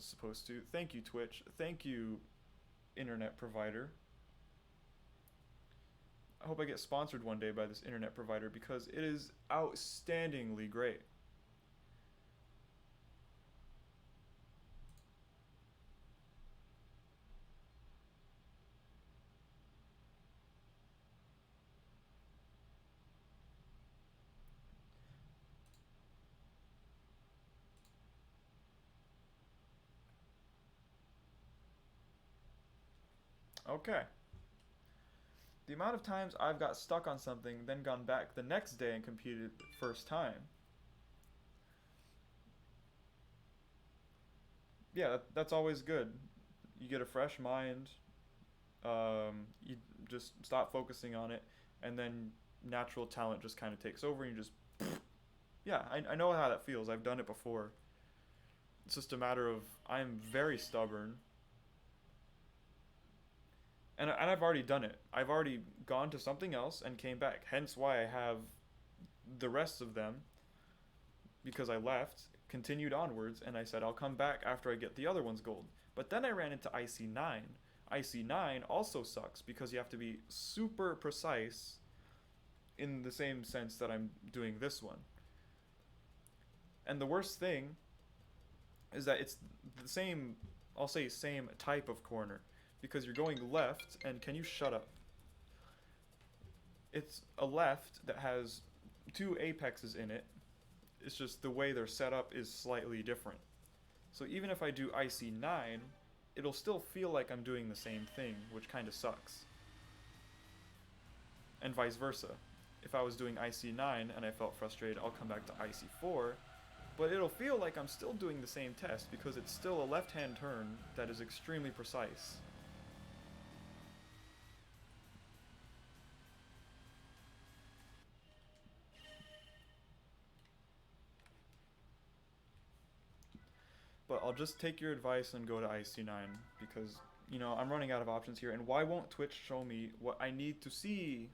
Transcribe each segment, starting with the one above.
supposed to. Thank you, Twitch. Thank you, internet provider. I hope I get sponsored one day by this internet provider because it is outstandingly great. Okay. The amount of times I've got stuck on something, then gone back the next day and competed the first time. Yeah, that's always good. You get a fresh mind. You just stop focusing on it, and then natural talent just kind of takes over, and you just, yeah, I know how that feels. I've done it before. It's just a matter of I'm very stubborn, and I've already done it. I've already gone to something else and came back. Hence why I have the rest of them, because I left, continued onwards, and I said I'll come back after I get the other one's gold. But then I ran into IC9. IC9 also sucks because you have to be super precise in the same sense that I'm doing this one. And the worst thing is that it's the same, I'll say same type of corner, because you're going left, and can you shut up? It's a left that has two apexes in it. It's just the way they're set up is slightly different. So even if I do IC9, it'll still feel like I'm doing the same thing, which kind of sucks. And vice versa. If I was doing IC9 and I felt frustrated, I'll come back to IC4, but it'll feel like I'm still doing the same test because it's still a left-hand turn that is extremely precise. But I'll just take your advice and go to IC9 because, you know, I'm running out of options here. And why won't Twitch show me what I need to see?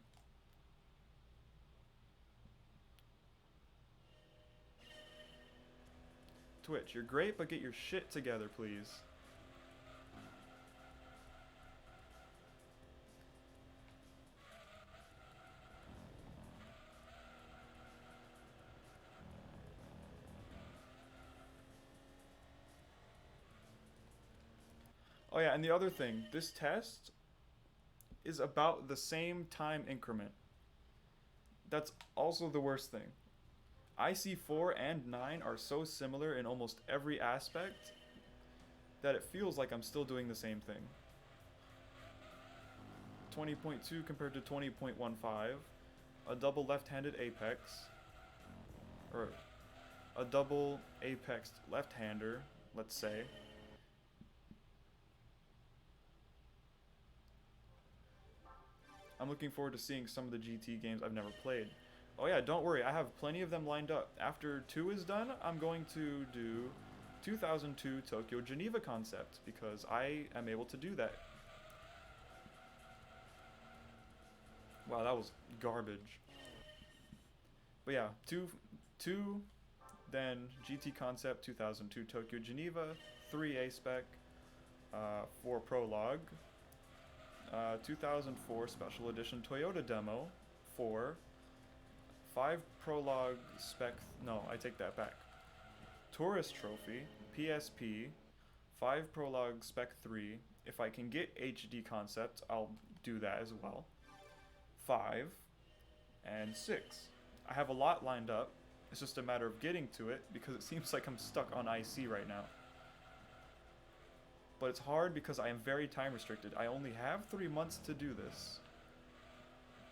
Twitch, you're great, but get your shit together, please. Oh yeah, and the other thing, this test is about the same time increment. That's also the worst thing. IC4 and 9 are so similar in almost every aspect that it feels like I'm still doing the same thing. 20.2 compared to 20.15, a double left-handed apex, or a double apexed left-hander, let's say. I'm looking forward to seeing some of the GT games I've never played. Oh yeah, don't worry, I have plenty of them lined up. After 2 is done, I'm going to do 2002 Tokyo Geneva Concept, because I am able to do that. Wow, that was garbage. But yeah, 2, then GT Concept 2002 Tokyo Geneva, 3 A-Spec, 4 Prologue, 2004 Special Edition Toyota Demo, 4, 5 Prologue Spec, no, I take that back. Tourist Trophy, PSP, 5 Prologue Spec 3. If I can get HD Concept, I'll do that as well. 5, and 6. I have a lot lined up. It's just a matter of getting to it because it seems like I'm stuck on IC right now. But it's hard because I am very time restricted. I only have 3 months to do this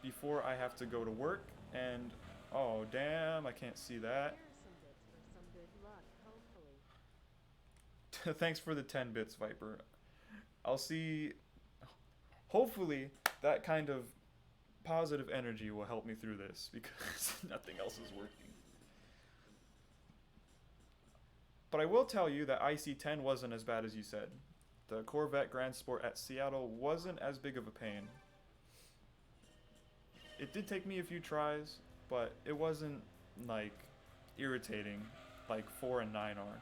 before I have to go to work, and oh damn, I can't see that. Thanks for the 10 bits, Viper. I'll see. Hopefully that kind of positive energy will help me through this because nothing else is working. But I will tell you that IC10 wasn't as bad as you said. The Corvette Grand Sport at Seattle wasn't as big of a pain. It did take me a few tries, but it wasn't, like, irritating like 4 and 9 are.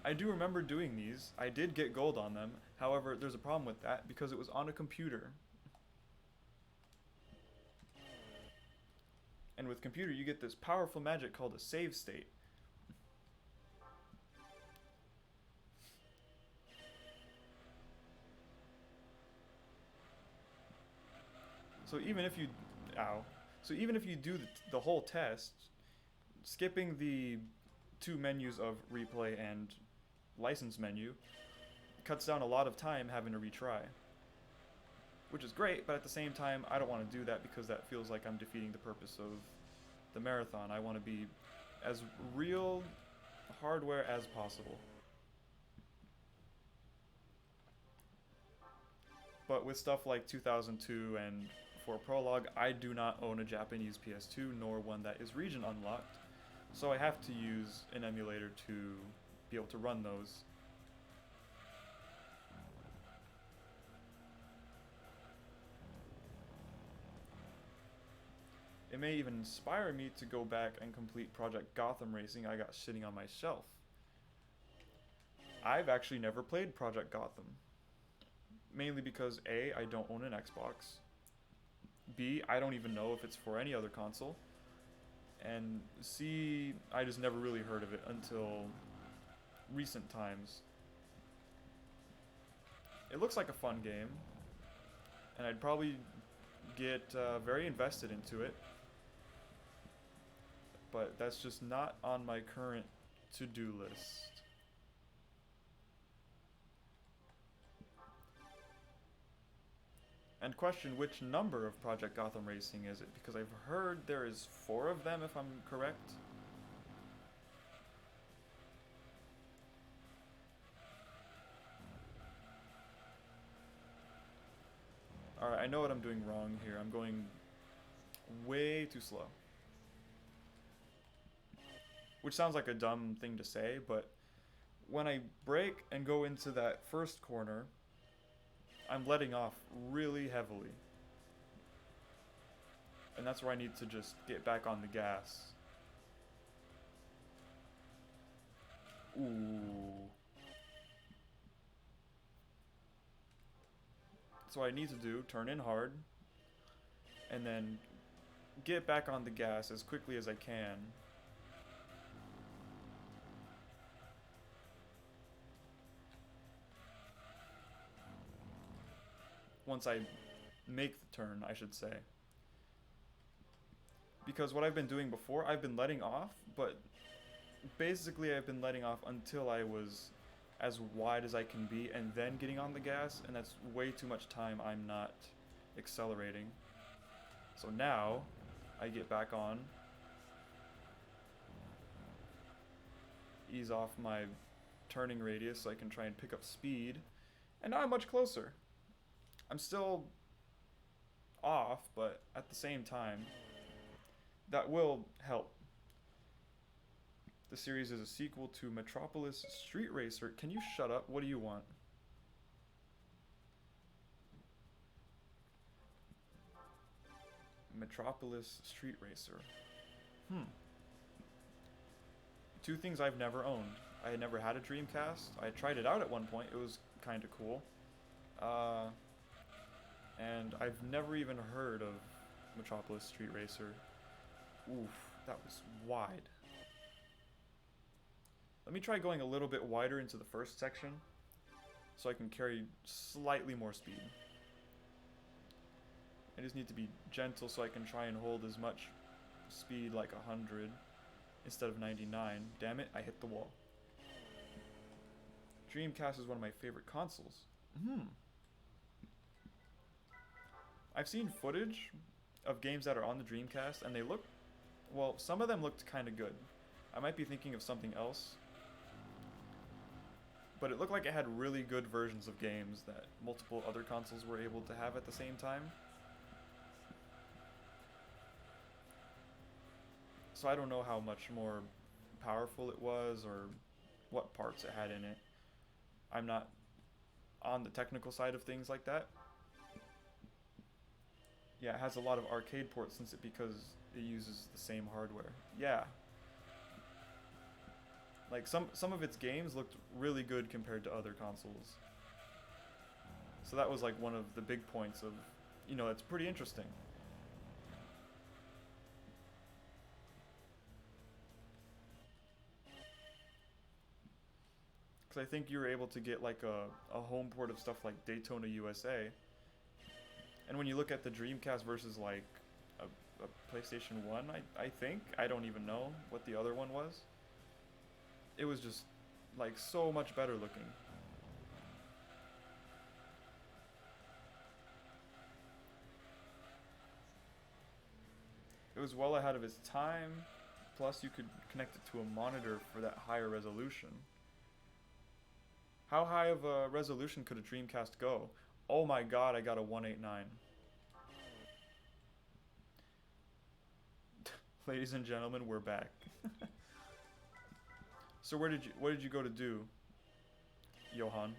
I do remember doing these. I did get gold on them. However, there's a problem with that because it was on a computer. And with computer, you get this powerful magic called a save state. So even if you, ow. So even if you do the whole test, skipping the two menus of replay and license menu cuts down a lot of time having to retry. Which is great, but at the same time, I don't want to do that because that feels like I'm defeating the purpose of the marathon. I want to be as real hardware as possible. But with stuff like 2002 and for Prologue, I do not own a Japanese PS2 nor one that is region unlocked, so I have to use an emulator to be able to run those. It may even inspire me to go back and complete Project Gotham Racing I got sitting on my shelf. I've actually never played Project Gotham. Mainly because A, I don't own an Xbox. B, I don't even know if it's for any other console. And C, I just never really heard of it until recent times. It looks like a fun game, and I'd probably get very invested into it. But that's just not on my current to-do list. And question, which number of Project Gotham Racing is it? Because I've heard there is 4 of them, if I'm correct. Alright, I know what I'm doing wrong here. I'm going way too slow. Which sounds like a dumb thing to say, but when I brake and go into that first corner, I'm letting off really heavily. And that's where I need to just get back on the gas. Ooh. So what I need to do, turn in hard, and then get back on the gas as quickly as I can. Once I make the turn, I should say. Because what I've been doing before, I've been letting off, but basically I've been letting off until I was as wide as I can be and then getting on the gas, and that's way too much time I'm not accelerating. So now, I get back on, ease off my turning radius so I can try and pick up speed, and now I'm much closer. I'm still off, but at the same time, that will help. The series is a sequel to Metropolis Street Racer. Can you shut up? What do you want? Metropolis Street Racer. Two things I've never owned. I had never had a Dreamcast. I tried it out at one point. It was kind of cool. And I've never even heard of Metropolis Street Racer. Oof, that was wide. Let me try going a little bit wider into the first section so I can carry slightly more speed. I just need to be gentle so I can try and hold as much speed like 100 instead of 99. Damn it, I hit the wall. Dreamcast is one of my favorite consoles. I've seen footage of games that are on the Dreamcast and they look, well, some of them looked kind of good. I might be thinking of something else. But it looked like it had really good versions of games that multiple other consoles were able to have at the same time. So I don't know how much more powerful it was or what parts it had in it. I'm not on the technical side of things like that. Yeah, it has a lot of arcade ports because it uses the same hardware. Yeah. Like some of its games looked really good compared to other consoles. So that was like one of the big points of, it's pretty interesting. Because I think you were able to get like a home port of stuff like Daytona USA. And when you look at the Dreamcast versus like a PlayStation 1, I think, I don't even know what the other one was. It was just like so much better looking. It was well ahead of its time, plus you could connect it to a monitor for that higher resolution. How high of a resolution could a Dreamcast go? Oh my god, I got a 189. Ladies and gentlemen, we're back. So what did you go to do, Johan?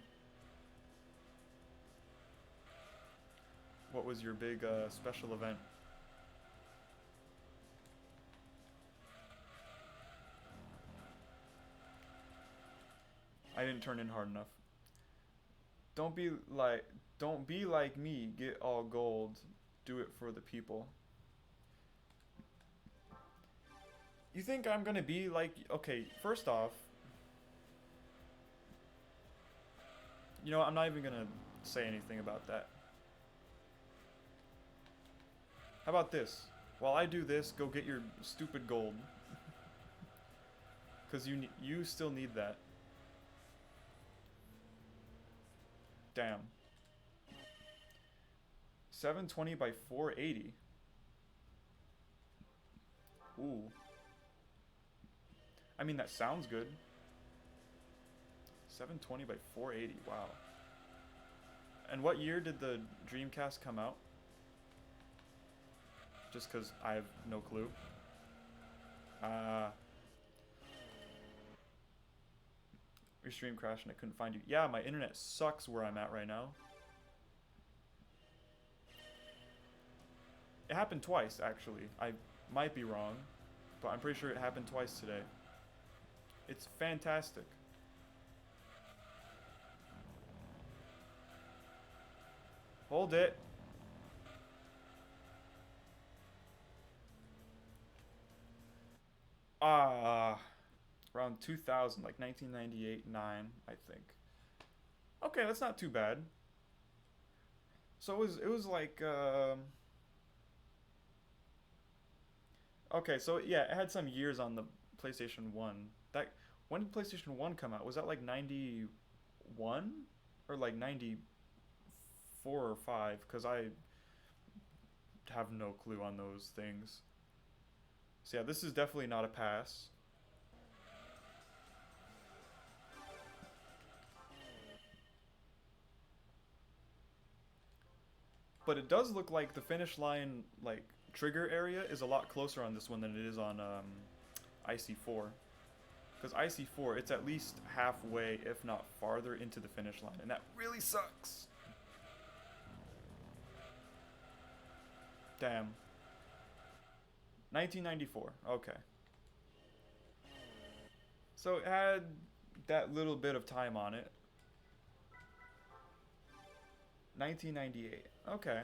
What was your big special event? I didn't turn in hard enough. Don't be like don't be like me, get all gold, do it for the people. You think I'm gonna be like, okay, first off, I'm not even gonna say anything about that. How about this? While I do this, go get your stupid gold. Cause you still need that. Damn. 720 by 480. Ooh. I mean, that sounds good. 720 by 480, wow. And what year did the Dreamcast come out? Just because I have no clue. Your stream crashed and I couldn't find you. Yeah, my internet sucks where I'm at right now. It happened twice, actually. I might be wrong, but I'm pretty sure it happened twice today. It's fantastic. Hold it. Around 2000, like 1998, 9, I think. Okay, that's not too bad. So it was like okay, so yeah, it had some years on the PlayStation 1. That when did PlayStation 1 come out? Was that like 91 or like 94 or 5 cuz I have no clue on those things. So yeah, this is definitely not a pass. But it does look like the finish line, like, trigger area is a lot closer on this one than it is on IC4. Because IC4, it's at least halfway, if not farther, into the finish line. And that really sucks. Damn. 1994. Okay. So it had that little bit of time on it. 1998. Okay.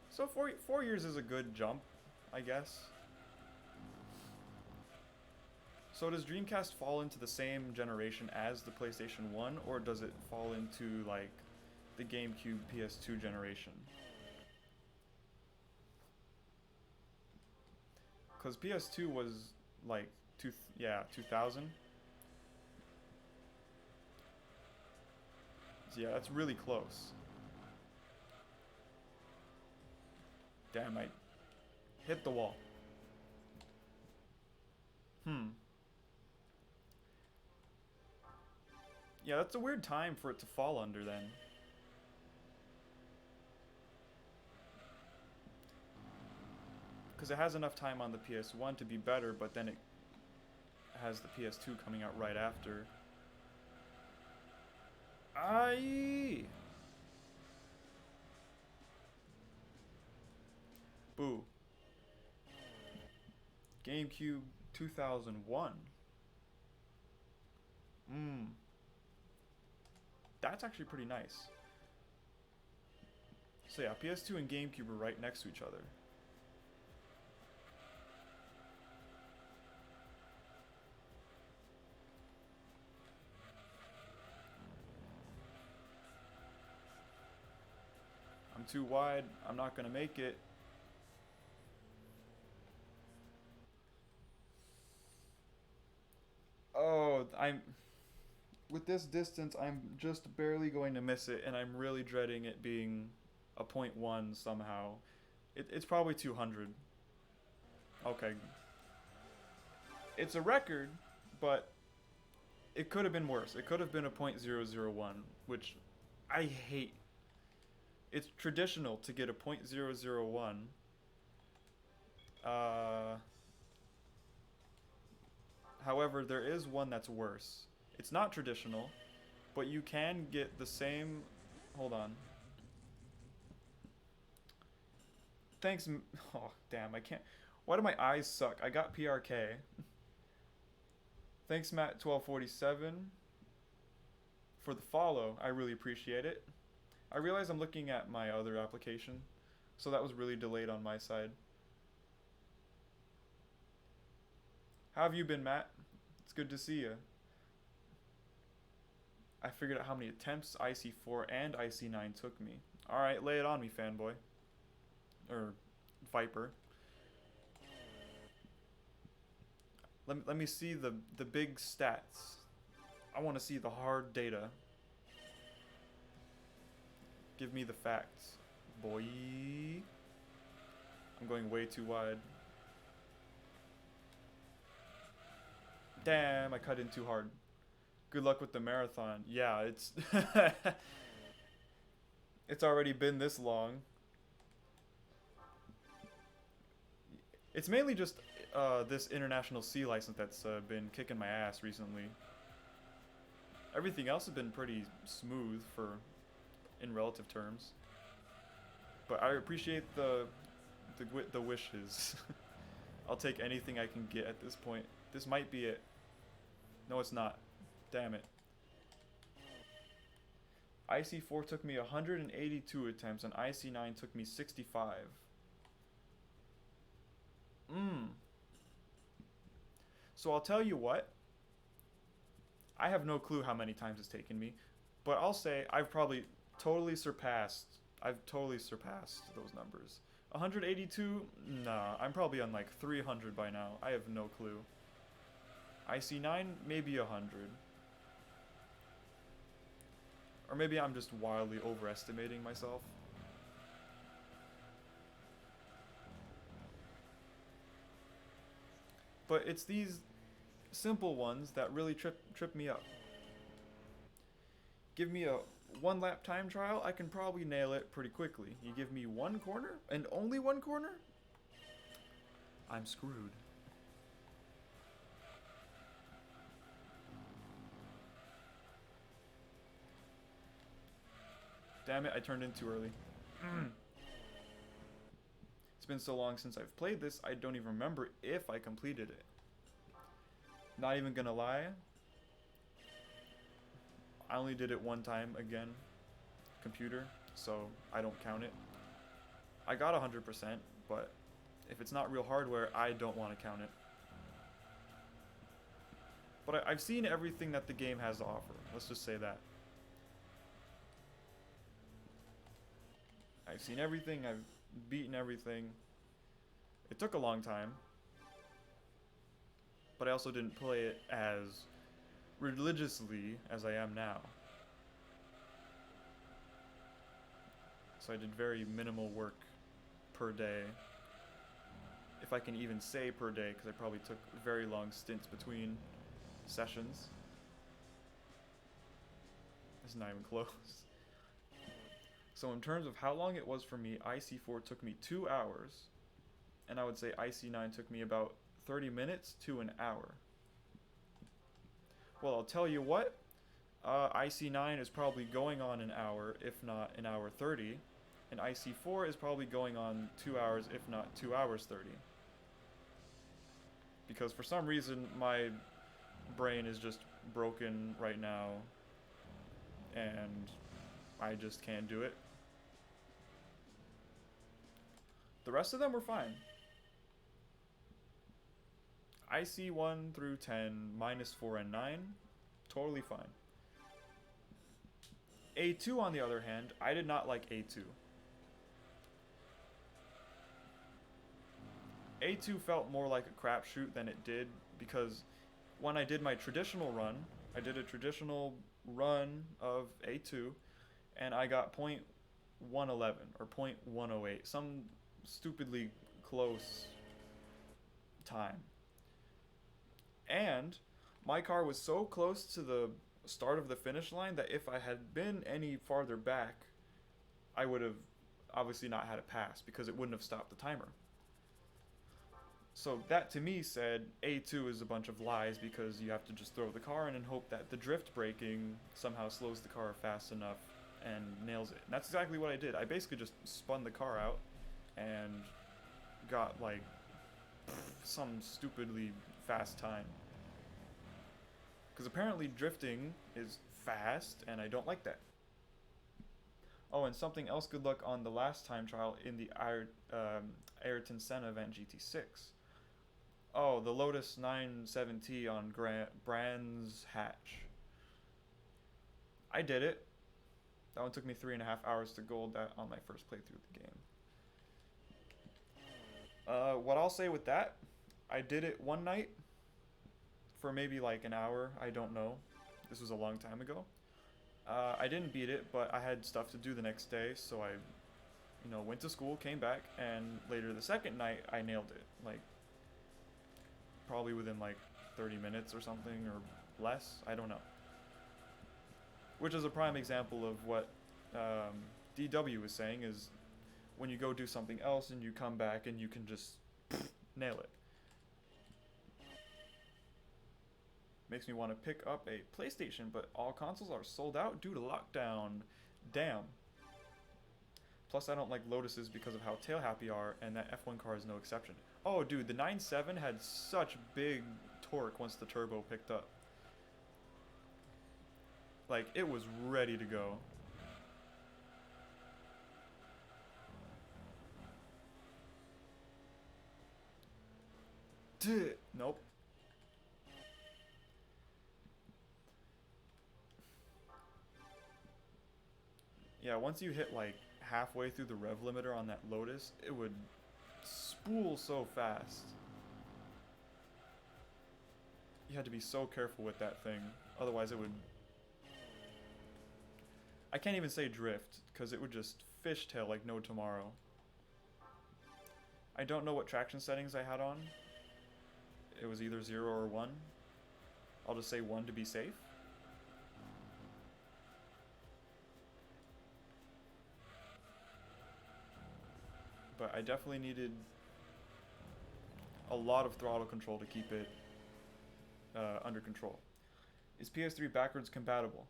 So 4 years is a good jump, I guess. So does Dreamcast fall into the same generation as the PlayStation 1, or does it fall into, like, the GameCube PS2 generation? Because PS2 was, like, 2000. So yeah, that's really close. Damn, I hit the wall. Yeah, that's a weird time for it to fall under then. Because it has enough time on the PS1 to be better, but then it has the PS2 coming out right after. Aye! Boo. GameCube 2001. Mmm. That's actually pretty nice. So yeah, PS2 and GameCube are right next to each other. I'm too wide. I'm not gonna make it. Oh, with this distance, I'm just barely going to miss it, and I'm really dreading it being a .1 somehow. It's probably 200. Okay. It's a record, but it could have been worse. It could have been a .001, which I hate. It's traditional to get a .001. Uh, However, there is one that's worse. It's not traditional, but you can get the same... Hold on. Thanks... Oh, damn, I can't... Why do my eyes suck? I got PRK. Thanks, Matt1247, for the follow. I really appreciate it. I realize I'm looking at my other application, so that was really delayed on my side. How have you been, Matt? It's good to see you. I figured out how many attempts IC4 and IC9 took me. Alright, lay it on me, fanboy. Or Viper. Let me see the big stats. I want to see the hard data. Give me the facts, boy. I'm going way too wide. Damn, I cut in too hard. Good luck with the marathon. Yeah, it's... It's already been this long. It's mainly just this international C license that's been kicking my ass recently. Everything else has been pretty smooth in relative terms. But I appreciate the wishes. I'll take anything I can get at this point. This might be it. No, it's not. Damn it. IC4 took me 182 attempts, and IC9 took me 65. So I'll tell you what. I have no clue how many times it's taken me, but I'll say I've totally surpassed those numbers. 182? Nah, I'm probably on like 300 by now. I have no clue. IC9, maybe 100. Or maybe I'm just wildly overestimating myself. But it's these simple ones that really trip me up. Give me a 1 lap time trial, I can probably nail it pretty quickly. You give me one corner, and only one corner? I'm screwed. Damn it, I turned in too early. It's been so long since I've played this, I don't even remember if I completed it. Not even gonna lie. I only did it one time again. Computer, so I don't count it. I got 100%, but if it's not real hardware, I don't want to count it. But I've seen everything that the game has to offer. Let's just say that. I've seen everything, I've beaten everything. It took a long time. But I also didn't play it as religiously as I am now. So I did very minimal work per day. If I can even say per day, because I probably took very long stints between sessions. It's not even close. So in terms of how long it was for me, IC4 took me 2 hours. And I would say IC9 took me about 30 minutes to an hour. Well, I'll tell you what. IC9 is probably going on an hour, if not an hour 30. And IC4 is probably going on 2 hours, if not 2 hours 30. Because for some reason, my brain is just broken right now, and I just can't do it. The rest of them were fine. IC 1 through 10, -4 and 9, totally fine. A2, on the other hand, I did not like A2. A2 felt more like a crapshoot than it did, because when I did my traditional run, I did a traditional run of A2, and I got .111 or .108, some stupidly close time. And my car was so close to the start of the finish line that if I had been any farther back, I would have obviously not had a pass because it wouldn't have stopped the timer. So that to me said A2 is a bunch of lies because you have to just throw the car in and hope that the drift braking somehow slows the car fast enough and nails it. And that's exactly what I did. I basically just spun the car out and got like some stupidly fast time. Because apparently drifting is fast and I don't like that. Oh, and something else, good luck on the last time trial in the Ayrton Senna event GT6. Oh, the Lotus 970 on Brands Hatch. I did it. That one took me 3.5 hours to gold that on my first playthrough of the game. What I'll say with that, I did it one night for maybe like an hour. I don't know. This was a long time ago. I didn't beat it, but I had stuff to do the next day, so I, went to school, came back, and later the second night I nailed it. Like, probably within like 30 minutes or something, or less. I don't know. Which is a prime example of what DW was saying, is when you go do something else and you come back and you can just nail it. Makes me want to pick up a PlayStation, but all consoles are sold out due to lockdown. Damn. Plus, I don't like Lotuses because of how tail happy are, and that F1 car is no exception. Oh, dude, the 9.7 had such big torque once the turbo picked up. Like, it was ready to go. Nope. Yeah, once you hit like halfway through the rev limiter on that Lotus, it would spool so fast. You had to be so careful with that thing, otherwise it would... I can't even say drift, because it would just fishtail like no tomorrow. I don't know what traction settings I had on. It was either 0 or 1. I'll just say 1 to be safe. But I definitely needed a lot of throttle control to keep it under control. Is PS3 backwards compatible?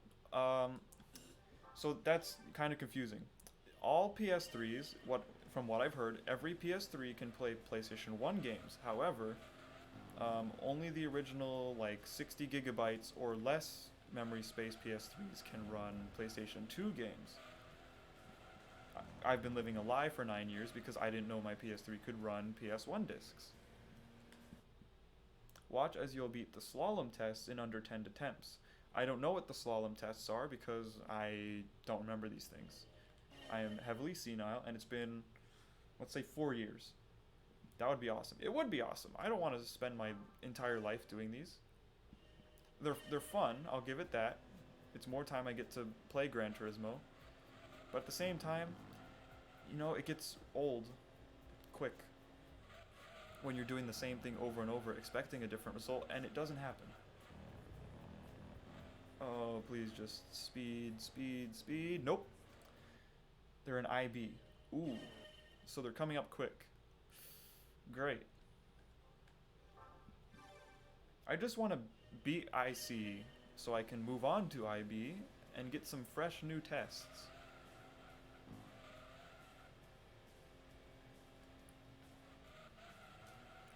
So that's kind of confusing. All PS3s, from what I've heard, every PS3 can play PlayStation 1 games. However, only the original like 60 gigabytes or less memory space PS3s can run PlayStation 2 games. I've been living a lie for 9 years because I didn't know my PS3 could run PS1 discs. Watch as you'll beat the slalom tests in under 10 attempts. I don't know what the slalom tests are because I don't remember these things. I am heavily senile and it's been, let's say, 4 years. That would be awesome. It would be awesome. I don't want to spend my entire life doing these. They're fun, I'll give it that. It's more time I get to play Gran Turismo. But at the same time, it gets old quick when you're doing the same thing over and over, expecting a different result, and it doesn't happen. Oh, please just speed, speed, speed. Nope. They're an IB. Ooh. So they're coming up quick. Great. I just want to beat IC so I can move on to IB and get some fresh new tests.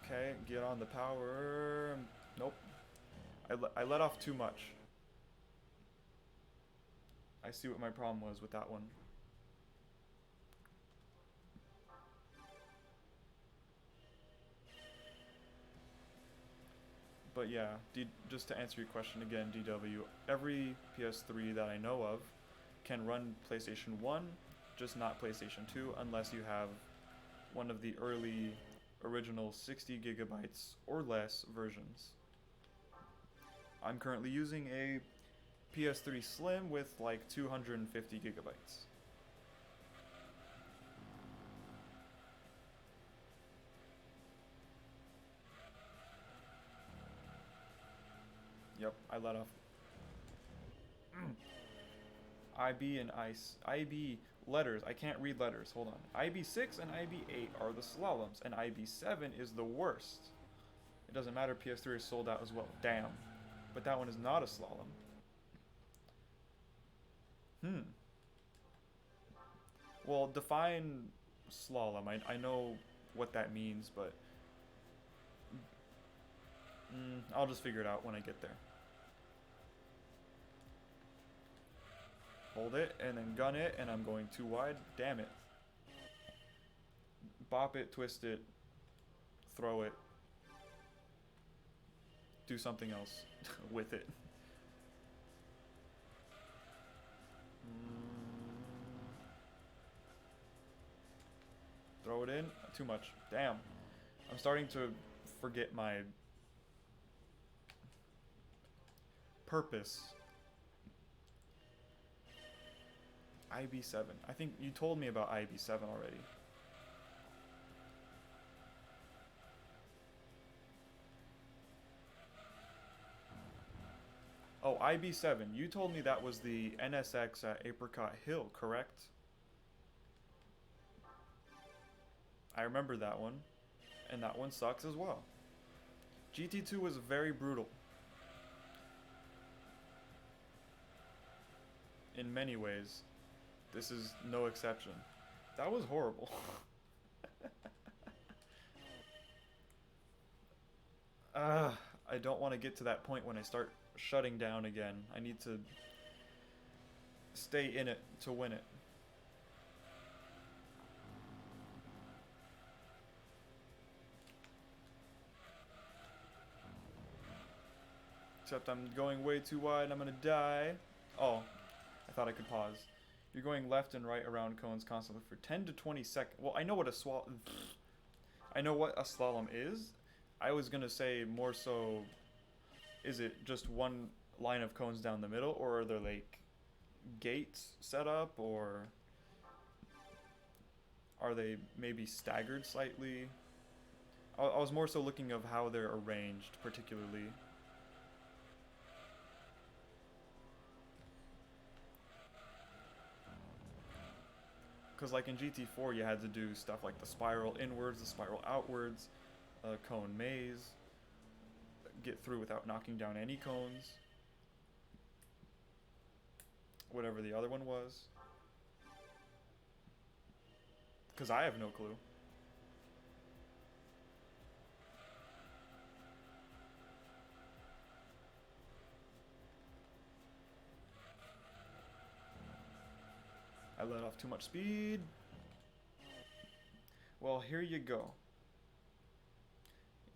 Okay, get on the power. Nope. I let off too much. I see what my problem was with that one. But yeah, just to answer your question again, DW, every PS3 that I know of can run PlayStation 1, just not PlayStation 2, unless you have one of the early original 60 gigabytes or less versions. I'm currently using a PS3 Slim with like 250 gigabytes. Yep, I let off. IB and IB letters. I can't read letters. Hold on. IB6 and IB8 are the slaloms, and IB7 is the worst. It doesn't matter, PS3 is sold out as well. Damn. But that one is not a slalom. Well, define slalom. I know what that means, but I'll just figure it out when I get there. Hold it, and then gun it, and I'm going too wide. Damn it. Bop it, twist it, throw it. Do something else with it. Throw it in. Too much. Damn. I'm starting to forget my purpose. IB7. I think you told me about IB7 already. Oh, IB7. You told me that was the NSX at Apricot Hill, correct? I remember that one. And that one sucks as well. GT2 was very brutal. In many ways. This is no exception. That was horrible. I don't want to get to that point when I start shutting down again. I need to stay in it to win it. Except I'm going way too wide, I'm gonna die. Oh, I thought I could pause. You're going left and right around cones constantly for 10 to 20 seconds. Well, I know what a slalom is. I was gonna say more so, is it just one line of cones down the middle, or are there like gates set up, or are they maybe staggered slightly? I was more so looking of how they're arranged particularly. Because like in GT4 you had to do stuff like the spiral inwards, the spiral outwards, cone maze, get through without knocking down any cones, whatever the other one was. Because I have no clue. I let off too much speed. Well, here you go.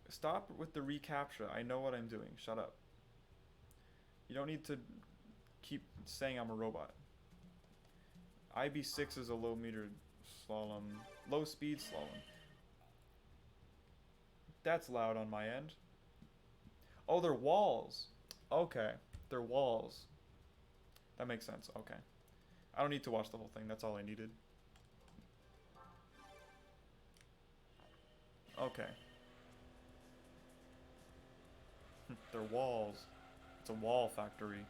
Stop with the recaptcha. I know what I'm doing. Shut up. You don't need to keep saying I'm a robot. IB6 is a low meter slalom. Low speed slalom. That's loud on my end. Oh, they're walls. Okay. They're walls. That makes sense. Okay. I don't need to watch the whole thing. That's all I needed. Okay. They're walls. It's a wall factory.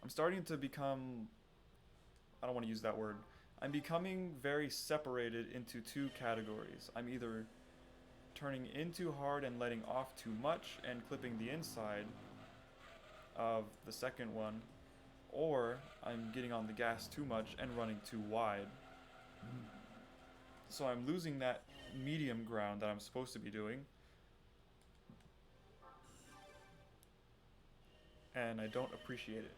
I'm starting to become... I don't want to use that word. I'm becoming very separated into two categories. I'm either turning in too hard and letting off too much and clipping the inside of the second one, or I'm getting on the gas too much and running too wide. So I'm losing that medium ground that I'm supposed to be doing. And I don't appreciate it.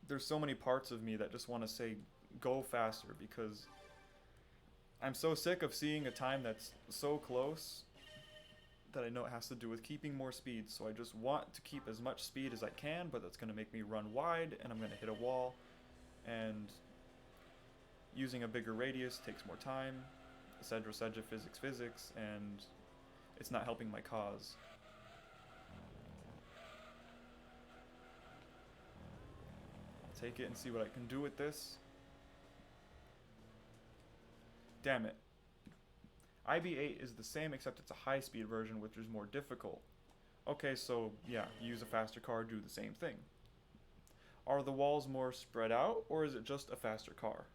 There's so many parts of me that just want to say go faster because I'm so sick of seeing a time that's so close that I know it has to do with keeping more speed. So I just want to keep as much speed as I can, but that's going to make me run wide and I'm going to hit a wall. And using a bigger radius takes more time, etc., etc., physics, physics, and it's not helping my cause. I'll take it and see what I can do with this. Damn it. IB8 is the same except it's a high-speed version which is more difficult. Okay, so yeah, use a faster car, do the same thing. Are the walls more spread out or is it just a faster car?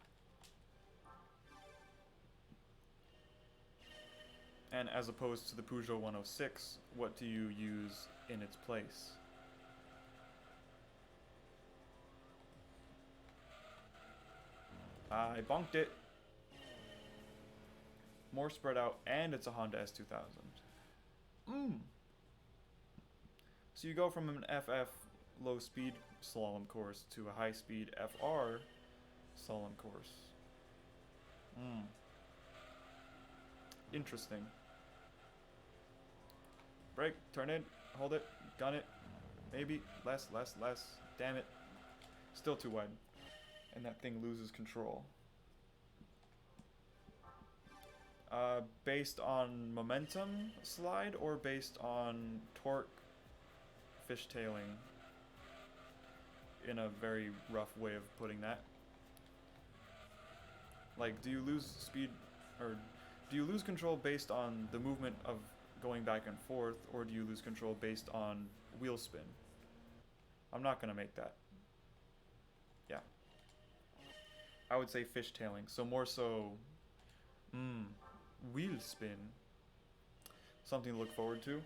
And as opposed to the Peugeot 106, what do you use in its place? I bonked it. More spread out, and it's a Honda S2000. So you go from an FF low speed slalom course to a high speed FR slalom course. Interesting. Brake, turn in, hold it, gun it. Maybe, less. Damn it. Still too wide. And that thing loses control. Based on momentum slide or based on torque fishtailing, in a very rough way of putting that. Like, do you lose speed, or do you lose control based on the movement of going back and forth, or do you lose control based on wheel spin? I'm not gonna make that. Yeah. I would say fishtailing, so more so, wheel spin. Something to look forward to.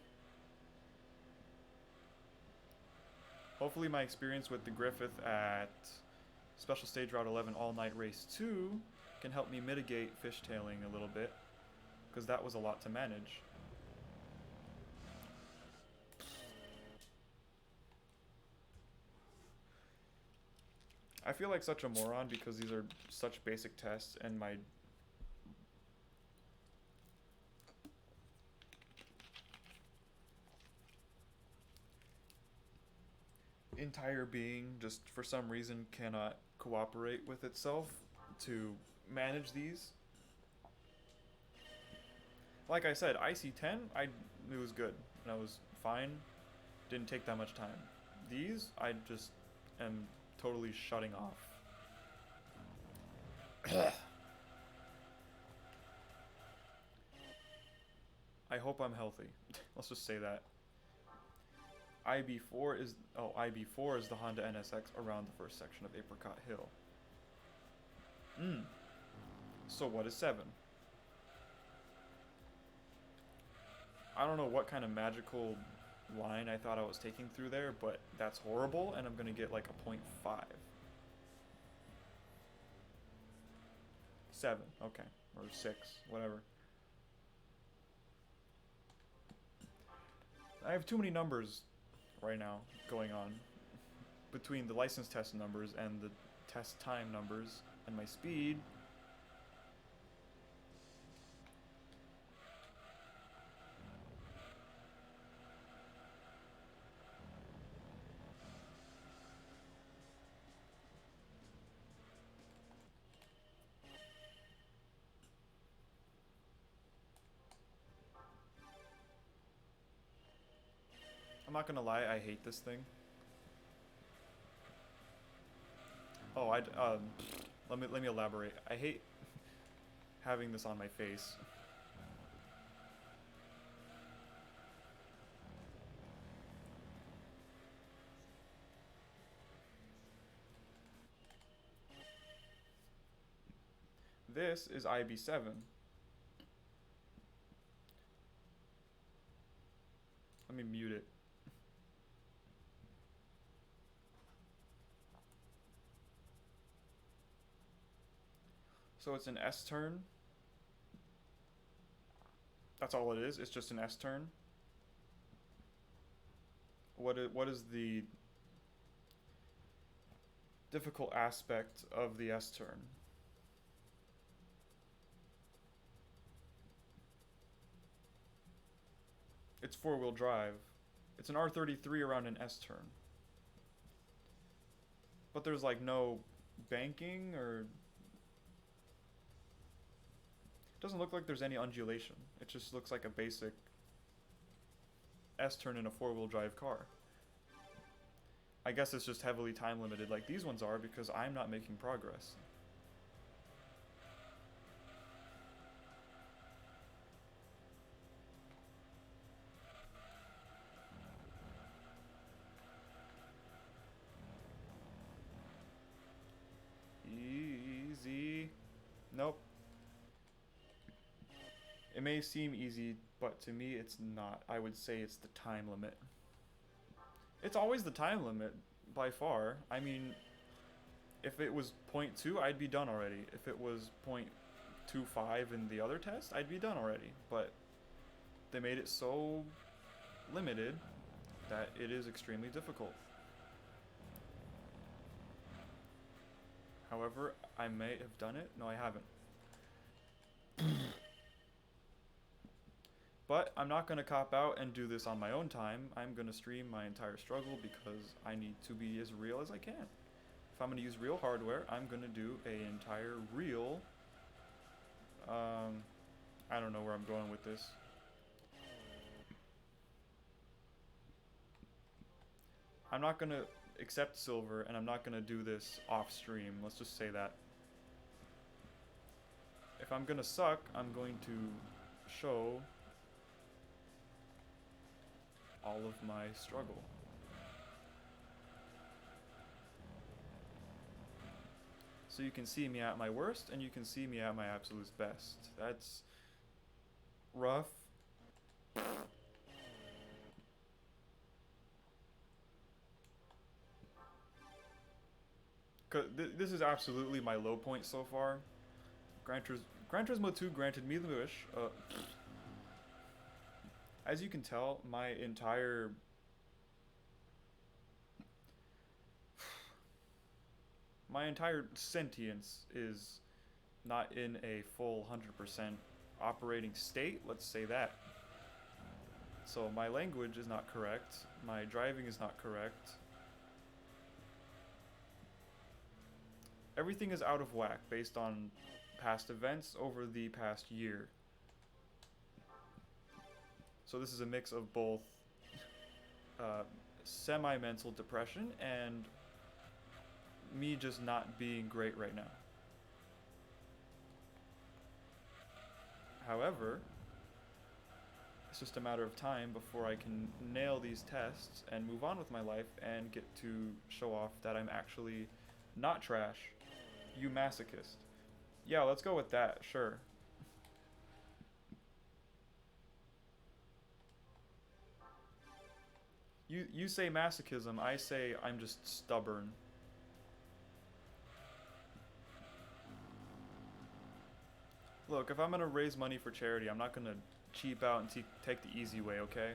Hopefully my experience with the Griffith at Special Stage Route 11 All Night Race 2 can help me mitigate fishtailing a little bit, because that was a lot to manage. I feel like such a moron because these are such basic tests and my entire being just for some reason cannot cooperate with itself to manage these. Like I said, IC10, it was good and I was fine. Didn't take that much time. These, I just am totally shutting off. I hope I'm healthy. Let's just say that. IB4 is the Honda NSX around the first section of Apricot Hill. So what is 7? I don't know what kind of magical line I thought I was taking through there, but that's horrible, and I'm gonna get like a 0.5. 7, okay. Or 6, whatever. I have too many numbers right now going on between the license test numbers and the test time numbers and my speed. I'm not gonna lie, I hate this thing. Oh, let me elaborate. I hate having this on my face. This is IB7. Let me mute it. So it's an S turn. That's all it is. It's just an S turn. What is the difficult aspect of the S turn? It's four-wheel drive. It's an R33 around an S turn. But there's like no banking or... It doesn't look like there's any undulation. It just looks like a basic S turn in a four-wheel drive car. I guess it's just heavily time limited like these ones are because I'm not making progress. Easy. Nope. It may seem easy, but to me it's not. I would say it's the time limit. It's always the time limit, by far. I mean, if it was 0.2, I'd be done already. If it was 0.25 in the other test, I'd be done already. But they made it so limited that it is extremely difficult. However, I may have done it. No, I haven't. But I'm not going to cop out and do this on my own time. I'm going to stream my entire struggle because I need to be as real as I can. If I'm going to use real hardware, I'm going to do an entire real... I don't know where I'm going with this. I'm not going to accept silver, and I'm not going to do this off stream. Let's just say that. If I'm going to suck, I'm going to show all of my struggle. So you can see me at my worst, and you can see me at my absolute best. That's rough. This is absolutely my low point so far. Gran Turismo 2 granted me the wish. As you can tell, my entire sentience is not in a full 100% operating state, let's say that. So my language is not correct, my driving is not correct. Everything is out of whack based on past events over the past year. So this is a mix of both semi-mental depression and me just not being great right now. However, it's just a matter of time before I can nail these tests and move on with my life and get to show off that I'm actually not trash. You masochist. Yeah, let's go with that, sure. You say masochism, I say I'm just stubborn. Look, if I'm gonna raise money for charity, I'm not gonna cheap out and take the easy way, okay?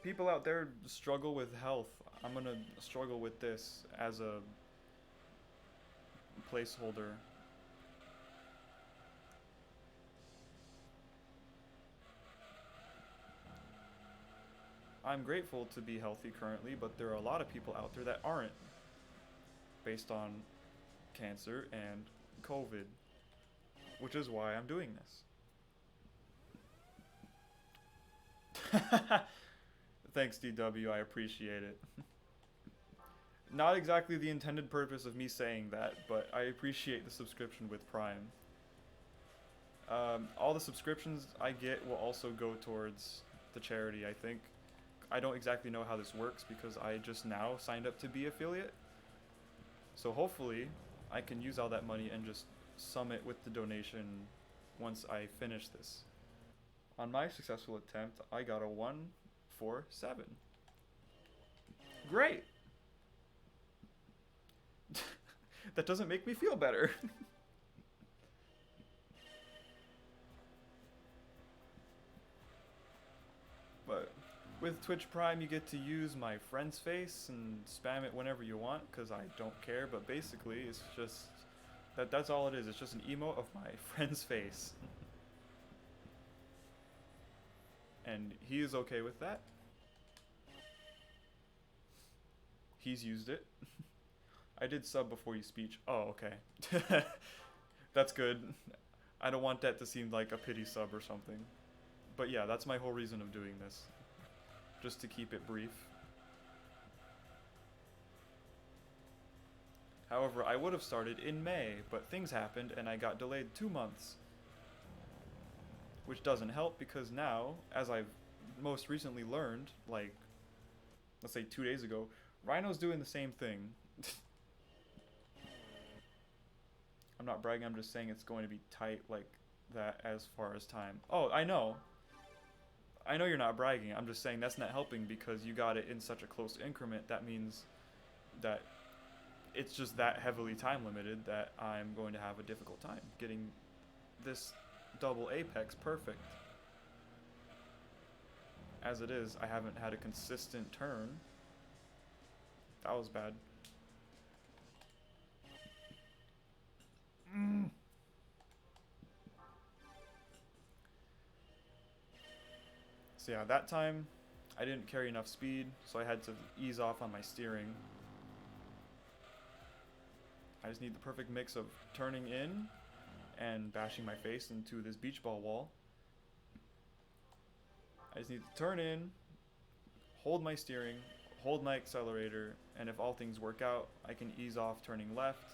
People out there struggle with health. I'm gonna struggle with this as a placeholder. I'm grateful to be healthy currently, but there are a lot of people out there that aren't, based on cancer and COVID, which is why I'm doing this. Thanks, DW, I appreciate it. Not exactly the intended purpose of me saying that, but I appreciate the subscription with Prime. All the subscriptions I get will also go towards the charity, I think. I don't exactly know how this works because I just now signed up to be affiliate. So hopefully I can use all that money and just sum it with the donation once I finish this. On my successful attempt, I got a 147. Great! That doesn't make me feel better. But with Twitch Prime, you get to use my friend's face and spam it whenever you want, because I don't care, but basically it's just that's all it is. It's just an emote of my friend's face. And he is okay with that. He's used it. I did sub before you speech. Oh, okay. That's good. I don't want that to seem like a pity sub or something. But yeah, that's my whole reason of doing this. Just to keep it brief. However, I would have started in May, but things happened and I got delayed 2 months. Which doesn't help because now, as I've most recently learned, like, let's say 2 days ago, Rhino's doing the same thing. I'm not bragging, I'm just saying it's going to be tight like that as far as time. Oh, I know. I know you're not bragging, I'm just saying that's not helping because you got it in such a close increment. That means that it's just that heavily time limited that I'm going to have a difficult time getting this double apex perfect. As it is, I haven't had a consistent turn. That was bad. So yeah, that time I didn't carry enough speed, so I had to ease off on my steering. I just need the perfect mix of turning in and bashing my face into this beach ball wall. I just need to turn in, hold my steering, hold my accelerator, and if all things work out, I can ease off turning left,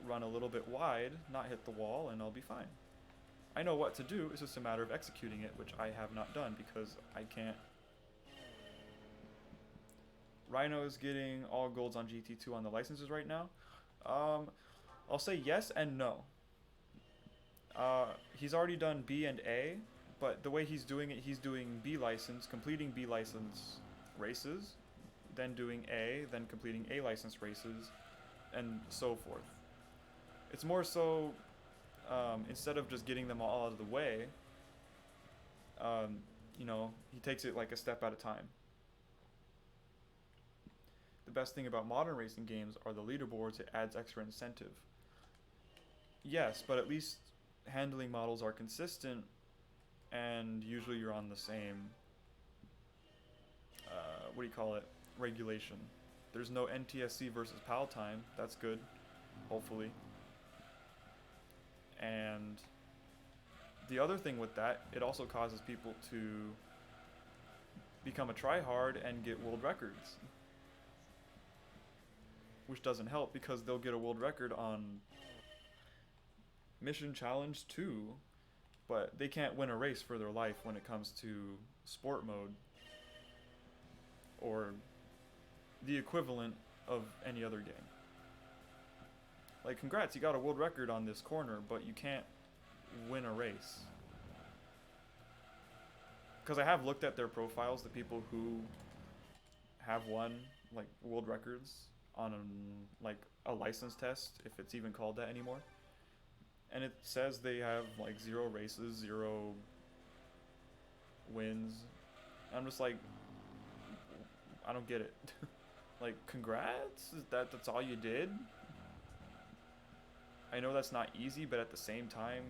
run a little bit wide, not hit the wall, and I'll be fine. I know what to do, it's just a matter of executing it, which I have not done because I can't. Rhino is getting all golds on GT2 on the licenses right now. I'll say yes and no. He's already done B and A, but the way he's doing it, he's doing B license, completing B license races, then doing A, then completing A license races, and so forth. It's more so, instead of just getting them all out of the way, you know, he takes it like a step at a time. The best thing about modern racing games are the leaderboards. It adds extra incentive. Yes, but at least handling models are consistent, and usually you're on the same, what do you call it, regulation. There's no NTSC versus PAL time. That's good, hopefully. And the other thing with that, it also causes people to become a tryhard and get world records. Which doesn't help because they'll get a world record on Mission Challenge 2, but they can't win a race for their life when it comes to sport mode or the equivalent of any other game. Like, congrats, you got a world record on this corner, but you can't win a race. Because I have looked at their profiles, the people who have won, like, world records on, like, a license test, if it's even called that anymore. And it says they have, like, 0 races, 0 wins. I'm just like, I don't get it. Like, congrats? That's all you did? I know that's not easy, but at the same time,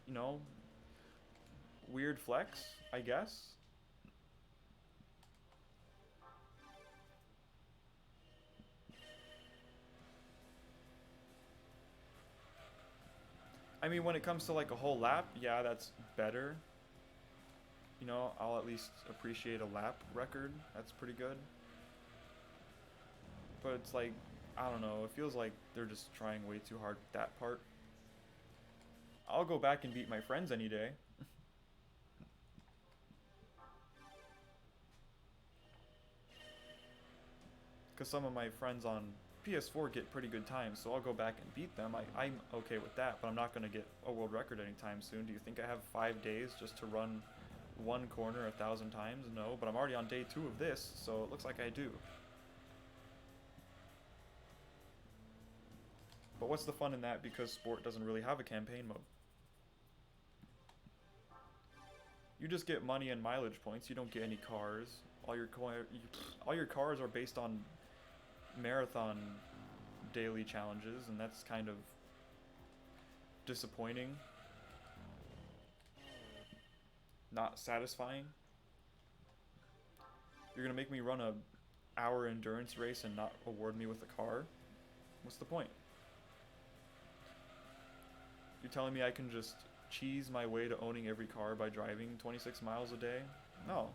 you know, weird flex, I guess. I mean, when it comes to like a whole lap, yeah, that's better. You know, I'll at least appreciate a lap record. That's pretty good. But it's like, I don't know, it feels like they're just trying way too hard with that part. I'll go back and beat my friends any day. because some of my friends on PS4 get pretty good times, so I'll go back and beat them. I'm okay with that, but I'm not going to get a world record anytime soon. Do you think I have 5 days just to run one corner 1,000 times? No, but I'm already on day 2 of this, so it looks like I do. But what's the fun in that, because sport doesn't really have a campaign mode? You just get money and mileage points. You don't get any cars. All your cars are based on marathon daily challenges, and that's kind of disappointing. Not satisfying. You're gonna make me run a hour endurance race and not award me with a car? What's the point? You're telling me I can just cheese my way to owning every car by driving 26 miles a day? No.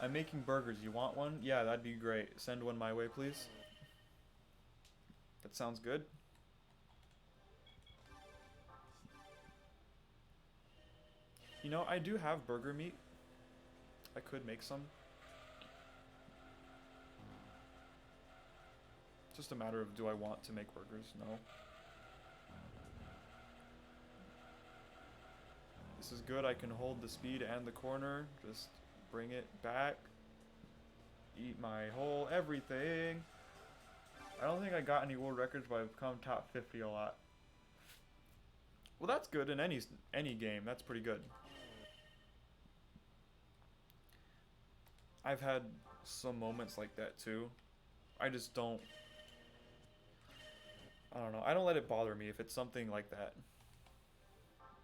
I'm making burgers. You want one? Yeah, that'd be great. Send one my way, please. That sounds good. You know, I do have burger meat. I could make some. It's just a matter of, do I want to make burgers? No. This is good. I can hold the speed and the corner. Just bring it back. Eat my whole everything. I don't think I got any world records, but I've become top 50 a lot. Well, that's good in any game. That's pretty good. I've had some moments like that too. I just don't... I don't know. I don't let it bother me if it's something like that.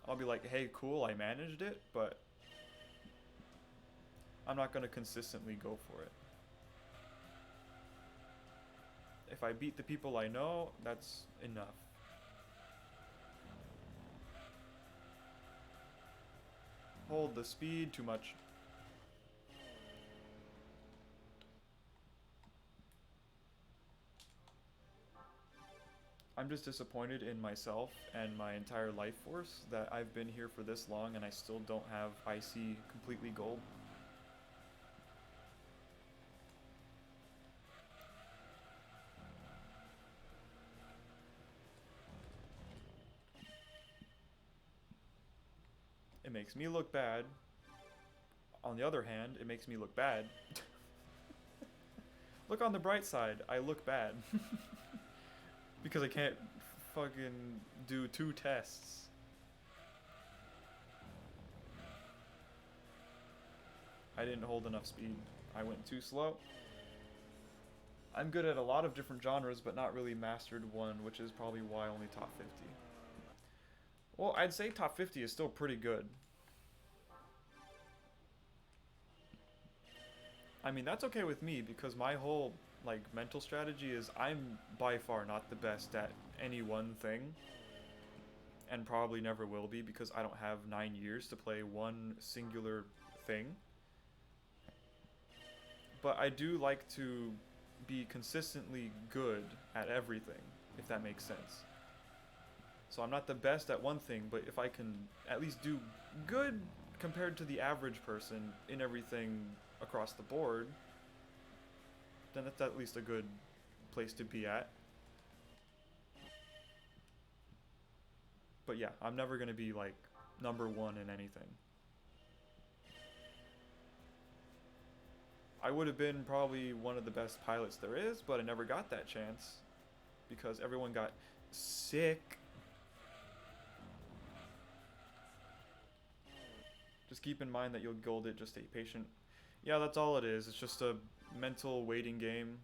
I'll be like, hey, cool, I managed it, but I'm not going to consistently go for it. If I beat the people I know, that's enough. Hold the speed, too much. I'm just disappointed in myself and my entire life force that I've been here for this long and I still don't have IC completely gold. It makes me look bad. On the other hand, it makes me look bad. Look on the bright side, I look bad. Because I can't fucking do 2 tests. I didn't hold enough speed. I went too slow. I'm good at a lot of different genres, but not really mastered one, which is probably why only top 50. Well, I'd say top 50 is still pretty good. I mean, that's okay with me, because my whole like mental strategy is I'm by far not the best at any one thing, and probably never will be, because I don't have 9 years to play one singular thing. But I do like to be consistently good at everything, if that makes sense. So I'm not the best at one thing, but if I can at least do good compared to the average person in everything across the board, then that's at least a good place to be at. But yeah, I'm never going to be like number 1 in anything. I would have been probably one of the best pilots there is, but I never got that chance because everyone got sick. Just keep in mind that you'll gold it, just stay patient. Yeah, that's all it is. It's just a mental waiting game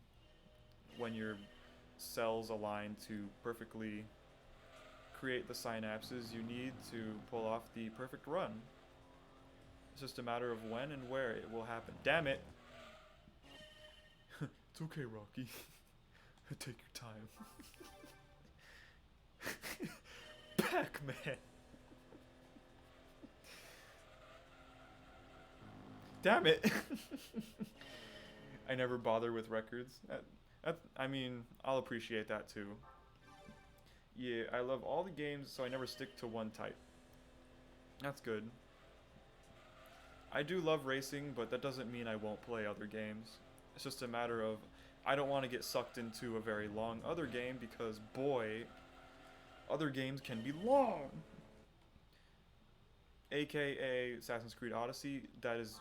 when your cells align to perfectly create the synapses you need to pull off the perfect run. It's just a matter of when and where it will happen. Damn it! It's okay, Rocky. Take your time. Pac-Man! Damn it! I never bother with records. I mean, I'll appreciate that too. Yeah, I love all the games, so I never stick to one type. That's good. I do love racing, but that doesn't mean I won't play other games. It's just a matter of I don't want to get sucked into a very long other game because, boy, other games can be long. AKA Assassin's Creed Odyssey, that is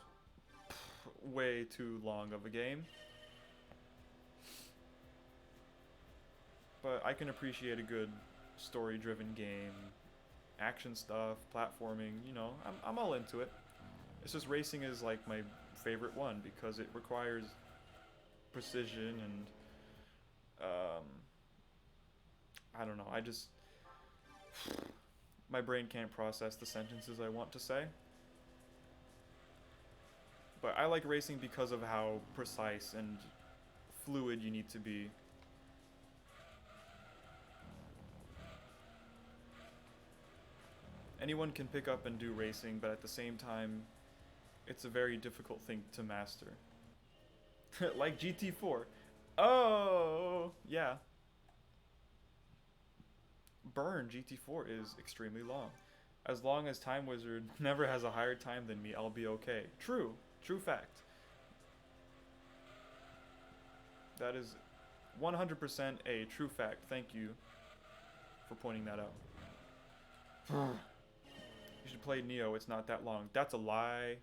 way too long of a game. But I can appreciate a good story-driven game, action stuff, platforming, you know, I'm all into it. It's just racing is like my favorite one because it requires precision and I don't know. I just my brain can't process the sentences I want to say. But I like racing because of how precise and fluid you need to be. Anyone can pick up and do racing, but at the same time, it's a very difficult thing to master. Like GT4. Oh, yeah. Burn GT4 is extremely long. As long as Time Wizard never has a higher time than me, I'll be okay. True. True fact. That is 100% a true fact. Thank you for pointing that out. You should play Neo. It's not that long. That's a lie.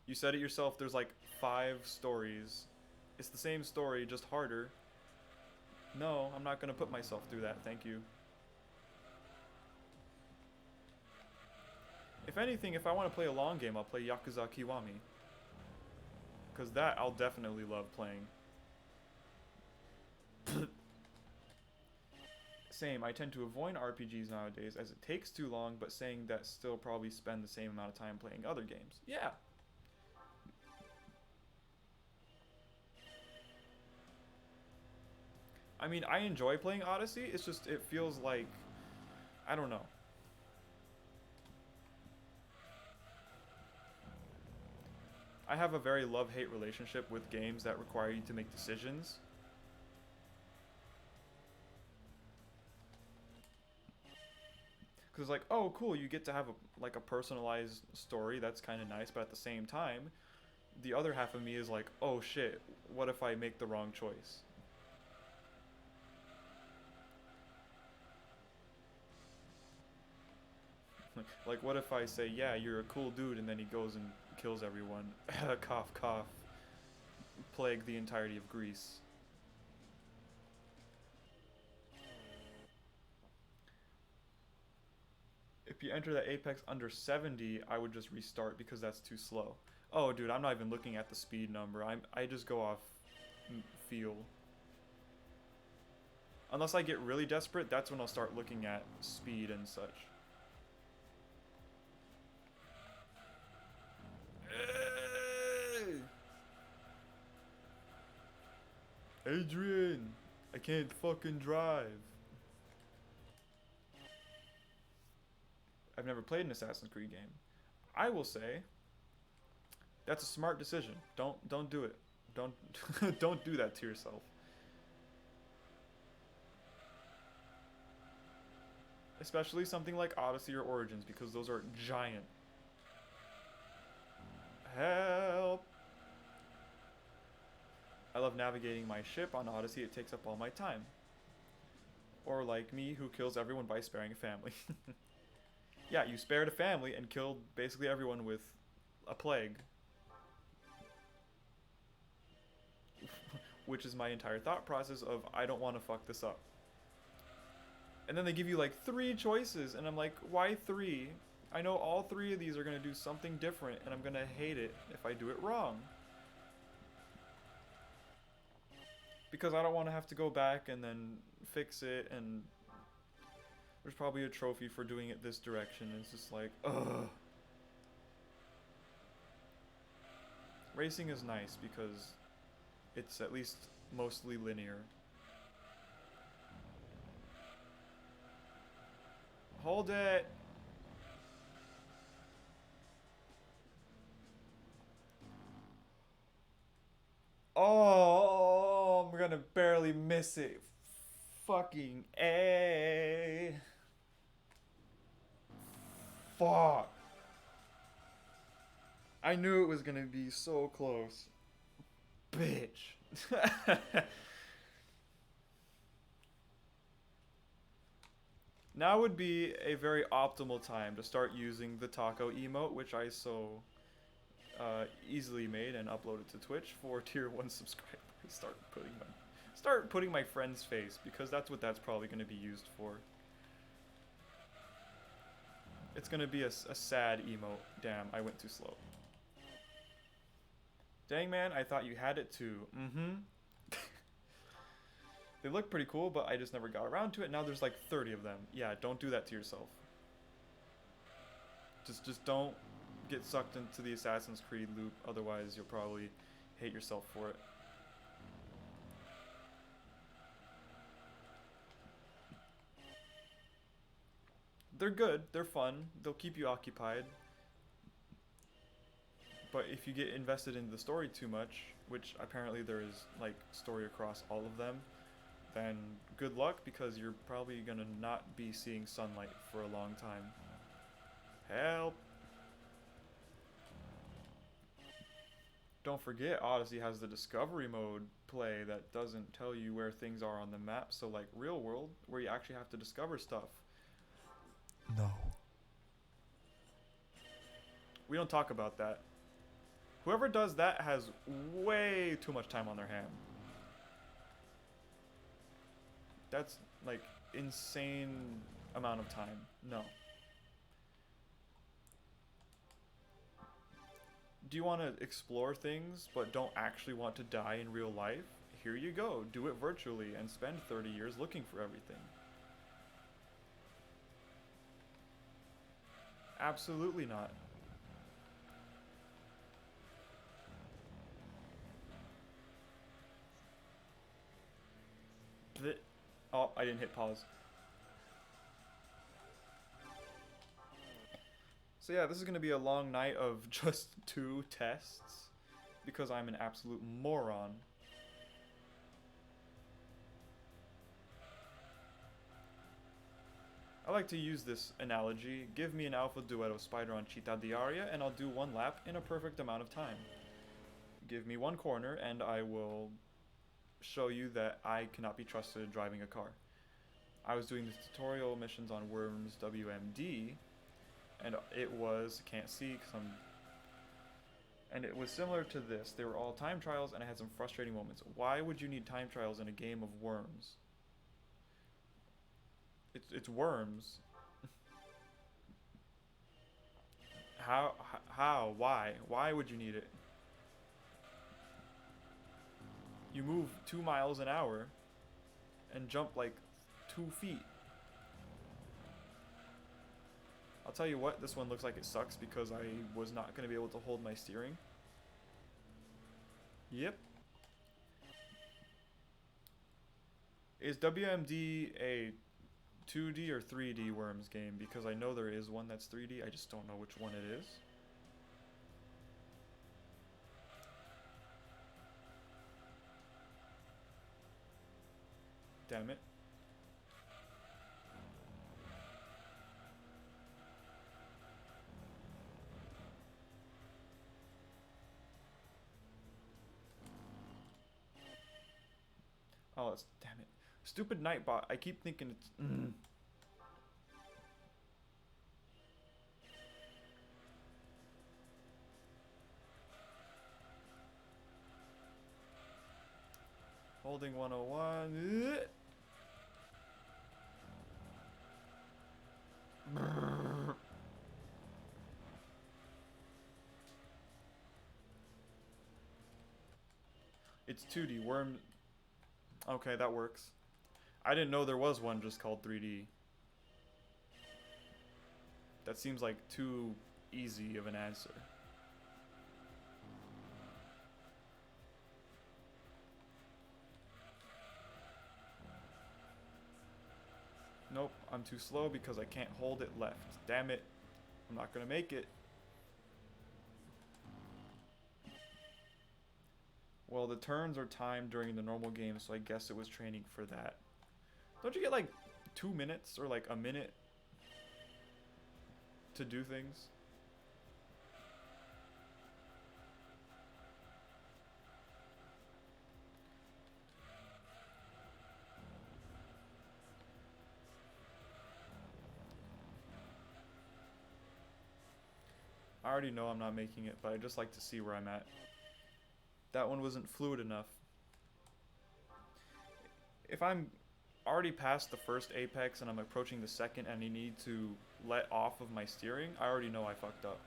You said it yourself. There's like 5 stories. It's the same story, just harder. No, I'm not gonna put myself through that. Thank you. If anything, if I want to play a long game, I'll play Yakuza Kiwami. Because that I'll definitely love playing. Same, I tend to avoid RPGs nowadays as it takes too long, but saying that still probably spend the same amount of time playing other games. Yeah. I mean, I enjoy playing Odyssey, it's just, it feels like, I don't know. I have a very love-hate relationship with games that require you to make decisions. Because like, oh cool, you get to have a personalized story, that's kind of nice, but at the same time, the other half of me is like, oh shit, what if I make the wrong choice? Like, what if I say, yeah, you're a cool dude, and then he goes and kills everyone? Cough, cough. Plague the entirety of Greece. If you enter the apex under 70, I would just restart because that's too slow. Oh, dude, I'm not even looking at the speed number. I just go off feel. Unless I get really desperate, that's when I'll start looking at speed and such. Adrian, I can't fucking drive. I've never played an Assassin's Creed game. I will say that's a smart decision. Don't do it. Don't don't do that to yourself. Especially something like Odyssey or Origins because those are giant. Help. I love navigating my ship on Odyssey. It takes up all my time. Or like me who kills everyone by sparing a family. Yeah, you spared a family and killed basically everyone with a plague. Which is my entire thought process of, I don't want to fuck this up. And then they give you like 3 choices, and I'm like, why 3? I know all 3 of these are going to do something different, and I'm going to hate it if I do it wrong. Because I don't want to have to go back and then fix it, and there's probably a trophy for doing it this direction. It's just like, ugh. Racing is nice because it's at least mostly linear. Hold it! Oh, I'm gonna barely miss it. Fucking A. Fuck. I knew it was gonna be so close. Bitch. Now would be a very optimal time to start using the taco emote, which I so easily made and uploaded to Twitch for tier 1 subscribers. Start putting my friend's face, because that's what that's probably going to be used for. It's going to be a sad emote. Damn, I went too slow. Dang, man, I thought you had it too. Mm-hmm. They look pretty cool, but I just never got around to it. Now there's like 30 of them. Yeah, don't do that to yourself. Just don't get sucked into the Assassin's Creed loop, otherwise you'll probably hate yourself for it. They're good, they're fun, they'll keep you occupied. But if you get invested into the story too much, which apparently there is like story across all of them, then good luck, because you're probably gonna not be seeing sunlight for a long time. Help! Don't forget, Odyssey has the discovery mode play that doesn't tell you where things are on the map, so like real world, where you actually have to discover stuff. No. We don't talk about that. Whoever does that has way too much time on their hand. That's like insane amount of time. No. Do you want to explore things but don't actually want to die in real life? Here you go. Do it virtually and spend 30 years looking for everything. Absolutely not. Oh, I didn't hit pause. So yeah, this is going to be a long night of just 2 tests, because I'm an absolute moron. I like to use this analogy. Give me an Alpha Duetto Spider on Città Diaria and I'll do 1 lap in a perfect amount of time. Give me 1 corner and I will show you that I cannot be trusted driving a car. I was doing the tutorial missions on Worms WMD, and it was, can't see because I'm, and it was similar to this. They were all time trials and I had some frustrating moments. Why would you need time trials in a game of Worms? It's Worms. How, why would you need it? You move 2 miles an hour and jump like 2 feet. I'll tell you what, this one looks like it sucks because I was not going to be able to hold my steering. Yep. Is WMD a 2D or 3D Worms game? Because I know there is one that's 3D, I just don't know which one it is. Damn it. Oh, it's, damn it. Stupid Nightbot, I keep thinking it's... Holding 101. It's 2D. Worm. Okay, that works. I didn't know there was one just called 3D. That seems like too easy of an answer. Nope, I'm too slow because I can't hold it left. Damn it. I'm not gonna make it. Well, the turns are timed during the normal game, so I guess it was training for that. Don't you get like 2 minutes or like a minute to do things? I already know I'm not making it, but I just like to see where I'm at. That one wasn't fluid enough. If I'm already past the first apex and I'm approaching the second and I need to let off of my steering, I already know I fucked up.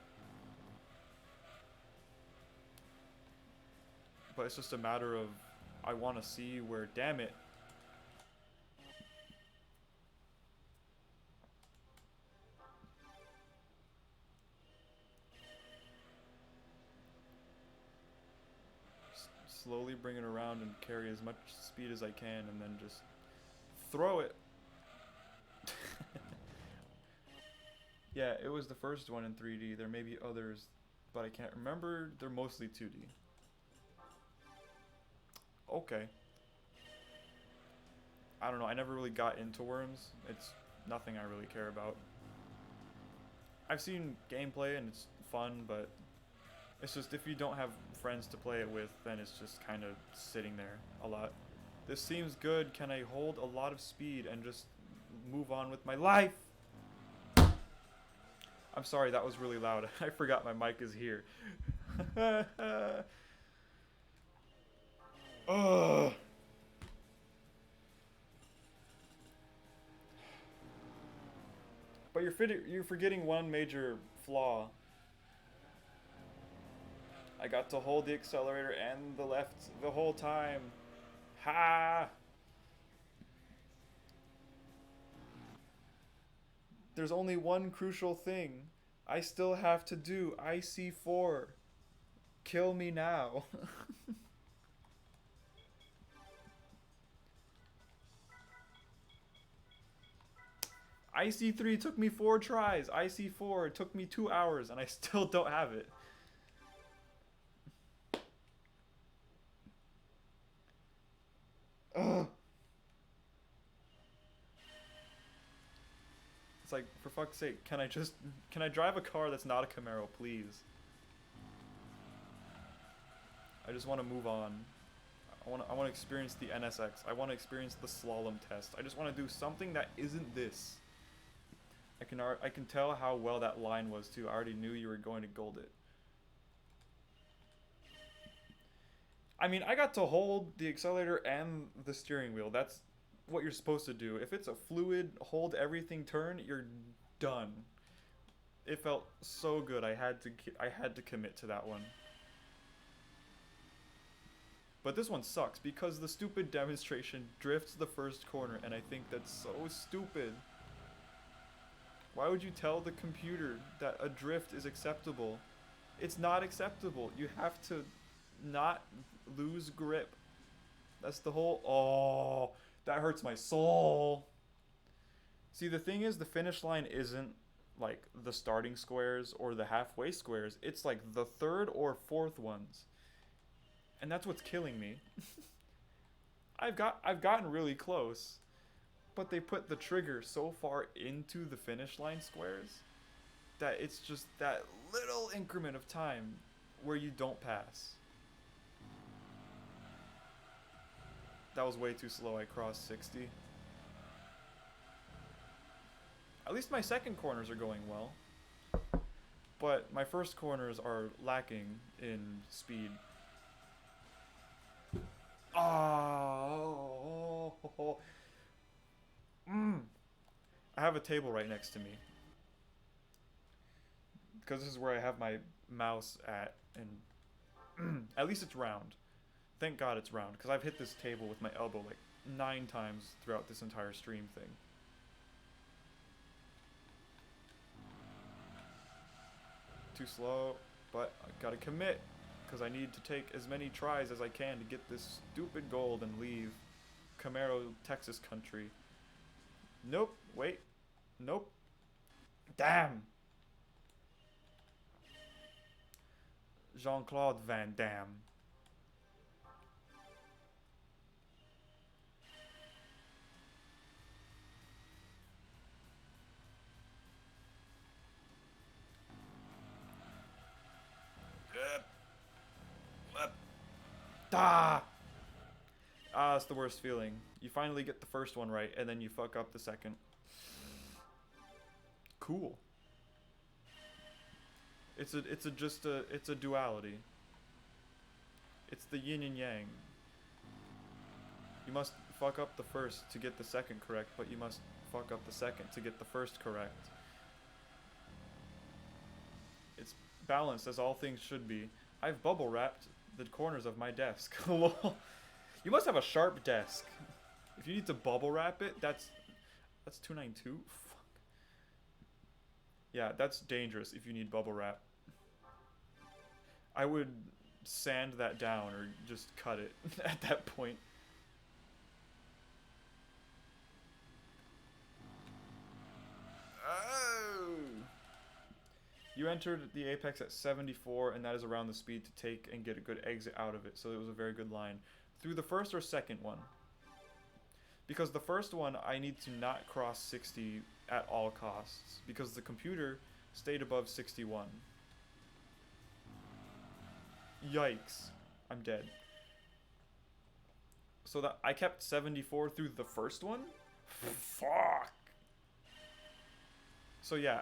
But it's just a matter of I want to see where, damn it. Slowly bring it around and carry as much speed as I can and then just throw it. Yeah, it was the first one in 3D. There may be others, but I can't remember. They're mostly 2D. Okay. I don't know. I never really got into Worms. It's nothing I really care about. I've seen gameplay and it's fun, but it's just if you don't have friends to play it with, then it's just kind of sitting there a lot. This seems good. Can I hold a lot of speed and just move on with my life? I'm sorry, that was really loud. I forgot my mic is here. Ugh. But you're forgetting one major flaw. I got to hold the accelerator and the left the whole time. Ha! There's only one crucial thing. I still have to do IC4. Kill me now. IC3 took me 4 tries. IC4 took me 2 hours and I still don't have it. Ugh. It's like, for fuck's sake, can I drive a car that's not a Camaro, please? I just want to move on. I want to experience the NSX. I want to experience the slalom test. I just want to do something that isn't this. I can tell how well that line was too. I already knew you were going to gold it. I mean, I got to hold the accelerator and the steering wheel. That's what you're supposed to do. If it's a fluid, hold everything turn, you're done. It felt so good. I had to commit to that one. But this one sucks because the stupid demonstration drifts the first corner and I think that's so stupid. Why would you tell the computer that a drift is acceptable? It's not acceptable. You have to not lose grip. That's the whole... Oh, that hurts my soul. See, the thing is, the finish line isn't like the starting squares or the halfway squares. It's like the third or fourth ones. And that's what's killing me. I've gotten really close. But they put the trigger so far into the finish line squares that it's just that little increment of time where you don't pass. That was way too slow. I crossed 60. At least my second corners are going well. But my first corners are lacking in speed. Oh. I have a table right next to me. Because this is where I have my mouse at. And at least it's round. Thank God it's round. Because I've hit this table with my elbow like 9 times throughout this entire stream thing. Too slow. But I gotta commit. Because I need to take as many tries as I can to get this stupid gold and leave Camaro, Texas country. Nope. Wait. Nope. Damn. Jean-Claude Van Damme. Ah! Ah, it's the worst feeling. You finally get the first one right, and then you fuck up the second. Cool. It's a duality. It's the yin and yang. You must fuck up the first to get the second correct, but you must fuck up the second to get the first correct. It's balanced as all things should be. I've bubble wrapped the corners of my desk. Lol. You must have a sharp desk. If you need to bubble wrap it, that's 292. Fuck. Yeah, that's dangerous if you need bubble wrap. I would sand that down or just cut it at that point. Oh! You entered the apex at 74, and that is around the speed to take and get a good exit out of it, so it was a very good line. Through the first or second one? Because the first one, I need to not cross 60 at all costs, because the computer stayed above 61. Yikes. I'm dead. So that I kept 74 through the first one? Fuck. So yeah,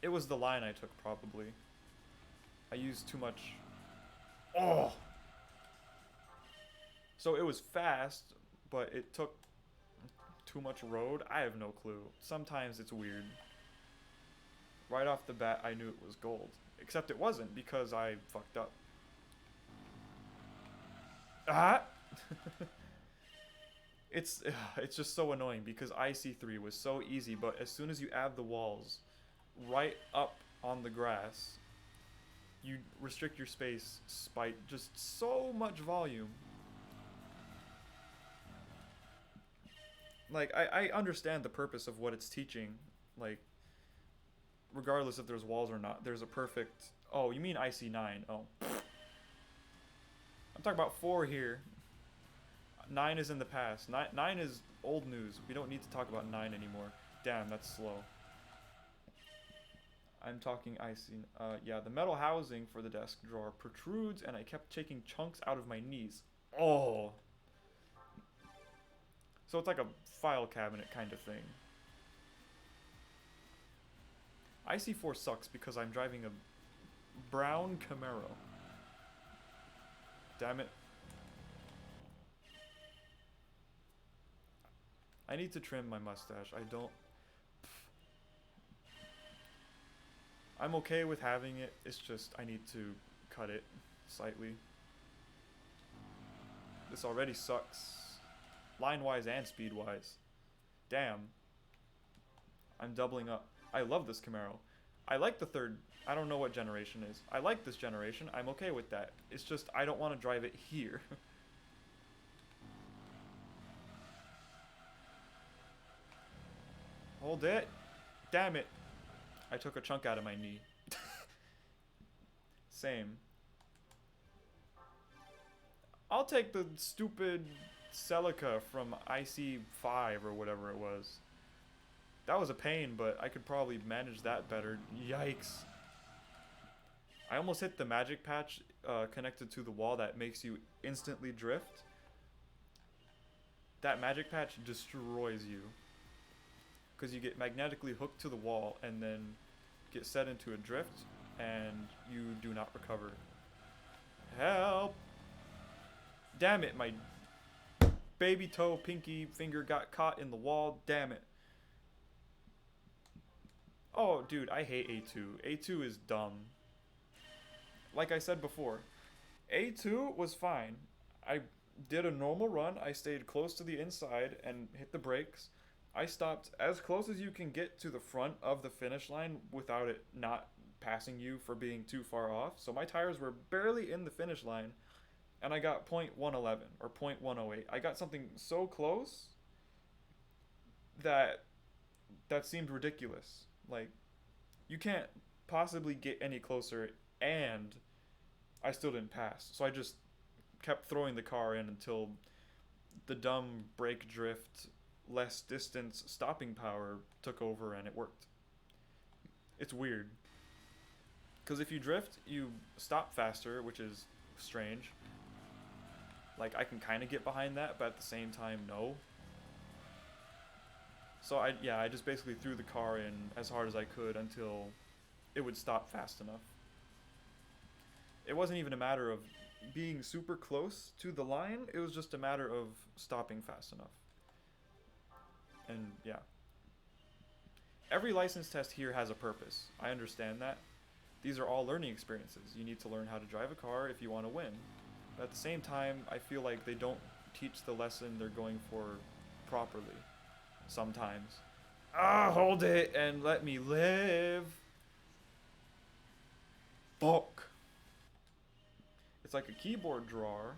it was the line I took, probably. I used too much. Oh! So it was fast, but it took too much road. I have no clue. Sometimes it's weird. Right off the bat, I knew it was gold. Except it wasn't, because I fucked up. Ah! It's just so annoying, because IC3 was so easy, but as soon as you add the walls right up on the grass, you restrict your space by just so much volume. Like, I understand the purpose of what it's teaching, like, regardless if there's walls or not. There's a perfect... Oh, you mean IC9. Oh. I'm talking about 4 here. 9 is in the past. 9 is old news. We don't need to talk about 9 anymore. Damn, that's slow. I'm talking IC... yeah, the metal housing for the desk drawer protrudes, and I kept taking chunks out of my knees. Oh! So it's like a file cabinet kind of thing. IC4 sucks because I'm driving a brown Camaro. Damn it. I need to trim my mustache. I'm okay with having it. It's just I need to cut it slightly. This already sucks. Line-wise and speed-wise. Damn. I'm doubling up. I love this Camaro. I like the third. I don't know what generation is. I like this generation. I'm okay with that. It's just I don't want to drive it here. Hold it. Damn it. I took a chunk out of my knee. Same. I'll take the stupid Celica from IC5 or whatever it was. That was a pain, but I could probably manage that better. Yikes. I almost hit the magic patch connected to the wall that makes you instantly drift. That magic patch destroys you. Because you get magnetically hooked to the wall and then get set into a drift and you do not recover. Help! Damn it, my baby toe pinky finger got caught in the wall. Damn it. Oh, dude, I hate A2. A2 is dumb. Like I said before, A2 was fine. I did a normal run. I stayed close to the inside and hit the brakes. I stopped as close as you can get to the front of the finish line without it not passing you for being too far off. So my tires were barely in the finish line, and I got .111 or .108. I got something so close that seemed ridiculous. Like, you can't possibly get any closer, and I still didn't pass. So I just kept throwing the car in until the dumb brake drift, less distance stopping power took over and it worked. It's weird. Because if you drift, you stop faster, which is strange. Like, I can kind of get behind that, but at the same time, no. So I just basically threw the car in as hard as I could until it would stop fast enough. It wasn't even a matter of being super close to the line, it was just a matter of stopping fast enough. And yeah. Every license test here has a purpose. I understand that. These are all learning experiences. You need to learn how to drive a car if you want to win. But at the same time, I feel like they don't teach the lesson they're going for properly. Sometimes. Hold it and let me live. Fuck. It's like a keyboard drawer,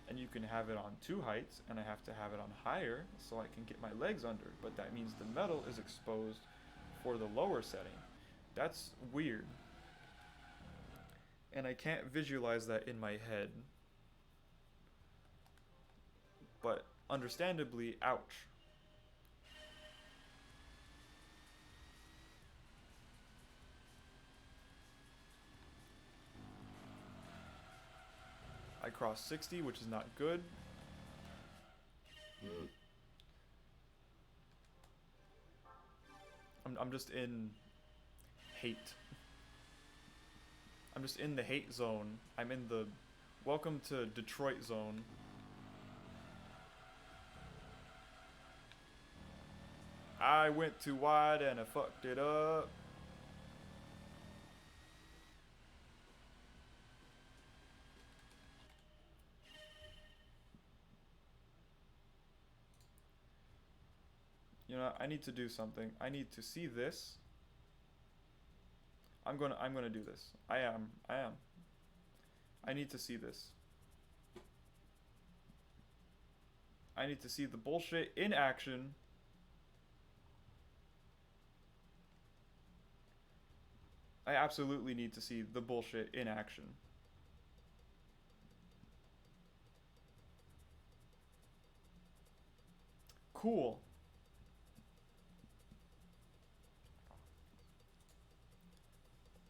and you can have it on 2 heights, and I have to have it on higher so I can get my legs under, but that means the metal is exposed for the lower setting. That's weird. And I can't visualize that in my head. But understandably, ouch. I crossed 60, which is not good. I'm just in hate. I'm just in the hate zone. I'm in the welcome to Detroit zone. I went too wide and I fucked it up. You know, I need to do something. I need to see this. I'm gonna do this. I am. I need to see this. I need to see the bullshit in action. I absolutely need to see the bullshit in action. Cool.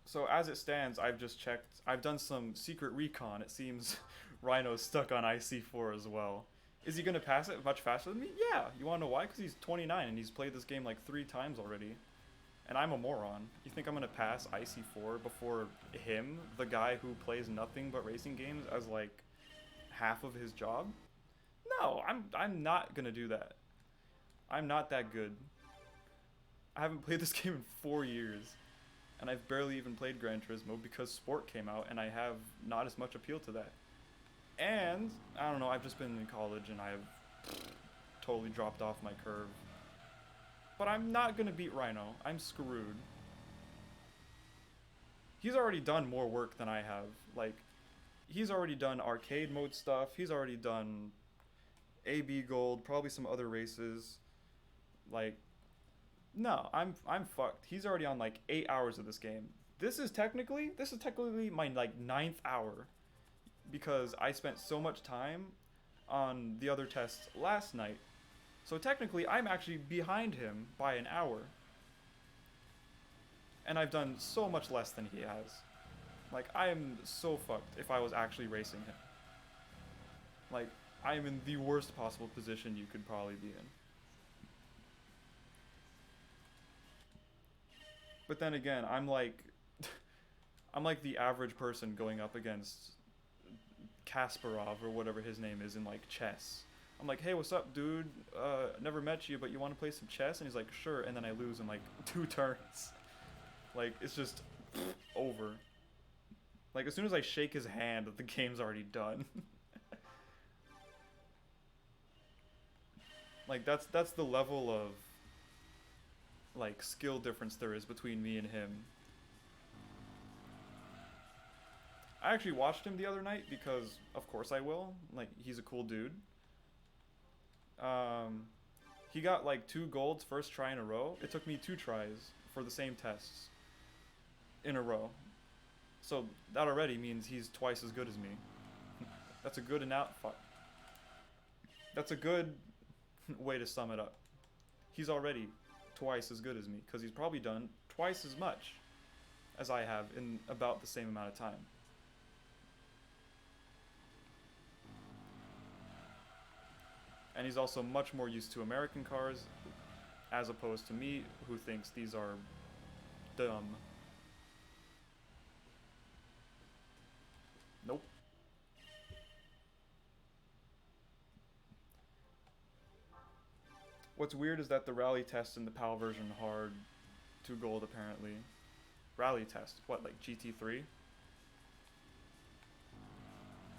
So as it stands, I've just checked. I've done some secret recon. It seems Rhino's stuck on IC4 as well. Is he gonna pass it much faster than me? Yeah. You wanna know why? Because he's 29 and he's played this game like 3 times already. And I'm a moron. You think I'm gonna pass IC4 before him, the guy who plays nothing but racing games as like half of his job? No, I'm not gonna do that. I'm not that good. I haven't played this game in 4 years. And I've barely even played Gran Turismo because Sport came out and I have not as much appeal to that. And, I don't know, I've just been in college and I've totally dropped off my curve. But I'm not gonna beat Rhino. I'm screwed. He's already done more work than I have. Like, he's already done arcade mode stuff. He's already done AB Gold, probably some other races. Like, no, I'm fucked. He's already on like 8 hours of this game. This is technically my like 9th hour because I spent so much time on the other tests last night. So technically I'm actually behind him by an hour. And I've done so much less than he has. Like, I am so fucked if I was actually racing him. Like, I am in the worst possible position you could probably be in. But then again, I'm like the average person going up against Kasparov or whatever his name is in like chess. I'm like, hey, what's up, dude? Never met you, but you want to play some chess? And he's like, sure. And then I lose in like 2 turns. Like, it's just over. Like, as soon as I shake his hand, the game's already done. Like, that's the level of like skill difference there is between me and him. I actually watched him the other night because of course I will. Like, he's a cool dude. He got like 2 golds first try in a row. It took me 2 tries for the same tests in a row. So that already means he's twice as good as me. That's a good That's a good way to sum it up. He's already twice as good as me because he's probably done twice as much as I have in about the same amount of time. And he's also much more used to American cars, as opposed to me, who thinks these are dumb. Nope. What's weird is that the rally test in the PAL version hard 2 gold apparently. Rally test. What, like GT3?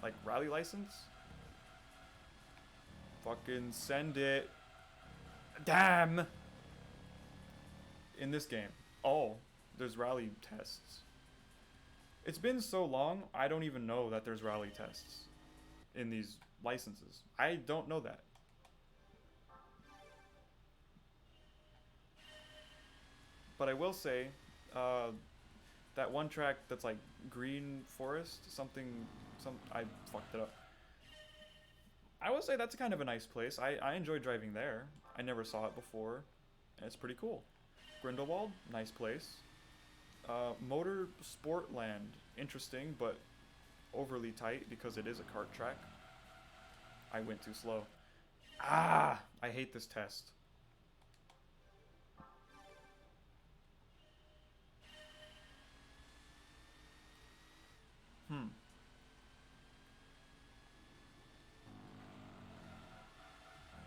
Like rally license? Fucking send it. Damn! In this game. Oh, there's rally tests. It's been so long, I don't even know that there's rally tests in these licenses. I don't know that. But I will say, that one track that's like Green Forest, I fucked it up. I will say that's kind of a nice place. I enjoy driving there. I never saw it before, and it's pretty cool. Grindelwald, nice place. Motor Sportland, interesting, but overly tight because it is a kart track. I went too slow. Ah! I hate this test.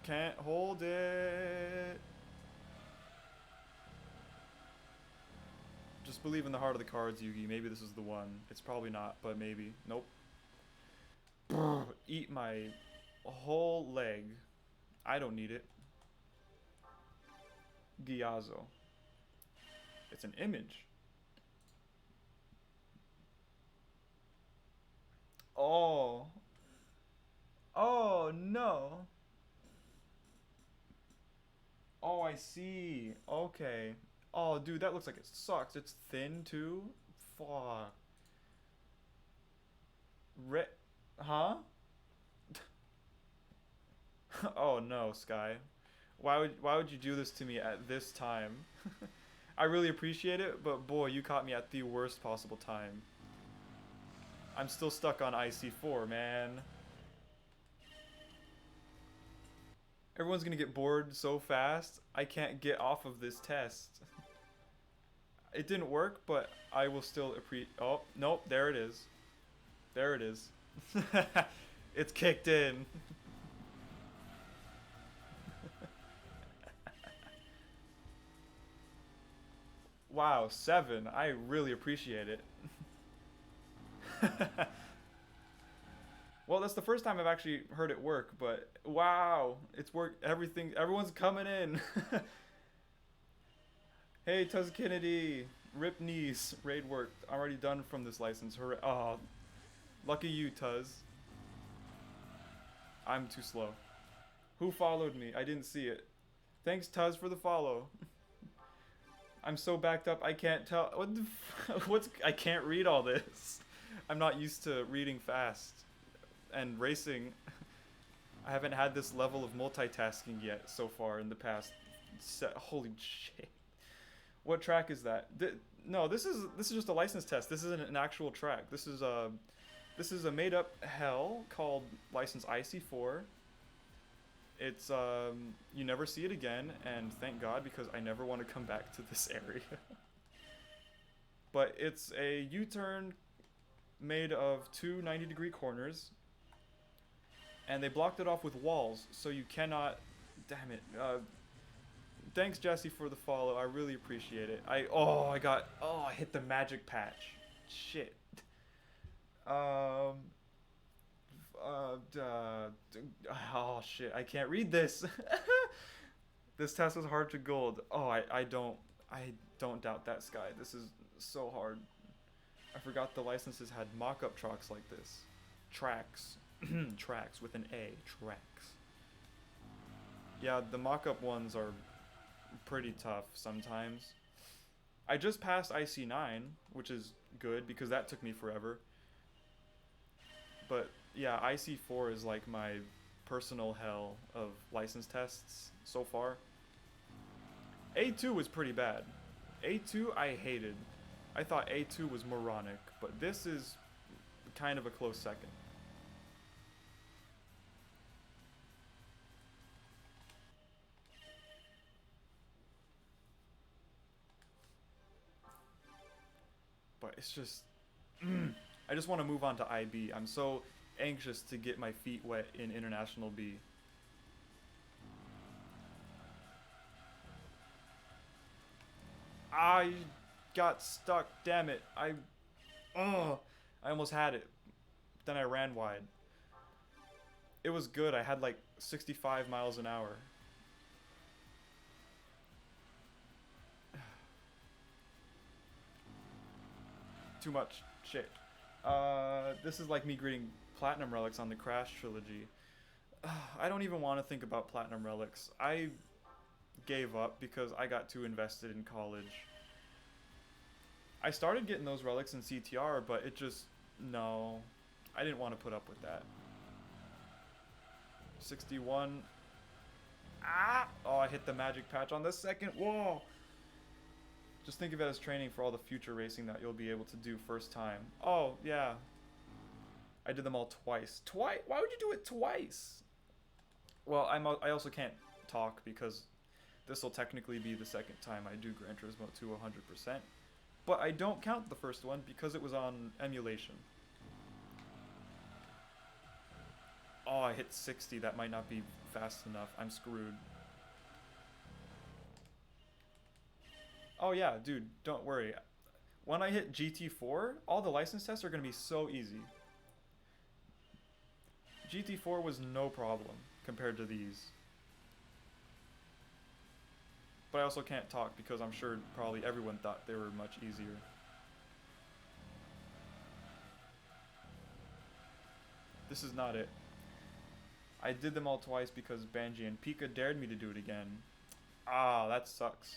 Can't hold it. Just believe in the heart of the cards, Yugi. Maybe this is the one. It's probably not, but maybe. Nope. Eat my whole leg. I don't need it. Giazzo. It's an image. Oh. Oh, no. Oh, I see. Okay. Oh, dude, that looks like it sucks. It's thin, too? Fuck. Huh? Oh, no, Sky. Why would you do this to me at this time? I really appreciate it, but boy, you caught me at the worst possible time. I'm still stuck on IC4, man. Everyone's gonna get bored so fast, I can't get off of this test. It didn't work, but I will still appreciate. Oh, nope, there it is. There it is. It's kicked in. Wow, 7. I really appreciate it. Well, that's the first time I've actually heard it work, but wow, it's worked. Everyone's coming in. Hey, Tuz Kennedy, rip knees, raid worked. I'm already done from this license. Hooray! Oh, lucky you, Tuz. I'm too slow. Who followed me? I didn't see it. Thanks, Tuz, for the follow. I'm so backed up, I can't tell. What's? I can't read all this. I'm not used to reading fast. And racing, I haven't had this level of multitasking yet so far in the past. Holy shit! What track is that? No, this is just a license test. This isn't an actual track. This is a made up hell called license IC4. It's you never see it again, and thank God, because I never want to come back to this area. But it's a U-turn made of two 90-degree corners. And they blocked it off with walls, so you cannot. Damn it. Thanks, Jesse, for the follow. I really appreciate it. I hit the magic patch. Shit. Oh shit. I can't read this. This test is hard to gold. Oh, I don't doubt that, Sky. This is so hard. I forgot the licenses had mock-up tracks like this. Tracks. Tracks with an A. Tracks. Yeah, the mock-up ones are pretty tough sometimes. I just passed IC9, which is good because that took me forever. But yeah, IC4 is like my personal hell of license tests so far. A2 was pretty bad. A2 I hated. I thought A2 was moronic, but this is kind of a close second. it's just, I just want to move on to IB. I'm so anxious to get my feet wet in International B. I got stuck. Damn it. Oh, I almost had it. Then I ran wide. It was good. I had like 65 miles an hour. Too much shit. This is like me greeting platinum relics on the Crash trilogy. I don't even want to think about platinum relics. I gave up because I got too invested in college. I started getting those relics in CTR, but it just, no. I didn't want to put up with that. 61. Ah! Oh, I hit the magic patch on the second wall. Just think of it as training for all the future racing that you'll be able to do first time. Oh, yeah. I did them all twice. Twice? Why would you do it twice? Well, I also can't talk because this will technically be the second time I do Gran Turismo to 100%. But I don't count the first one because it was on emulation. Oh, I hit 60. That might not be fast enough. I'm screwed. Oh yeah, dude, don't worry. When I hit GT4, all the license tests are going to be so easy. GT4 was no problem compared to these. But I also can't talk because I'm sure probably everyone thought they were much easier. This is not it. I did them all twice because Banji and Pika dared me to do it again. Ah, that sucks.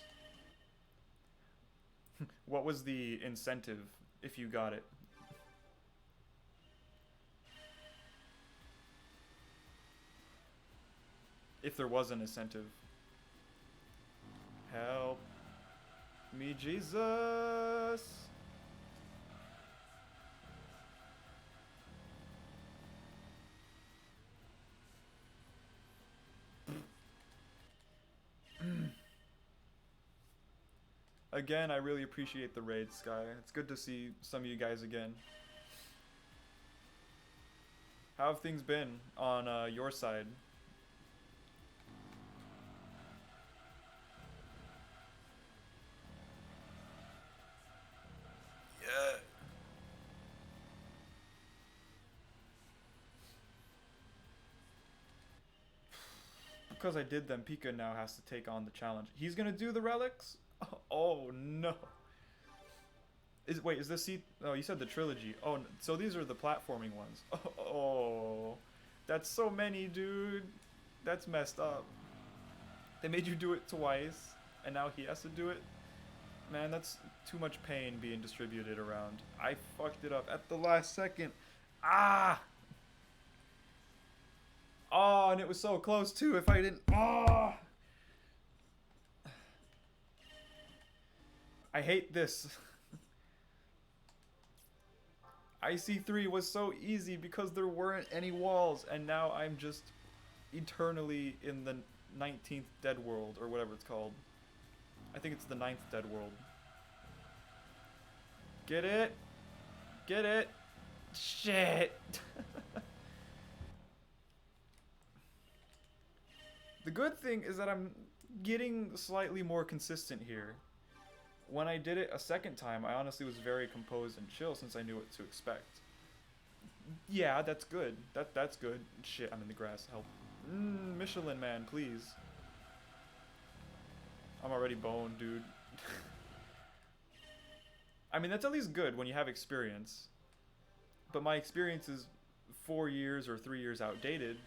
What was the incentive if you got it? If there was an incentive. Help me, Jesus! Again, I really appreciate the raid, Sky. It's good to see some of you guys again. How have things been on your side? Yeah. Because I did them, Pika now has to take on the challenge. He's gonna do the relics? Oh no. Wait, is this Oh, you said the trilogy. Oh, so these are the platforming ones. Oh, that's so many, dude. That's messed up. They made you do it twice, and now he has to do it? Man, that's too much pain being distributed around. I fucked it up at the last second. Ah! Oh, and it was so close too if I didn't... Oh! I hate this. IC3 was so easy because there weren't any walls, and now I'm just eternally in the 19th dead world, or whatever it's called. I think it's the 9th dead world. Get it? Get it? Shit! The good thing is that I'm getting slightly more consistent here. When I did it a second time, I honestly was very composed and chill since I knew what to expect. Yeah, that's good. That's good. Shit, I'm in the grass. Help. Michelin man, please. I'm already boned, dude. I mean, that's at least good when you have experience. But my experience is 4 years or 3 years outdated.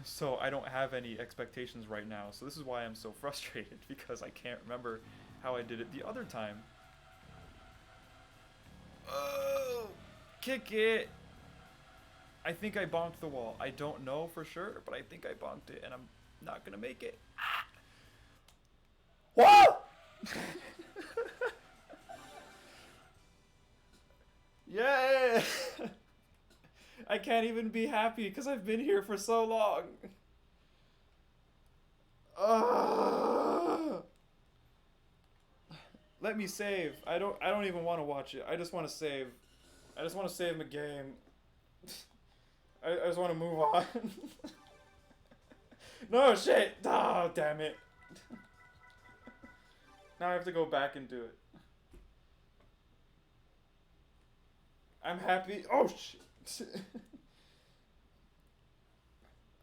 So I don't have any expectations right now. So this is why I'm so frustrated, because I can't remember how I did it the other time. Oh, kick it. I think I bonked the wall. I don't know for sure, but I think I bonked it, and I'm not gonna make it. Whoa! Yeah! I can't even be happy because I've been here for so long. Let me save. I don't even want to watch it. I just want to save. I just want to save my game. I just want to move on. No shit. Oh, damn it. Now I have to go back and do it. I'm happy. Oh shit.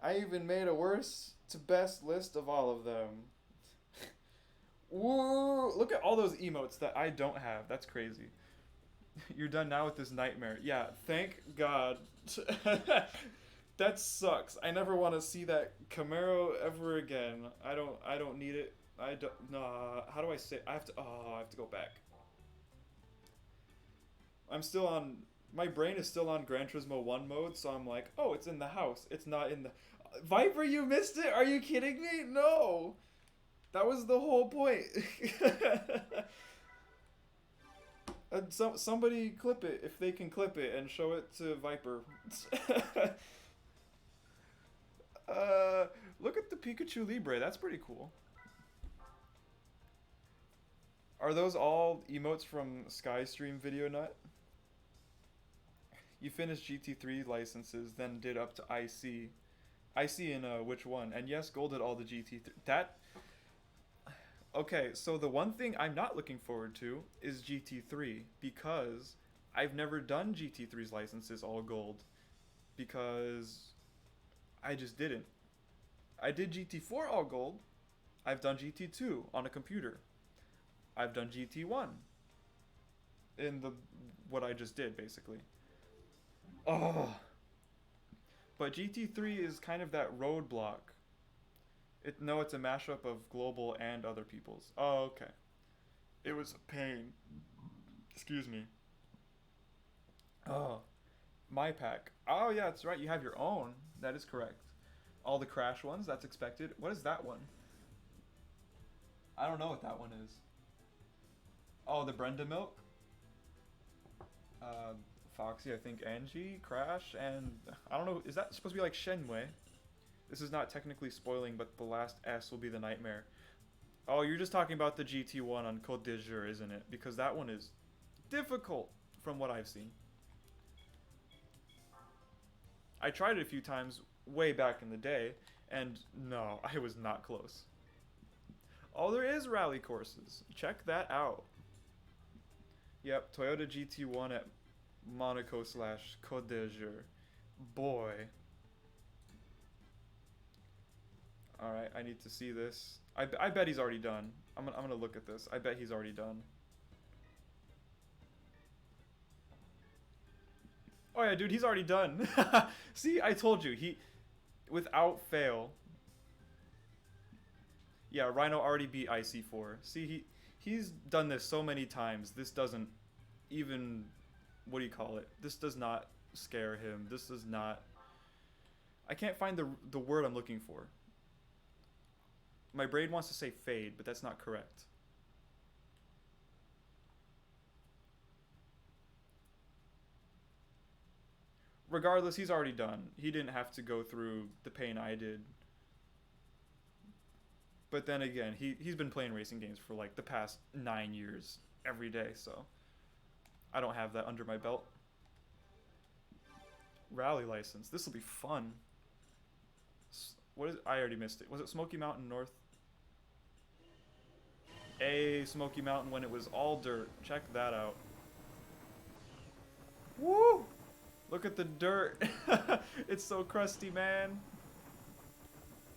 I even made a worst to best list of all of them. Woo! Look at all those emotes that I don't have. That's crazy. You're done now with this nightmare. Yeah, thank God. That sucks. I never want to see that Camaro ever again. I don't need it. I don't nah, how do I say I have to go back. I'm still on my brain is still on Gran Turismo 1 mode, so I'm like, "Oh, it's in the house. It's not in the Viper, you missed it? Are you kidding me? No. That was the whole point." Somebody clip it if they can clip it and show it to Viper. Look at the Pikachu Libre. That's pretty cool. Are those all emotes from Skystream Video Nut? You finished GT3 licenses, then did up to IC. IC in which one? And yes, Gold did all the GT3. That. Okay, so the one thing I'm not looking forward to is GT3 because I've never done GT3's licenses all Gold because I just didn't. I did GT4 all Gold. I've done GT2 on a computer. I've done GT1 in the what I just did basically. Oh, but GT3 is kind of that roadblock. No, it's a mashup of global and other people's. Oh, okay. It was a pain. Excuse me. Oh, my pack. Oh yeah, that's right. You have your own. That is correct. All the crash ones. That's expected. What is that one? I don't know what that one is. Oh, the Brenda milk. Foxy, I think Angie, Crash, and I don't know. Is that supposed to be like Shenmue? This is not technically spoiling, but the last S will be the nightmare. Oh, you're just talking about the GT1 on Côte d'Azur, isn't it? Because that one is difficult from what I've seen. I tried it a few times way back in the day, and no, I was not close. Oh, there is rally courses. Check that out. Yep, Toyota GT1 at Monaco / Côte d'Azur. Boy. Alright, I need to see this. I bet he's already done. I'm gonna look at this. I bet he's already done. Oh yeah, dude, he's already done. See, I told you. He, without fail. Yeah, Rhino already beat IC4. See, he's done this so many times. This doesn't even, what do you call it? This does not scare him. This does not. I can't find the word I'm looking for. My brain wants to say fade, but that's not correct. Regardless, he's already done. He didn't have to go through the pain I did. But then again, he's been playing racing games for like the past 9 years every day, so I don't have that under my belt. Rally license. This will be fun. What is? I already missed it. Was it Smoky Mountain North? Smoky Mountain when it was all dirt. Check that out. Woo! Look at the dirt. It's so crusty, man.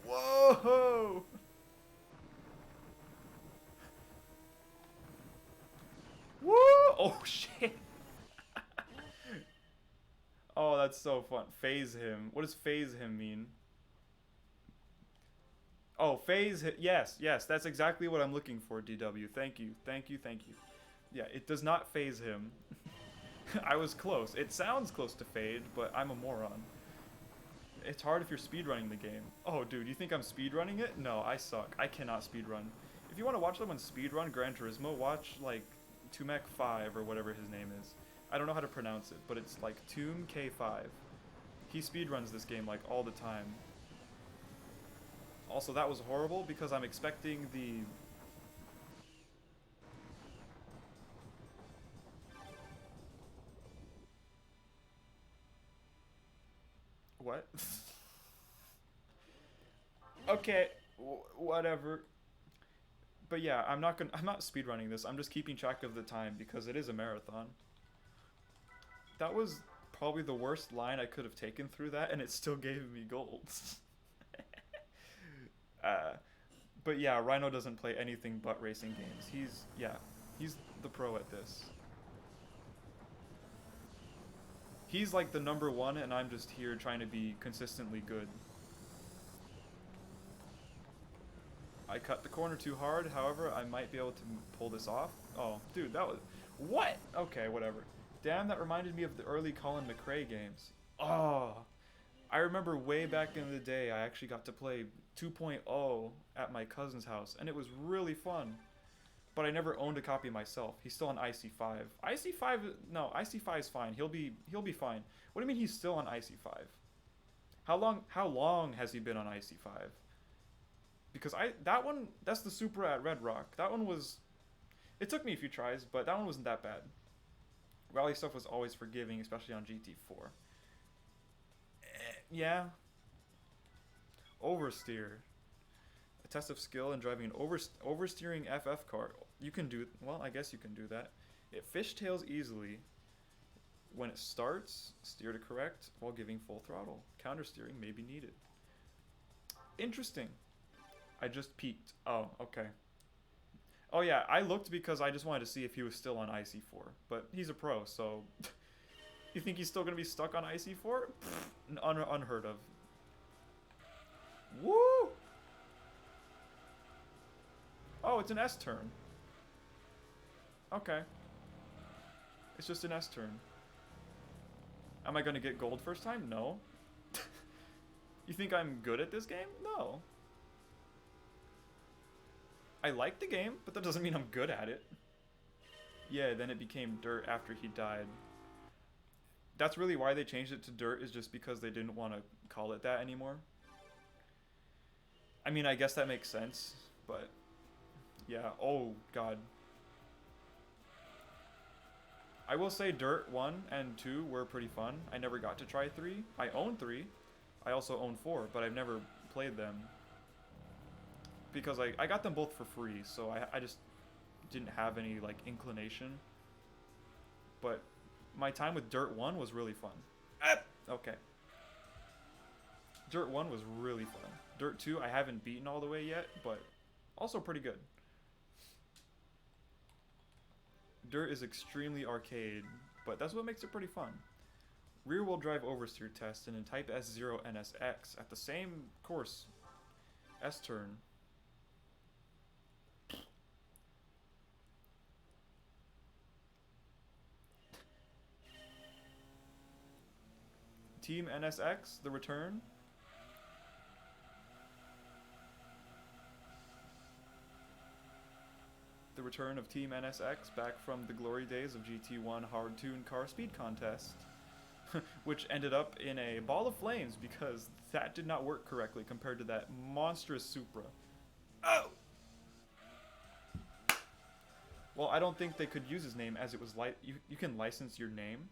Whoa! Woo! Oh shit! Oh, that's so fun. Phase him. What does phase him mean? Oh, phase hit. Yes, yes, that's exactly what I'm looking for, DW. Thank you, thank you, thank you. Yeah, it does not phase him. I was close. It sounds close to fade, but I'm a moron. It's hard if you're speedrunning the game. Oh, dude, you think I'm speedrunning it? No, I suck. I cannot speedrun. If you want to watch someone speedrun Gran Turismo, watch, like, Tumek5 or whatever his name is. I don't know how to pronounce it, but it's like Toom K5. He speedruns this game, like, all the time. Also, that was horrible because I'm expecting the... What? Okay, whatever. But yeah, I'm not speedrunning this. I'm just keeping track of the time because it is a marathon. That was probably the worst line I could have taken through that, and it still gave me gold. uh, but yeah, Rhino doesn't play anything but racing games. He's the pro at this. He's like the number one, and I'm just here trying to be consistently good. I cut the corner too hard, however, I might be able to pull this off. Oh, dude, that was... What? Okay, whatever. Damn, that reminded me of the early Colin McRae games. Oh, I remember way back in the day, I actually got to play 2.0 at my cousin's house, and it was really fun. But I never owned a copy myself. He's still on IC5. IC5, no, IC5 is fine. He'll be fine. What do you mean he's still on IC5? How long has he been on IC5? Because that's the Supra at Red Rock. That one was, it took me a few tries, but that one wasn't that bad. Rally stuff was always forgiving, especially on GT4. Yeah. Oversteer. A test of skill in driving an oversteering FF car. You can do, well, I guess you can do that. It fishtails easily. When it starts, steer to correct while giving full throttle. Countersteering may be needed. Interesting. I just peeked. Oh, okay. Oh yeah, I looked because I just wanted to see if he was still on IC4. But he's a pro, so... You think he's still going to be stuck on IC4? Unheard of. Woo! Oh, it's an S turn. Okay. It's just an S turn. Am I going to get gold first time? No. You think I'm good at this game? No. I like the game, but that doesn't mean I'm good at it. Yeah, then it became dirt after he died. That's really why they changed it to dirt, is just because they didn't want to call it that anymore. I mean, I guess that makes sense, but... Yeah, oh god. I will say Dirt 1 and 2 were pretty fun. I never got to try 3. I own 3. I also own 4, but I've never played them. Because I got them both for free, so I just didn't have any, like, inclination. But my time with Dirt 1 was really fun. Okay. Dirt 1 was really fun. Dirt 2 I haven't beaten all the way yet, but also pretty good. Dirt is extremely arcade, but that's what makes it pretty fun. Rear-wheel drive oversteer test and in Type S0 NSX at the same course. S-turn. Team NSX, the return. The return of Team NSX back from the glory days of GT1 hard-tuned car speed contest. Which ended up in a ball of flames because that did not work correctly compared to that monstrous Supra. Oh! Well, I don't think they could use his name as it was you can license your name.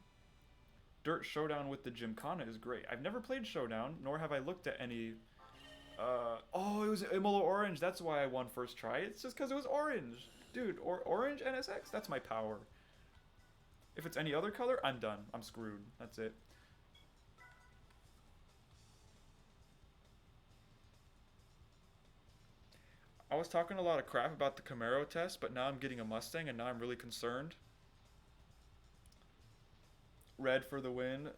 Dirt Showdown with the Gymkhana is great. I've never played Showdown, nor have I looked at any... oh, it was Imola Orange. That's why I won first try. It's just because it was orange. Dude, Orange NSX? That's my power. If it's any other color, I'm done. I'm screwed. That's it. I was talking a lot of crap about the Camaro test, but now I'm getting a Mustang, and now I'm really concerned. Red for the win.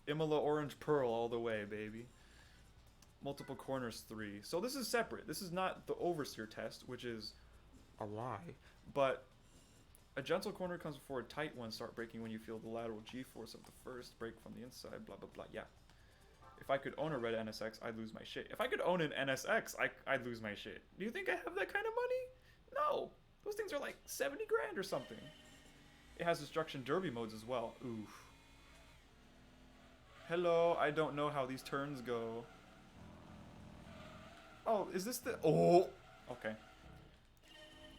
Imola Orange Pearl all the way, baby. Multiple corners 3. So this is separate. This is not the oversteer test, which is a lie. But a gentle corner comes before a tight one. Start braking when you feel the lateral G-force of the first. Brake from the inside, blah, blah, blah. Yeah. If I could own a red NSX, I'd lose my shit. If I could own an NSX, I'd lose my shit. Do you think I have that kind of money? No. Those things are like 70 grand or something. It has destruction derby modes as well. Oof. Hello, I don't know how these turns go. Oh, is this the... Oh! Okay.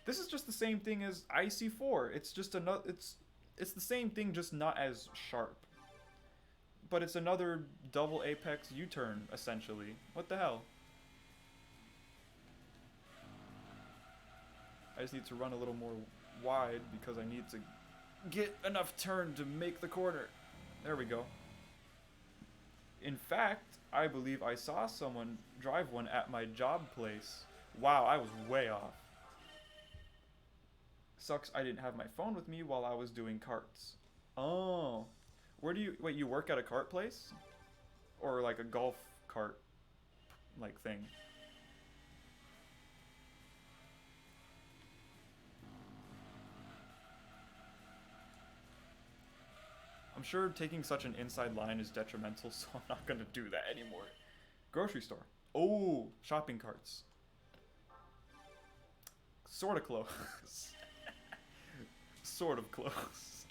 This is just the same thing as IC4. It's just another... It's the same thing, just not as sharp. But it's another double apex U-turn, essentially. What the hell? I just need to run a little more wide because I need to get enough turn to make the corner. There we go. In fact, I believe I saw someone drive one at my job place. Wow, I was way off. Sucks I didn't have my phone with me while I was doing carts. Oh. Where do you... Wait, you work at a cart place? Or like a golf cart like thing? I'm sure taking such an inside line is detrimental, so I'm not gonna do that anymore. Grocery store. Oh, shopping carts. Sort of close. Sort of close.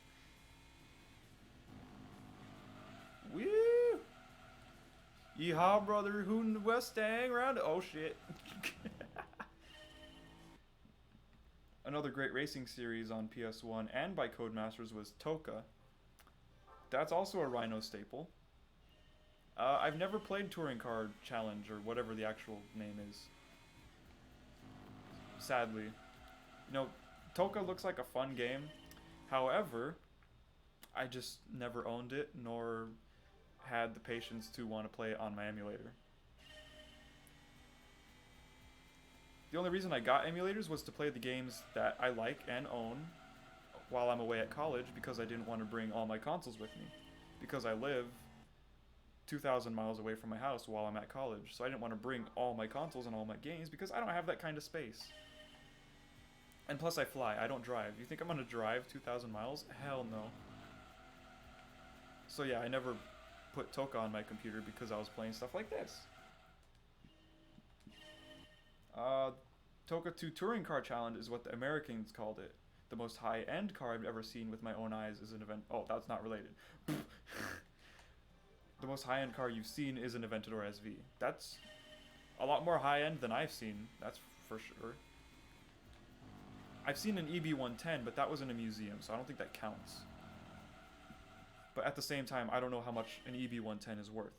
Woo! Yeehaw, brother, hootin' the Mustang round. Oh shit. Another great racing series on PS1 and by Codemasters was Toka. That's also a Rhino staple. I've never played Touring Car Challenge or whatever the actual name is. Sadly. You know, Toka looks like a fun game. However, I just never owned it nor had the patience to want to play it on my emulator. The only reason I got emulators was to play the games that I like and own while I'm away at college because I didn't want to bring all my consoles with me. Because I live 2,000 miles away from my house while I'm at college. So I didn't want to bring all my consoles and all my games because I don't have that kind of space. And plus I fly, I don't drive. You think I'm going to drive 2,000 miles? Hell no. So yeah, I never put Toka on my computer because I was playing stuff like this. Toka 2 Touring Car Challenge is what the Americans called it. The most high-end car I've ever seen with my own eyes is an event. Oh, that's not related. The most high-end car you've seen is an Aventador SV. That's a lot more high-end than I've seen. That's for sure. I've seen an EB110, but that was in a museum, so I don't think that counts. But at the same time, I don't know how much an EB110 is worth.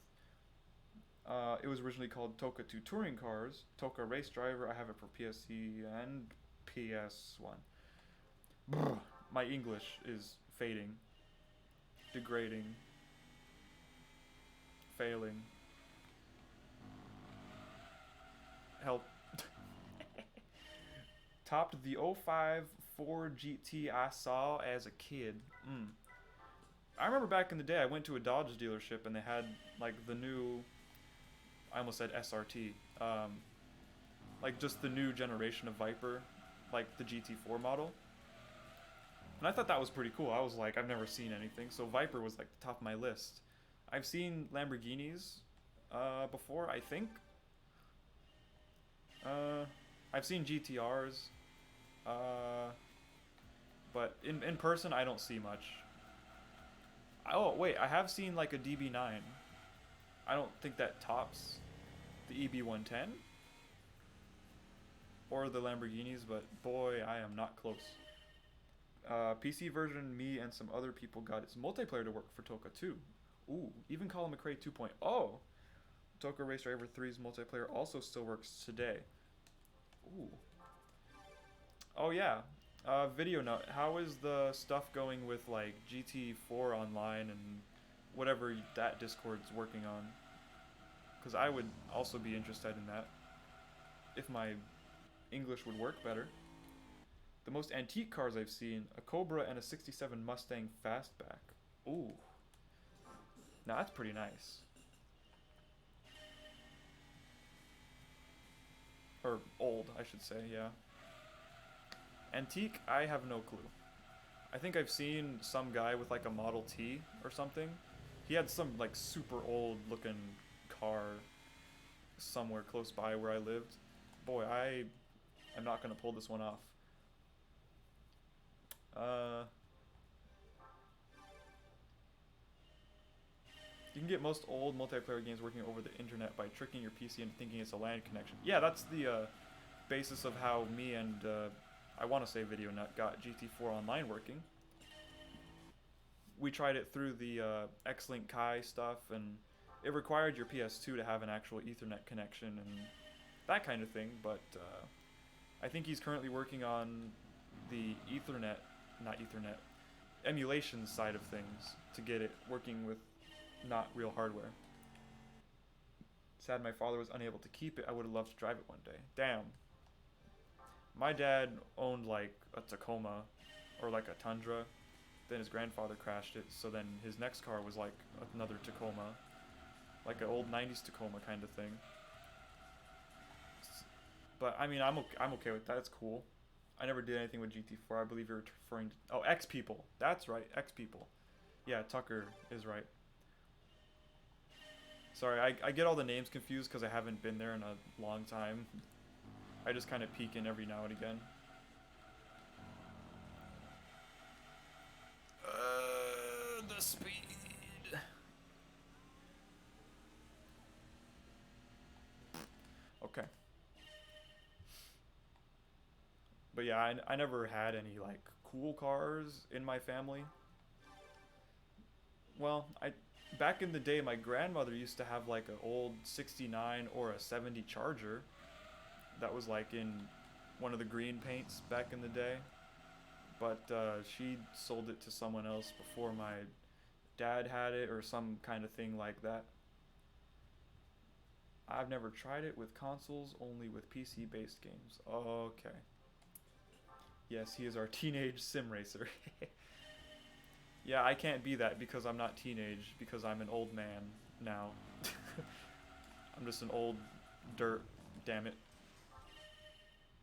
It was originally called Toka 2 Touring Cars. Toka Race Driver. I have it for PSC and PS1. Brr, my English is fading, degrading, failing. Help. Topped the 05 Ford GT I saw as a kid. I remember back in the day I went to a Dodge dealership and they had like the new, I almost said SRT, like just the new generation of Viper, like the GT4 model. And I thought that was pretty cool. I was like, I've never seen anything. So Viper was like the top of my list. I've seen Lamborghinis before, I think. I've seen GTRs. But in person, I don't see much. Oh, wait, I have seen like a DB9. I don't think that tops the EB110. Or the Lamborghinis, but boy, I am not close. PC version, me and some other people got its multiplayer to work for Toka 2. Ooh, even Colin McRae 2.0. Toka Race Driver 3's multiplayer also still works today. Ooh. Oh yeah. Video note. How is the stuff going with like GT4 online and whatever that Discord's working on? Because I would also be interested in that. If my English would work better. The most antique cars I've seen, a Cobra and a 67 Mustang Fastback. Ooh. Now that's pretty nice. Or old, I should say, yeah. Antique, I have no clue. I think I've seen some guy with like a Model T or something. He had some like super old looking car somewhere close by where I lived. Boy, I am not going to pull this one off. You can get most old multiplayer games working over the internet by tricking your PC into thinking it's a LAN connection. Yeah, that's the basis of how me and, I want to say Video Nut, got GT4 Online working. we tried it through the X-Link Kai stuff, and it required your PS2 to have an actual Ethernet connection and that kind of thing. But I think he's currently working on the Ethernet, not Ethernet, emulation side of things to get it working with not real hardware. Sad my father was unable to keep it. I would have loved to drive it one day. Damn. My dad owned like a Tacoma or like a Tundra. Then his grandfather crashed it, so then his next car was like another Tacoma. Like an old 90s Tacoma kind of thing. But I mean, I'm okay with that. It's cool. I never did anything with GT4. I believe you're referring to... Oh, X People. That's right, X People. Yeah, Tucker is right. Sorry, I get all the names confused because I haven't been there in a long time. I just kind of peek in every now and again. The speed. Okay. But yeah, I never had any like cool cars in my family. Well, back in the day, my grandmother used to have like an old 69 or a 70 Charger that was like in one of the green paints back in the day. But she sold it to someone else before my dad had it or some kind of thing like that. I've never tried it with consoles, only with PC-based games. Okay. Yes, he is our teenage sim racer. Yeah, I can't be that because I'm not teenage, because I'm an old man now. I'm just an old dirt, damn it.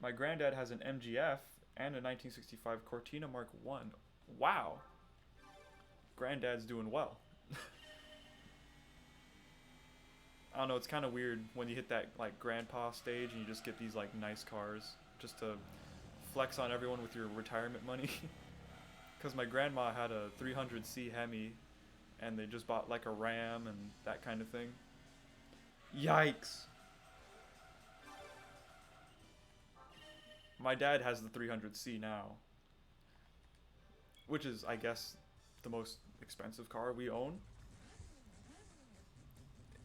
My granddad has an MGF and a 1965 Cortina Mark 1. Wow. Granddad's doing well. I don't know, it's kind of weird when you hit that like grandpa stage and you just get these like nice cars just to flex on everyone with your retirement money. Because my grandma had a 300C Hemi and they just bought like a Ram and that kind of thing. Yikes. My dad has the 300C now, which is, I guess, the most expensive car we own.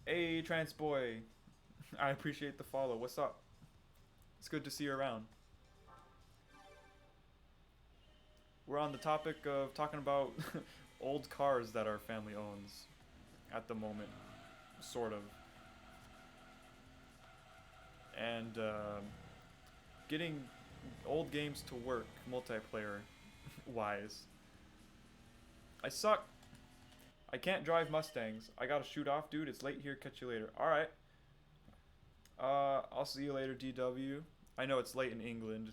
Hey, Trans Boy. I appreciate the follow. What's up? It's good to see you around. We're on the topic of talking about old cars that our family owns at the moment, sort of. And getting old games to work multiplayer wise. I suck. I can't drive Mustangs. I gotta shoot off, dude. It's late here. Catch you later. Alright. I'll see you later, DW. I know it's late in England.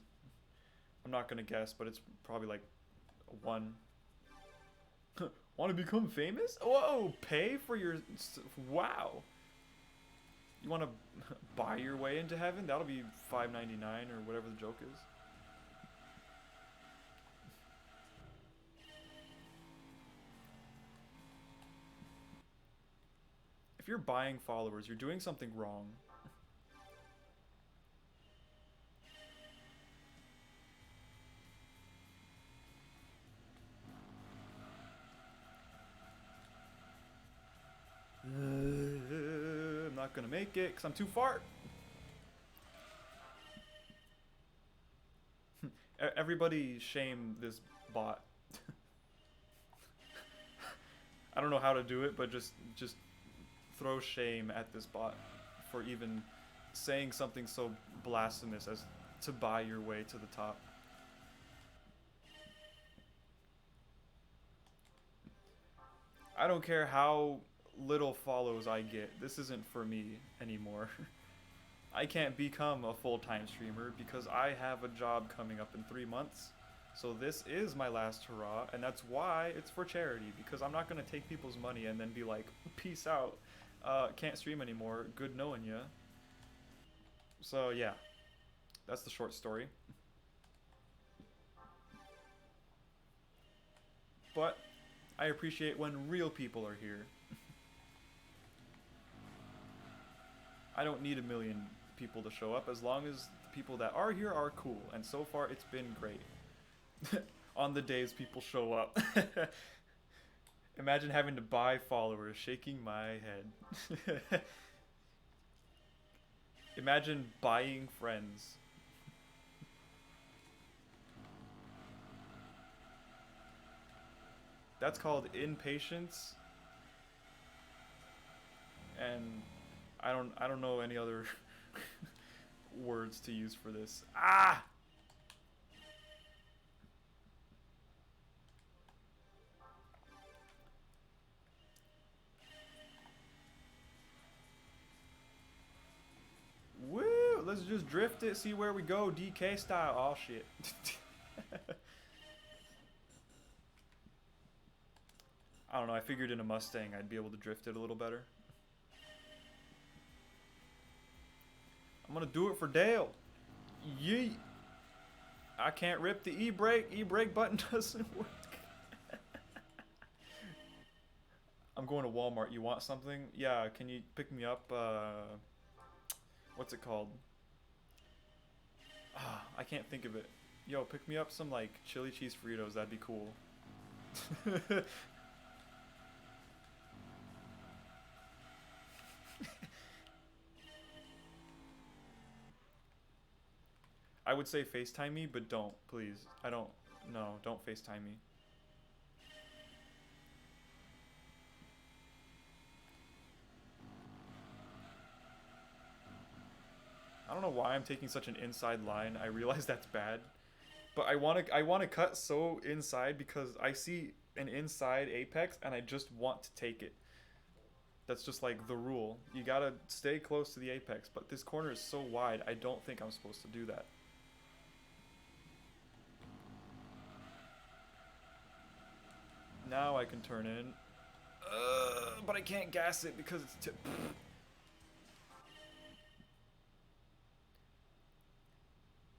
I'm not gonna guess, but it's probably like 1. Want to become famous? Whoa, pay for your... Wow. You want to buy your way into heaven? That'll be $5.99 or whatever the joke is. If you're buying followers, you're doing something wrong. I'm not gonna make it because I'm too far. Everybody shame this bot. I don't know how to do it, but just throw shame at this bot for even saying something so blasphemous as to buy your way to the top. I don't care how little follows I get. This isn't for me anymore. I can't become a full-time streamer because I have a job coming up in 3 months. So this is my last hurrah, and that's why it's for charity, because I'm not going to take people's money and then be like, peace out, can't stream anymore, good knowing ya. So yeah, that's the short story. But I appreciate when real people are here. I don't need 1 million people to show up as long as the people that are here are cool, and so far it's been great. On the days people show up. Imagine having to buy followers, shaking my head. Imagine buying friends. That's called impatience, and I don't know any other words to use for this. Ah! Woo! Let's just drift it, see where we go, DK style. Oh shit. I don't know, I figured in a Mustang I'd be able to drift it a little better. I'm gonna do it for Dale. Yeet. I can't rip the e-brake. E-brake button doesn't work. I'm going to Walmart. You want something? Yeah, can you pick me up, what's it called? Ah, I can't think of it. Yo, pick me up some, like, chili cheese Fritos. That'd be cool. I would say FaceTime me, but don't, please. I don't, no, don't FaceTime me. I don't know why I'm taking such an inside line. I realize that's bad. But I want to cut so inside because I see an inside apex and I just want to take it. That's just like the rule. You gotta stay close to the apex, but this corner is so wide, I don't think I'm supposed to do that. Now I can turn in. But I can't gas it because it's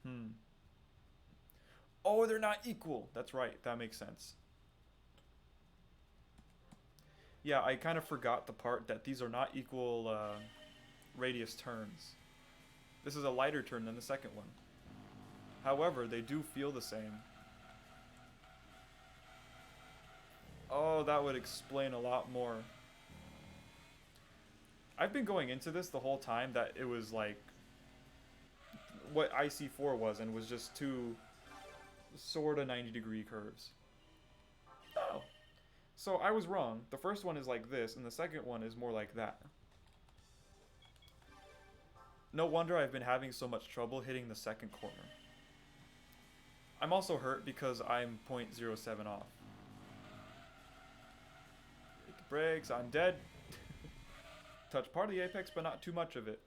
Hmm. Oh, they're not equal. That's right. That makes sense. Yeah, I kind of forgot the part that these are not equal radius turns. This is a lighter turn than the second one. However, they do feel the same. Oh, that would explain a lot more. I've been going into this the whole time that it was like what IC4 was and was just two sort of 90-degree curves. Oh. So I was wrong. The first one is like this, and the second one is more like that. No wonder I've been having so much trouble hitting the second corner. I'm also hurt because I'm 0.07 off. Hit the brakes, I'm dead. Touch part of the apex, but not too much of it.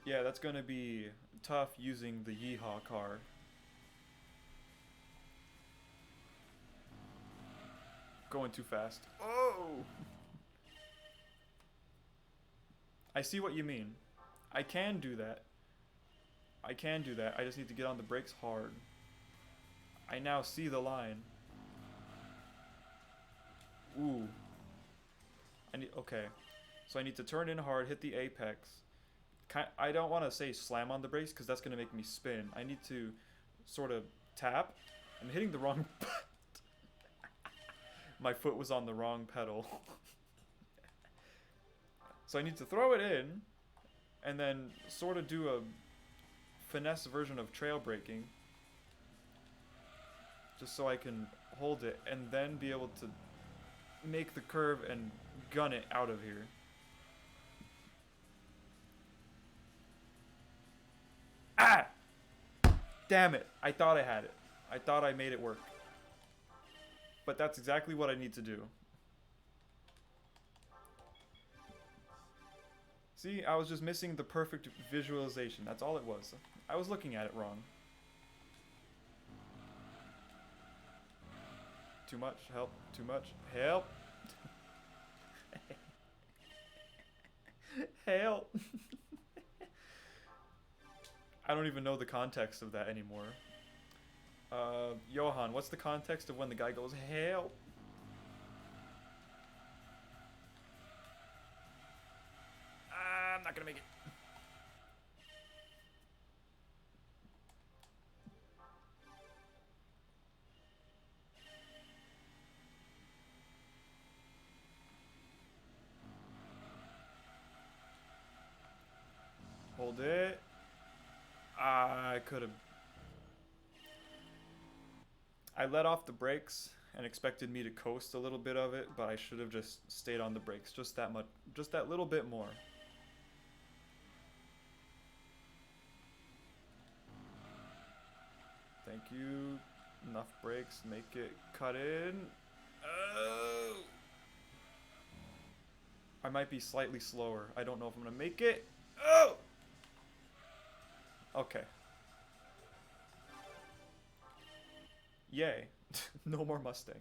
Yeah, that's gonna be tough using the Yeehaw car. Going too fast. Oh! I see what you mean. I can do that. I can do that. I just need to get on the brakes hard. I now see the line. Ooh. Okay. So I need to turn in hard, hit the apex. I don't want to say slam on the brakes because that's going to make me spin. I need to sort of tap. I'm hitting the wrong... My foot was on the wrong pedal. So I need to throw it in and then sort of do a finesse version of trail braking. Just so I can hold it and then be able to make the curve and gun it out of here. Ah! Damn it. I thought I had it. I thought I made it work. But that's exactly what I need to do. See, I was just missing the perfect visualization. That's all it was. I was looking at it wrong. Too much, help, too much, help. Help. I don't even know the context of that anymore. Johan, what's the context of when the guy goes, help? I'm not gonna make it. could have... I let off the brakes and expected me to coast a little bit of it, but I should have just stayed on the brakes just that much, just that little bit more. Thank you. Enough brakes, make it cut in. Oh! I might be slightly slower. I don't know if I'm gonna make it. Oh! Okay. Yay. No more Mustang.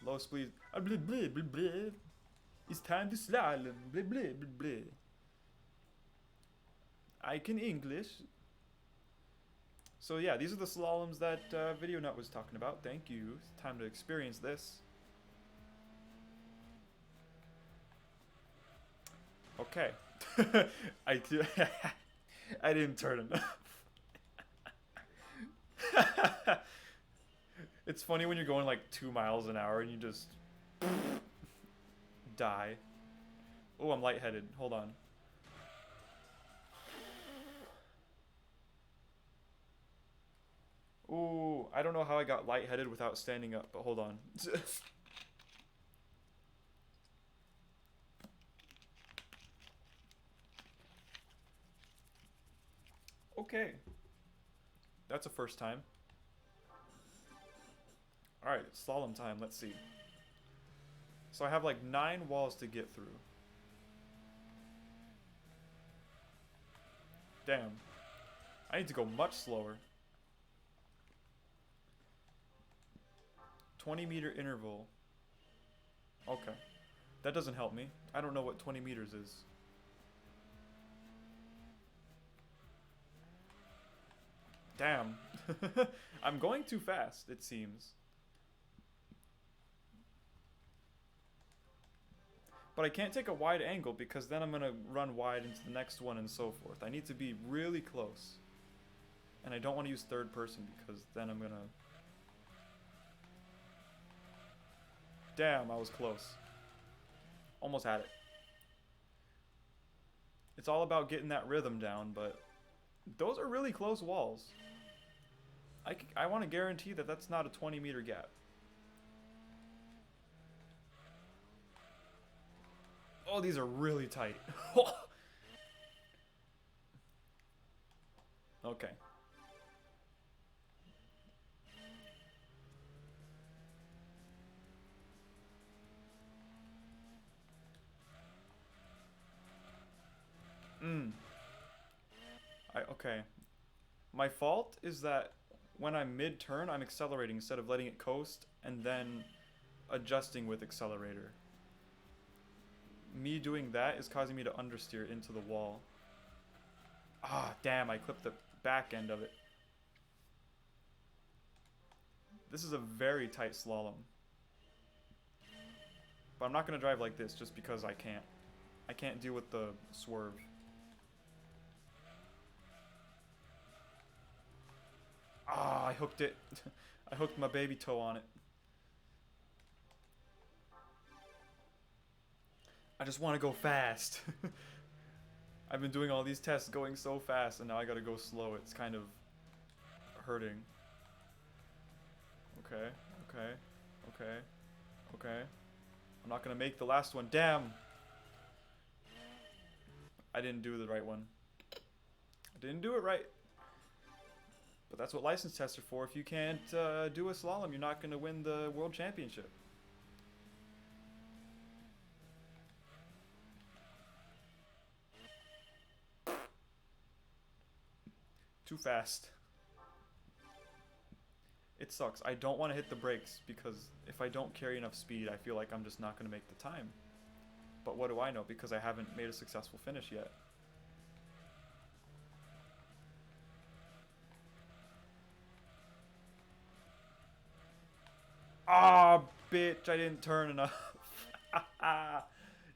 Low speed. Blah, blah, blah, blah. It's time to slalom. Blah, blah, blah, blah. I can English. So yeah, these are the slaloms that Video Nut was talking about. Thank you. It's time to experience this. Okay. I I didn't turn enough. It's funny when you're going like 2 miles an hour and you just die. Oh, I'm lightheaded. Hold on. Ooh, I don't know how I got lightheaded without standing up, but hold on. Okay. That's a first time. Alright, it's slalom time. Let's see. So I have like 9 walls to get through. Damn. I need to go much slower. 20-meter interval. Okay. That doesn't help me. I don't know what 20 meters is. Damn. I'm going too fast, it seems. But I can't take a wide angle because then I'm going to run wide into the next one and so forth. I need to be really close. And I don't want to use third person because then I'm going to... Damn, I was close. Almost had it. It's all about getting that rhythm down, but those are really close walls. I want to guarantee that that's not a 20-meter gap. Oh, these are really tight. Okay. Okay. My fault is that when I'm mid-turn, I'm accelerating instead of letting it coast and then adjusting with accelerator. Me doing that is causing me to understeer into the wall. Ah, damn, I clipped the back end of it. This is a very tight slalom. But I'm not going to drive like this just because I can't. I can't deal with the swerve. Ah, I hooked it. I hooked my baby toe on it. I just want to go fast. I've been doing all these tests going so fast, and now I gotta go slow. It's kind of hurting. Okay, okay, okay, okay. I'm not gonna make the last one. Damn! I didn't do the right one. I didn't do it right. But that's what license tests are for. If you can't do a slalom, you're not gonna win the world championship. Too fast. It sucks. I don't want to hit the brakes because if I don't carry enough speed, I feel like I'm just not going to make the time. But what do I know? Because I haven't made a successful finish yet. Ah, bitch, I didn't turn enough.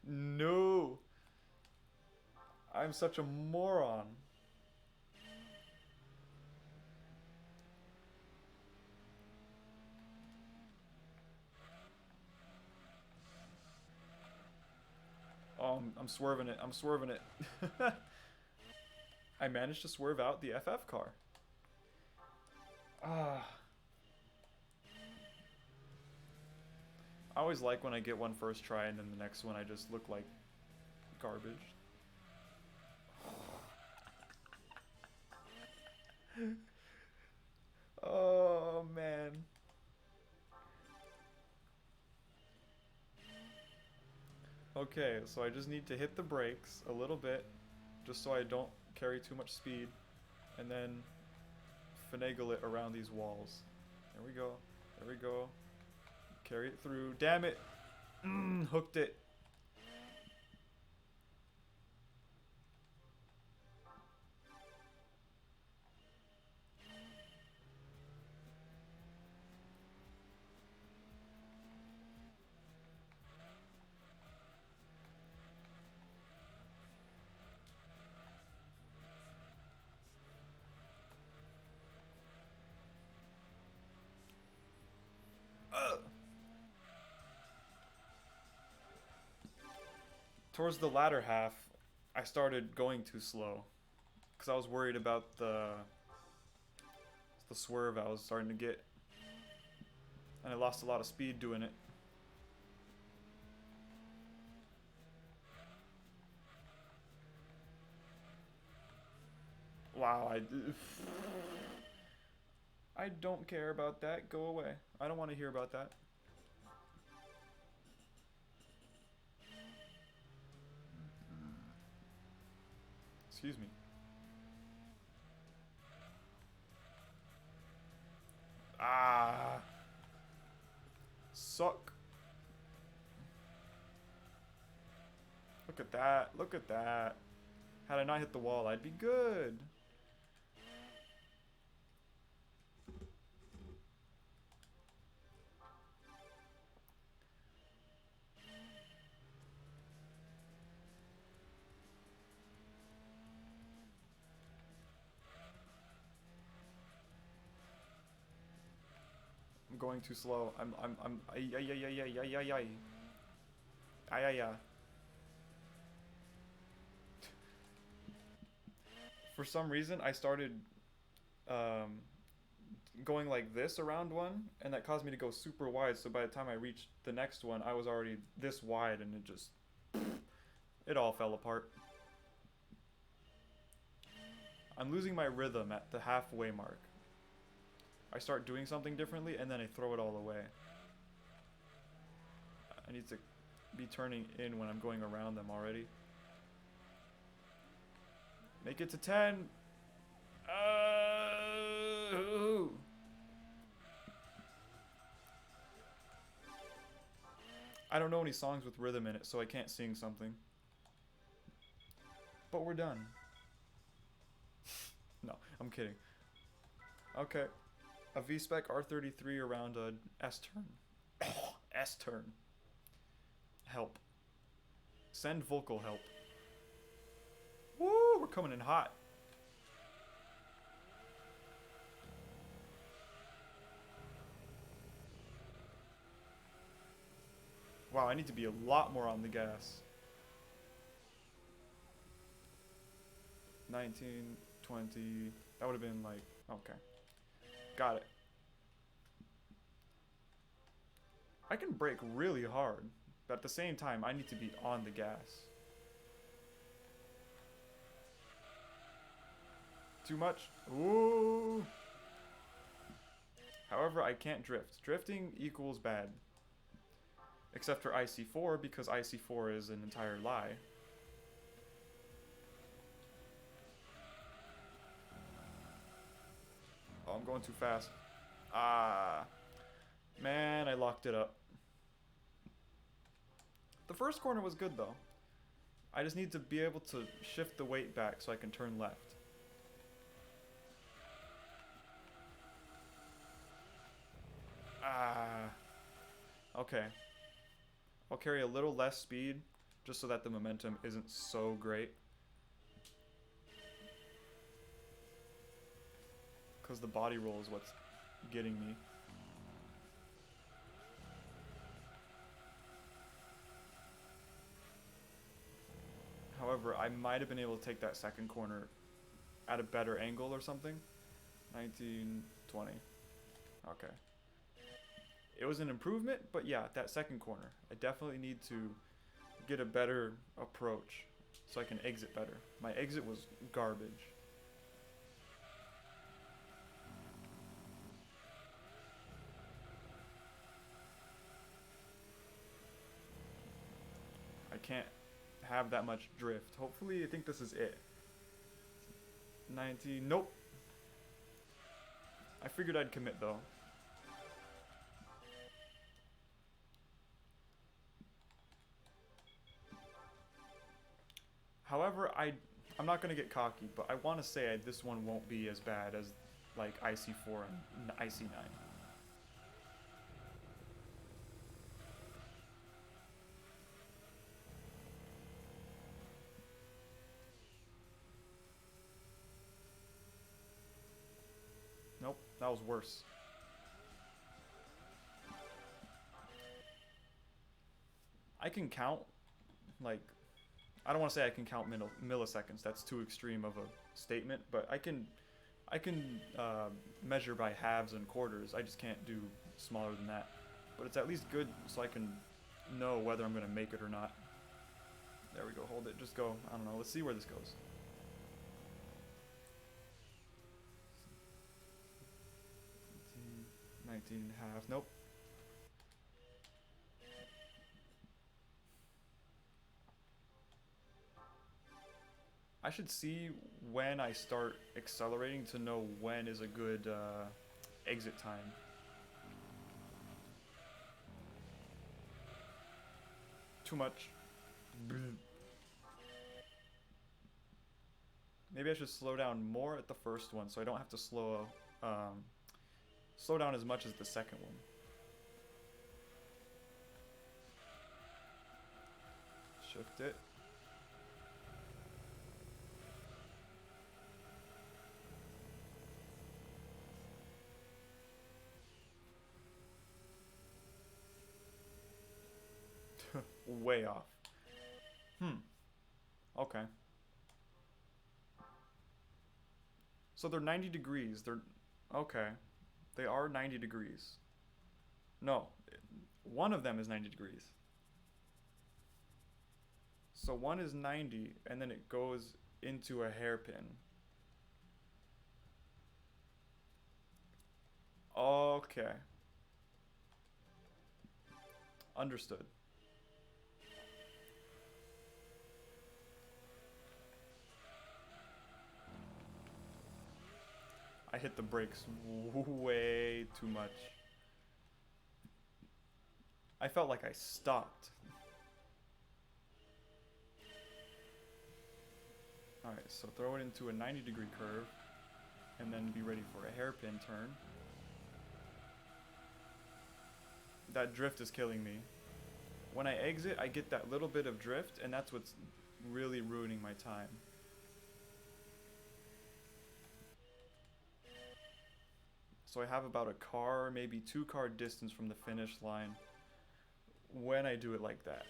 No. I'm such a moron. Oh, I'm swerving it. I'm swerving it. I managed to swerve out the FF car. Ah. I always like when I get one first try and then the next one I just look like garbage. Oh, man. Okay, so I just need to hit the brakes a little bit, just so I don't carry too much speed, and then finagle it around these walls. There we go. There we go. Carry it through. Damn it! Hooked it. Towards the latter half, I started going too slow because I was worried about the swerve I was starting to get, and I lost a lot of speed doing it. Wow, I don't care about that. Go away. I don't want to hear about that. Excuse me. Ah. Suck. Look at that. Look at that. Had I not hit the wall, I'd be good. I'm going too slow. Ay, ay, ay, ay, ay, ay, ay, ay. Ay, ay, ay. For some reason, I started um, going like this around one, and that caused me to go super wide. So by the time I reached the next one, I was already this wide, and it all fell apart. I'm losing my rhythm at the halfway mark. I start doing something differently, and then I throw it all away. I need to be turning in when I'm going around them already. Make it to 10. I don't know any songs with rhythm in it, so I can't sing something. But we're done. No, I'm kidding. Okay. A V-Spec R33 around a S-turn. S-turn. Help. Send vocal help. Woo, we're coming in hot. Wow, I need to be a lot more on the gas. 19, 20. That would have been like, okay. Got it. I can brake really hard, but at the same time, I need to be on the gas. Too much? Ooh. However, I can't drift. Drifting equals bad. Except for IC4, because IC4 is an entire lie. Oh, I'm going too fast. Ah. Man, I locked it up. The first corner was good, though. I just need to be able to shift the weight back so I can turn left. Ah. Okay. I'll carry a little less speed, just so that the momentum isn't so great. Because the body roll is what's getting me. However, I might have been able to take that second corner at a better angle or something. 19, 20. Okay. It was an improvement, but yeah, that second corner. I definitely need to get a better approach so I can exit better. My exit was garbage. I can't have that much drift. Hopefully, I think this is it. 19. Nope. I figured I'd commit though. However, I'm not gonna get cocky, but I want to say this one won't be as bad as like IC4 and IC9. Nope, that was worse. I can count, like, I don't want to say I can count milliseconds. That's too extreme of a statement, but I can measure by halves and quarters. I just can't do smaller than that. But it's at least good so I can know whether I'm gonna make it or not. There we go. Hold it. Just go. I don't know. Let's see where this goes. 19 and a half. Nope. I should see when I start accelerating to know when is a good exit time. Too much. Maybe I should slow down more at the first one so I don't have to slow down as much as the second one. Shift it. Way off. Okay. So they're 90 degrees. They're okay. They are 90 degrees. No, one of them is 90 degrees. So one is 90 and then it goes into a hairpin. Okay. Understood. I hit the brakes way too much. I felt like I stopped. Alright, so throw it into a 90-degree curve and then be ready for a hairpin turn. That drift is killing me. When I exit, I get that little bit of drift, and that's what's really ruining my time. So I have about a car, maybe 2 car distance from the finish line when I do it like that.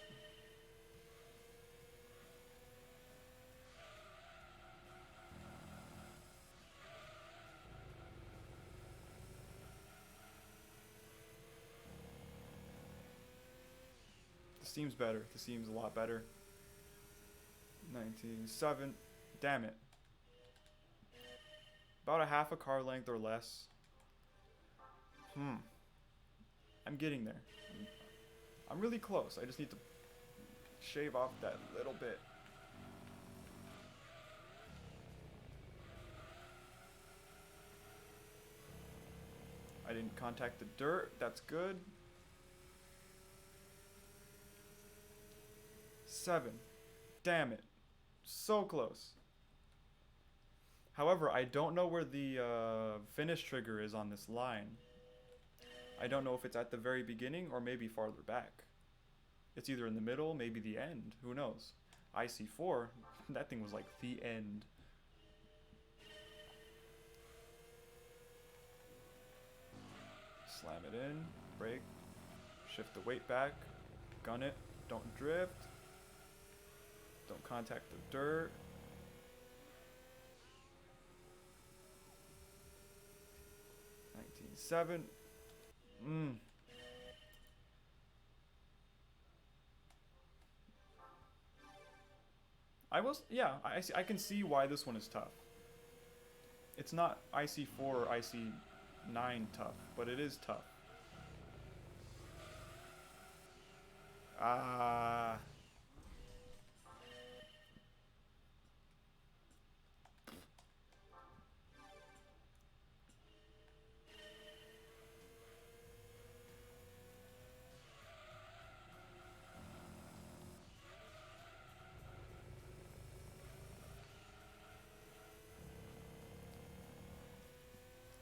This seems better. This seems a lot better. 19.7. Damn it. About a half a car length or less. I'm getting there. I'm really close. I just need to shave off that little bit. I didn't contact the dirt. That's good. 7. Damn it. So close. However, I don't know where the finish trigger is on this line. I don't know if it's at the very beginning or maybe farther back. It's either in the middle, maybe the end. Who knows? IC4, that thing was like the end. Slam it in, brake, shift the weight back, gun it, don't drift, don't contact the dirt. 7. Mm. Yeah, I can see why this one is tough. It's not IC4 or IC9 tough, but it is tough. Ah.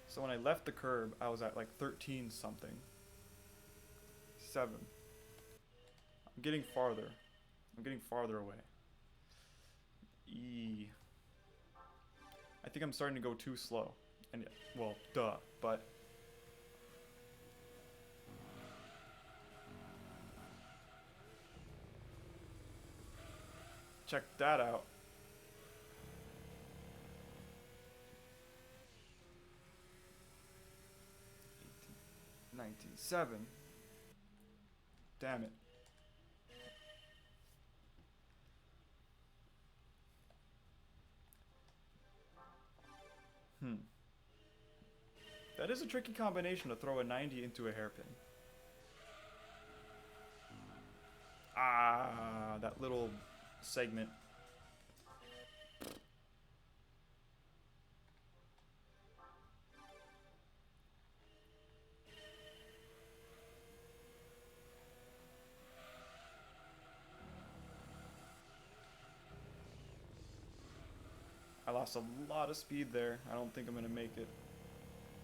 So when I left the curb, I was at like 13 something. 7. I'm getting farther. I'm getting farther away. E. I think I'm starting to go too slow. And, well, duh, but. Check that out. 19.7. Damn it. Hmm. That is a tricky combination to throw a 90 into a hairpin. Ah, that little segment. I lost a lot of speed there. I don't think I'm going to make it.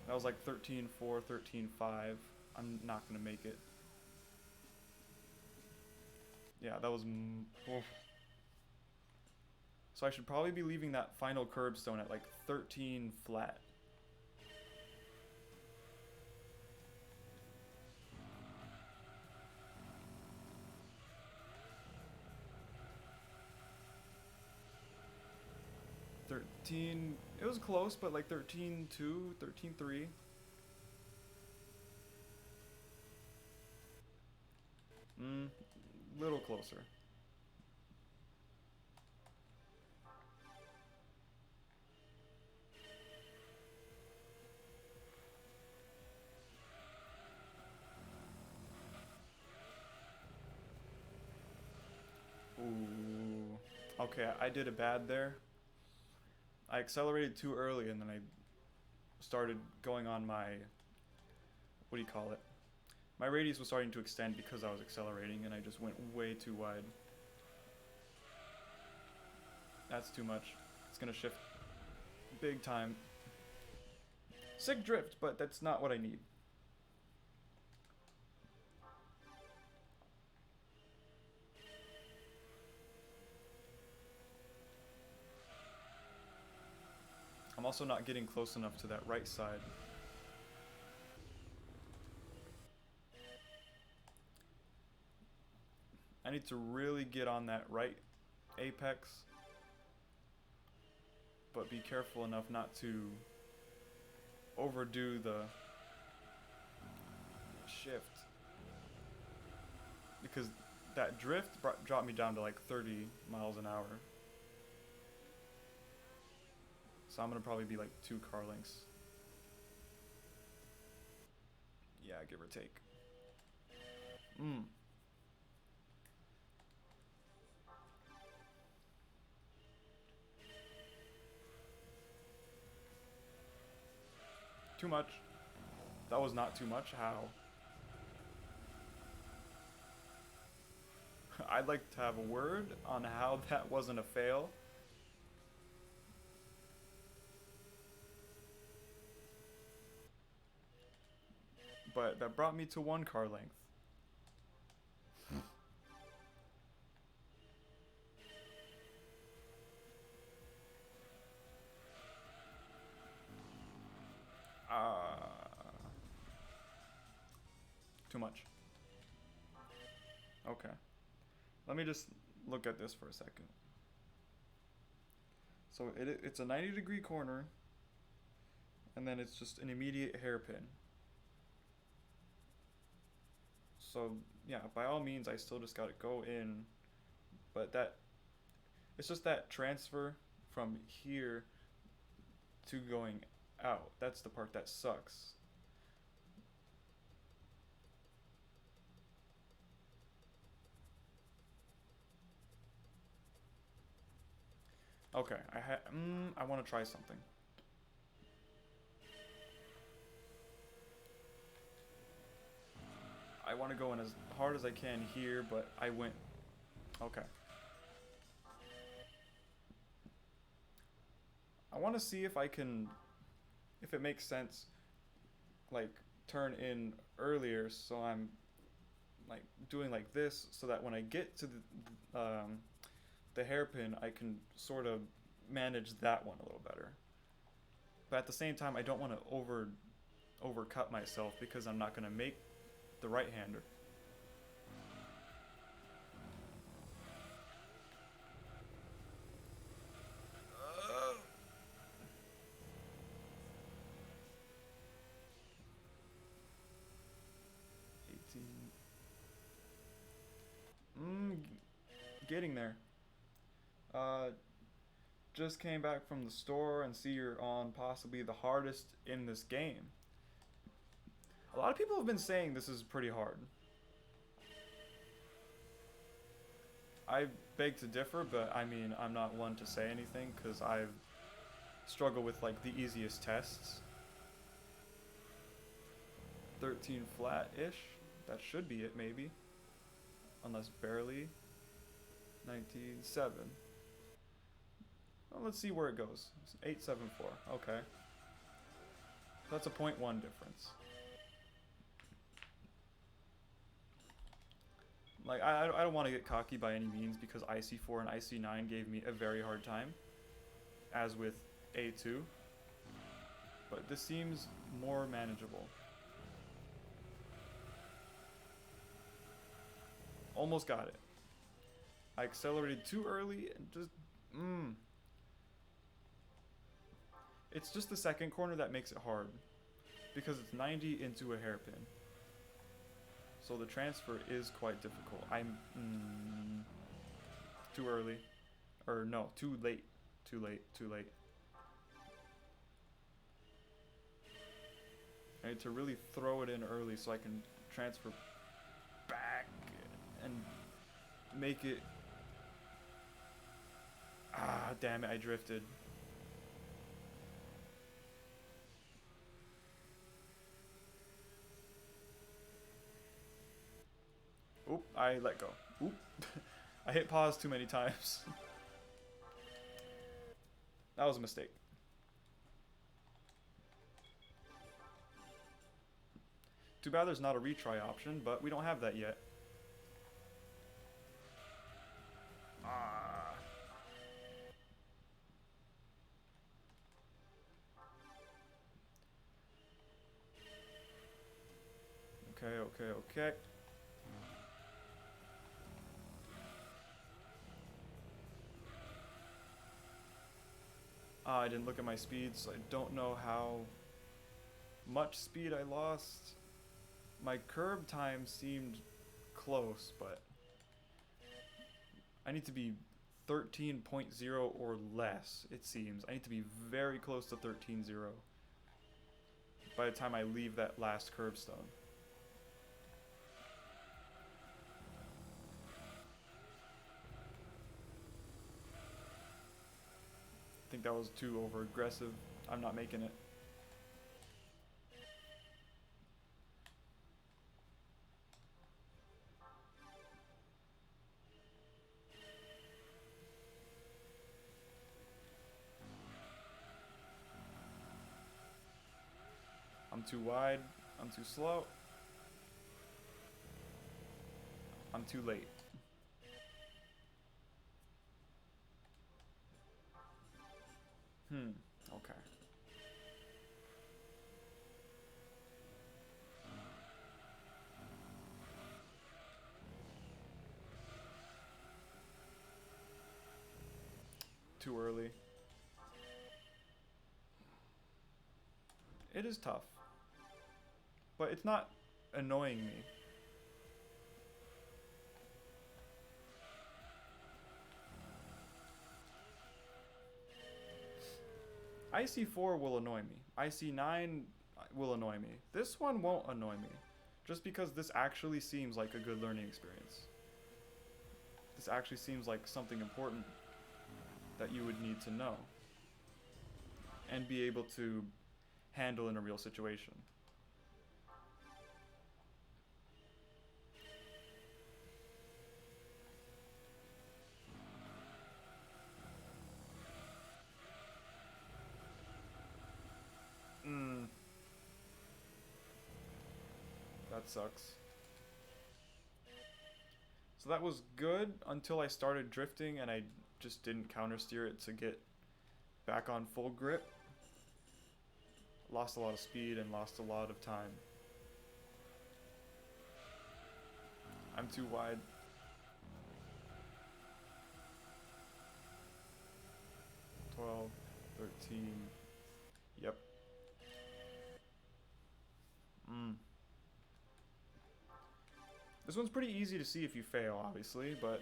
That was like 13.4, 13.5. I'm not going to make it. Yeah, that was... oof. So I should probably be leaving that final curbstone at like 13 flat. It was close, but like 13.2, 13.3. Little closer. Ooh. Okay, I did a bad there. I accelerated too early and then I started going on my, what do you call it? My radius was starting to extend because I was accelerating and I just went way too wide. That's too much. It's gonna shift big time. Sick drift, but that's not what I need. I'm also not getting close enough to that right side. I need to really get on that right apex, but be careful enough not to overdo the shift. Because that drift dropped me down to like 30 miles an hour. So I'm gonna probably be like 2 car lengths. Yeah, give or take. Too much. That was not too much. How? I'd like to have a word on how that wasn't a fail. But that brought me to 1 car length. Too much. Okay. Let me just look at this for a second. So it's a 90-degree corner, and then it's just an immediate hairpin. So yeah, by all means, I still just gotta go in, but that it's just that transfer from here to going out. That's the part that sucks. Okay, I want to try something. I want to go in as hard as I can here, but I went. Okay. I want to see if I can, if it makes sense, like turn in earlier, so I'm like doing like this, so that when I get to the hairpin, I can sort of manage that one a little better. But at the same time, I don't want to overcut myself because I'm not going to make the right hander. Uh, 18. Mm, getting there. Uh, just came back from the store and see you're on possibly the hardest in this game. A lot of people have been saying this is pretty hard. I beg to differ, but I mean, I'm not one to say anything because I've struggled with like the easiest tests. 13 flat-ish. That should be it, maybe. Unless barely. 19.7. Well, let's see where it goes. 874. Okay. That's a .1 difference. Like, I don't want to get cocky by any means because IC4 and IC9 gave me a very hard time, as with A2. But this seems more manageable. Almost got it. I accelerated too early and just... It's just the second corner that makes it hard, because it's 90 into a hairpin. So the transfer is quite difficult. I'm too early. Or no, too late. Too late, too late. I need to really throw it in early so I can transfer back and make it... Ah, damn it, I drifted. Oop, I let go. Oop. I hit pause too many times. That was a mistake. Too bad there's not a retry option, but we don't have that yet. Ah. Okay, okay, okay. I didn't look at my speed, so I don't know how much speed I lost. My curb time seemed close, but I need to be 13.0 or less, it seems. I need to be very close to 13.0 by the time I leave that last curbstone. I think that was too over aggressive. I'm not making it. I'm too wide. I'm too slow. I'm too late. Okay. Too early. It is tough. But it's not annoying me. IC4 will annoy me. IC9 will annoy me. This one won't annoy me. Just because this actually seems like a good learning experience. This actually seems like something important that you would need to know. And be able to handle in a real situation. That sucks. So that was good until I started drifting and I just didn't countersteer it to get back on full grip. Lost a lot of speed and lost a lot of time. I'm too wide. $12, $13. Yep. This one's pretty easy to see if you fail, obviously, but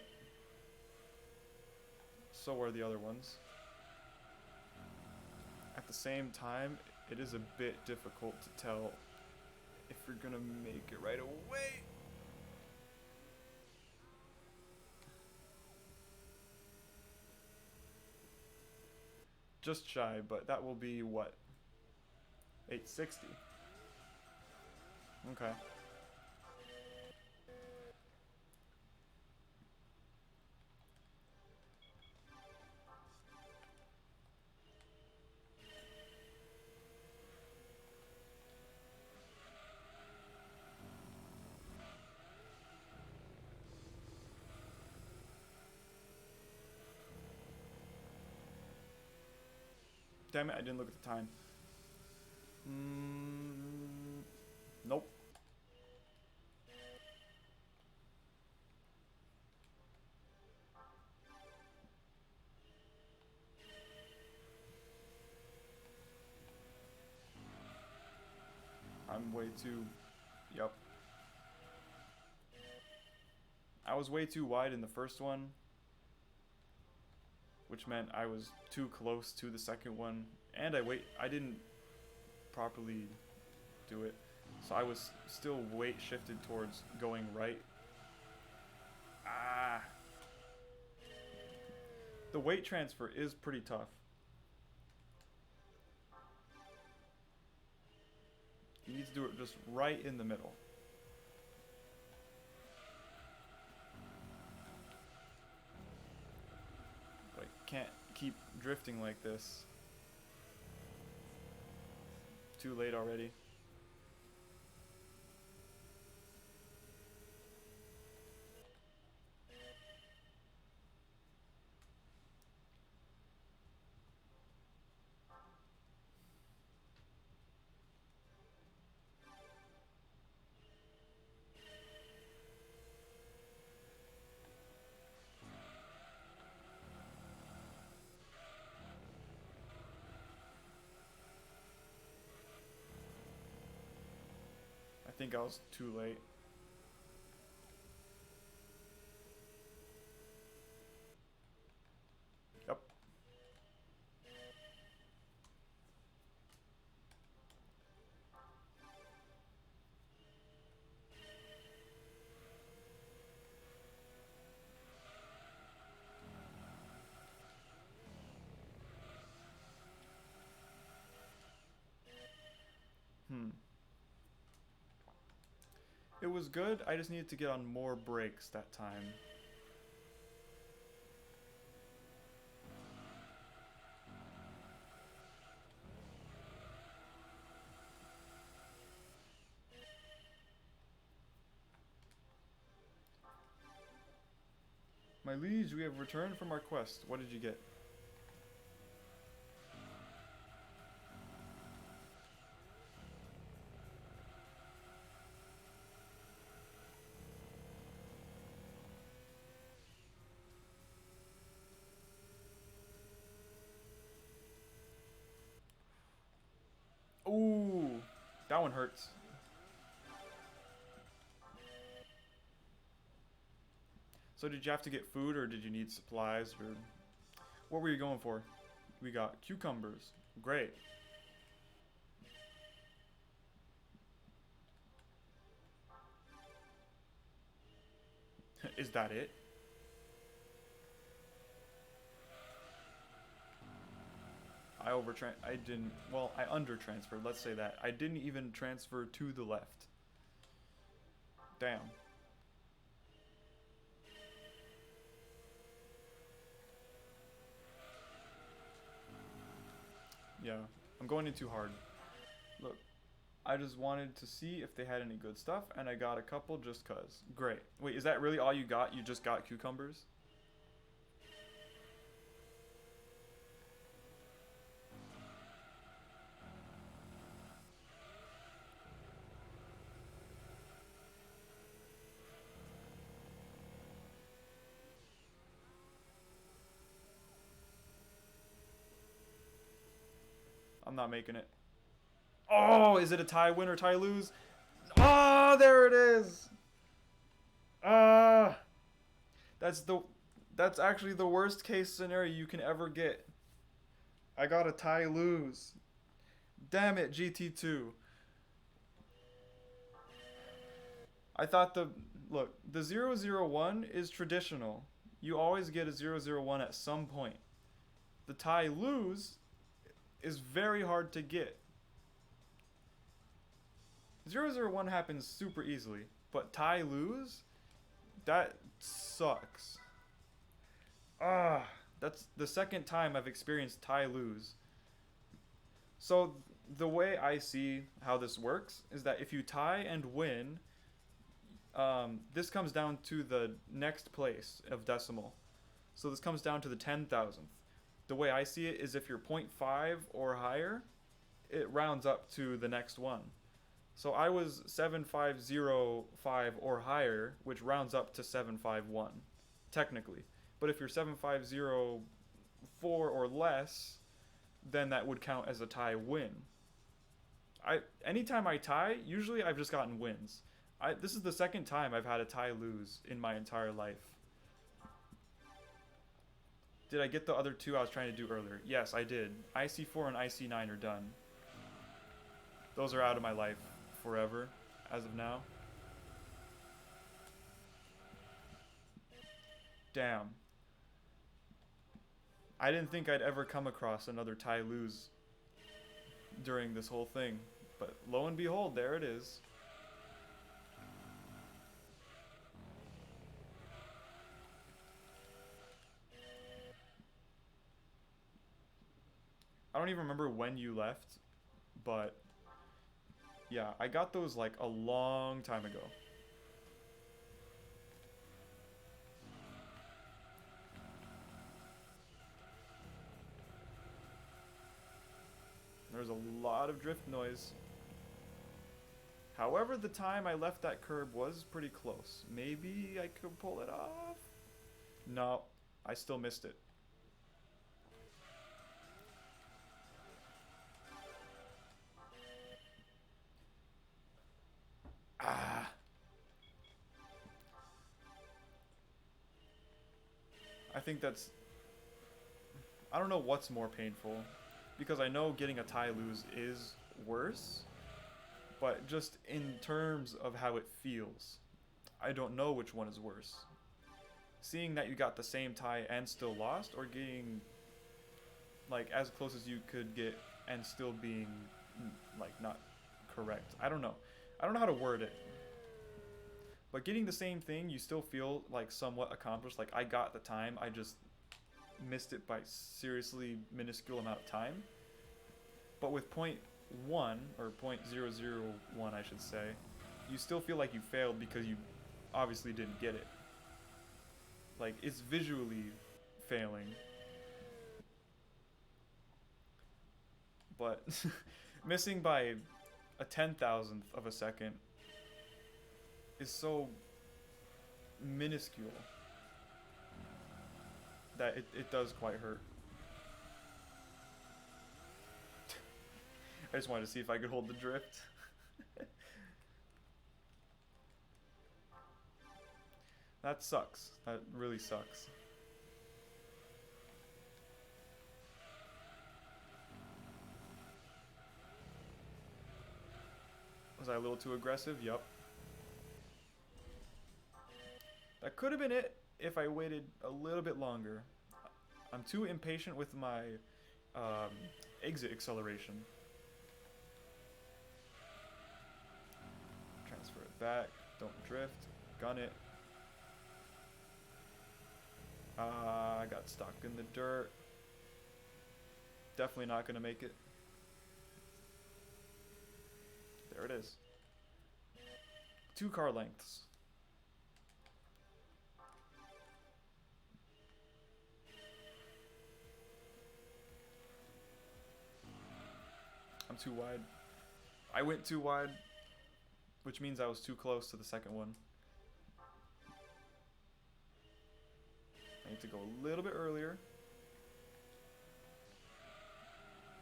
so are the other ones. At the same time, it is a bit difficult to tell if you're gonna make it right away. Just shy, but that will be what? 860. Okay. Damn it, I didn't look at the time. Nope. I'm way too... Yep. I was way too wide in the first one, which meant I was too close to the second one, and I didn't properly do it, so I was still weight shifted towards going right. The weight transfer is pretty tough. You need to do it just right in the middle. But I can't keep drifting like this. Too late already. I think I was too late. Yep. It was good, I just needed to get on more brakes that time. My liege, we have returned from our quest. What did you get? Ooh, that one hurts. So did you have to get food or did you need supplies or what were you going for? We got cucumbers. Great. Is that it? I didn't, well, I under-transferred, let's say that. I didn't even transfer to the left. Damn. Yeah, I'm going in too hard. Look, I just wanted to see if they had any good stuff, and I got a couple just cuz. Great. Wait, is that really all you got? You just got cucumbers? I'm not making it. Oh, is it a tie win or tie lose? Oh, there it is. Ah, that's the that's actually the worst case scenario you can ever get. I got a tie lose. Damn it, GT2. I thought the look, the 001 is traditional. You always get a 001 at some point. The tie lose is very hard to get. 001 happens super easily, but tie lose, that sucks. Ah, that's the second time I've experienced tie lose. So the way I see how this works is that if you tie and win, this comes down to the next place of decimal. So this comes down to the 10,000th. The way I see it is if you're zero point 0.5 or higher, it rounds up to the next one. So I was 7505 or higher, which rounds up to 751, technically. But if you're 7504 or less, then that would count as a tie win. Anytime I tie, usually I've just gotten wins. This is the second time I've had a tie lose in my entire life. Did I get the other two I was trying to do earlier? Yes, I did. IC4 and IC9 are done. Those are out of my life forever, as of now. Damn. I didn't think I'd ever come across another tie lose during this whole thing. But lo and behold, there it is. I don't even remember when you left, but yeah, I got those like a long time ago. There's a lot of drift noise. However, the time I left that curb was pretty close. Maybe I could pull it off? No, I still missed it. Ah. I think that's... I don't know what's more painful. Because I know getting a tie lose is worse. But just in terms of how it feels, I don't know which one is worse. Seeing that you got the same tie and still lost, or getting like as close as you could get and still being like not correct. I don't know. I don't know how to word it. But getting the same thing, you still feel like somewhat accomplished. Like I got the time, I just missed it by seriously minuscule amount of time. But with point 1 or 0.001 I should say, you still feel like you failed because you obviously didn't get it. Like it's visually failing. But missing by a 10,000th of a second is so minuscule that it does quite hurt. I just wanted to see if I could hold the drift. That sucks. That really sucks. Was I a little too aggressive? Yup. That could have been it if I waited a little bit longer. I'm too impatient with my exit acceleration. Transfer it back. Don't drift. Gun it. I got stuck in the dirt. Definitely not going to make it. There it is. 2 car lengths. I'm too wide. I went too wide, which means I was too close to the second one. I need to go a little bit earlier.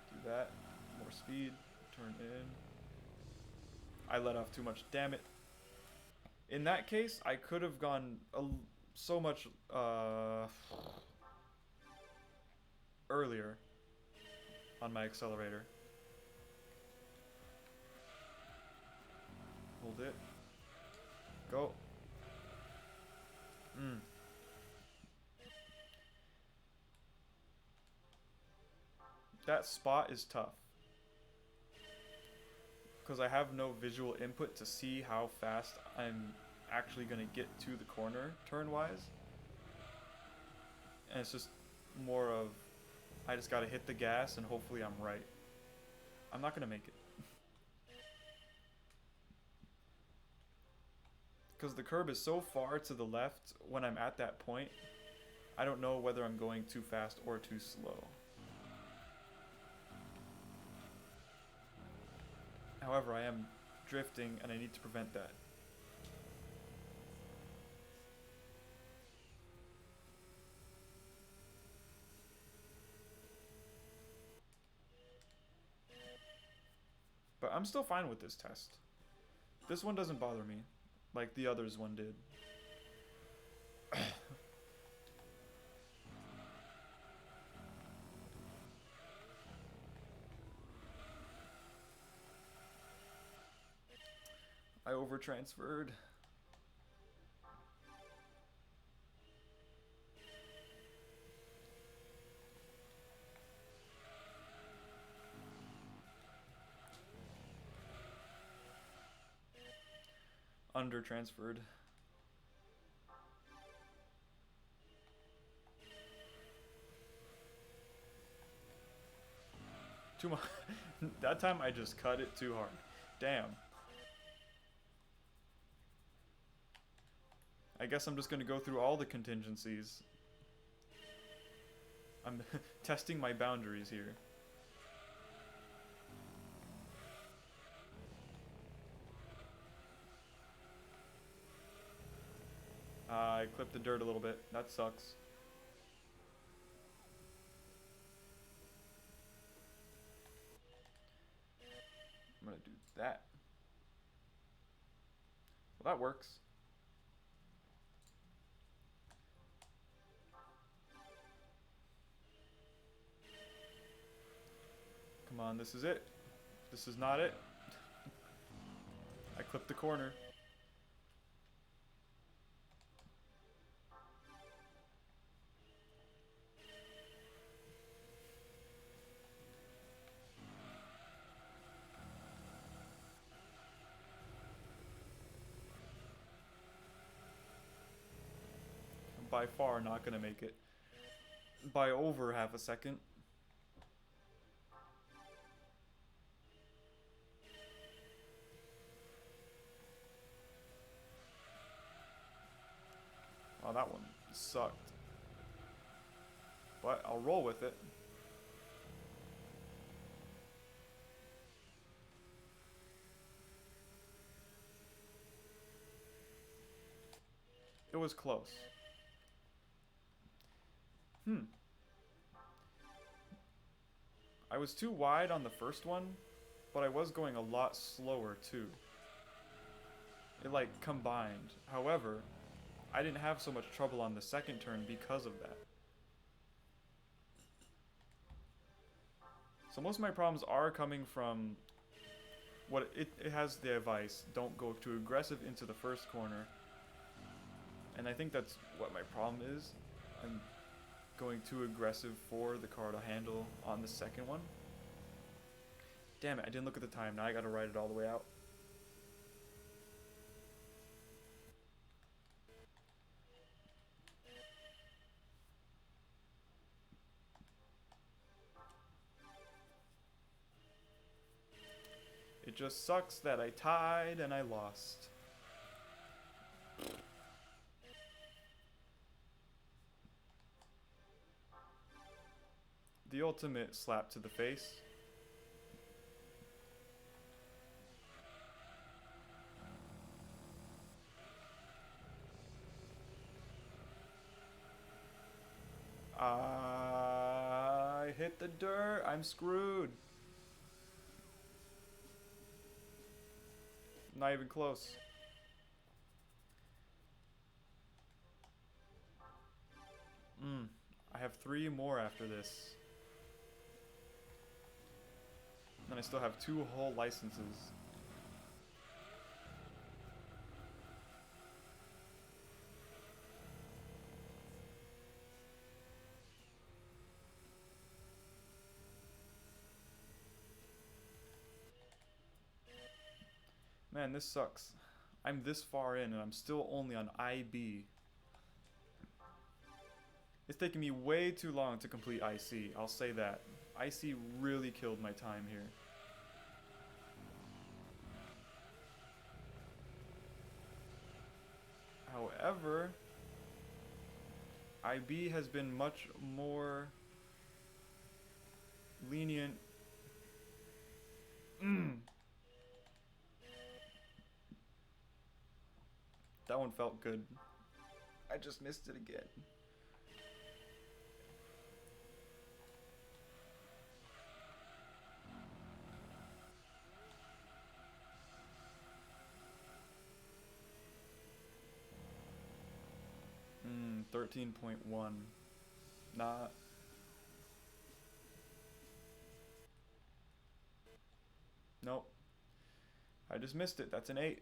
Do that. More speed. Turn in. I let off too much. Damn it. In that case, I could have gone so much earlier on my accelerator. Hold it. Go. That spot is tough. Because I have no visual input to see how fast I'm actually going to get to the corner turn-wise. And it's just more of, I just got to hit the gas and hopefully I'm right. I'm not going to make it. Because the curb is so far to the left when I'm at that point, I don't know whether I'm going too fast or too slow. However, I am drifting and I need to prevent that. But I'm still fine with this test. This one doesn't bother me, like the others one did. I over-transferred. Under-transferred. Too much. That time I just cut it too hard. Damn. I guess I'm just gonna go through all the contingencies. I'm testing my boundaries here. I clipped the dirt a little bit. That sucks. I'm gonna do that. Well, that works. Come on, this is it. This is not it. I clipped the corner. I'm by far not gonna make it. By over half a second. Oh, that one sucked. But I'll roll with it. It was close. I was too wide on the first one, but I was going a lot slower too. It like combined. However, I didn't have so much trouble on the second turn because of that. So most of my problems are coming from what it has the advice, don't go too aggressive into the first corner. And I think that's what my problem is. I'm going too aggressive for the car to handle on the second one. Damn it, I didn't look at the time. Now I gotta ride it all the way out. It just sucks that I tied and I lost. The ultimate slap to the face. I hit the dirt. I'm screwed. Not even close. I have 3 more after this. And I still have 2 whole licenses. Man, this sucks. I'm this far in and I'm still only on IB. It's taking me way too long to complete IC, I'll say that. IC really killed my time here. However, IB has been much more lenient. That one felt good. I just missed it again. 13.1. Not. Nope. I just missed it. That's an 8.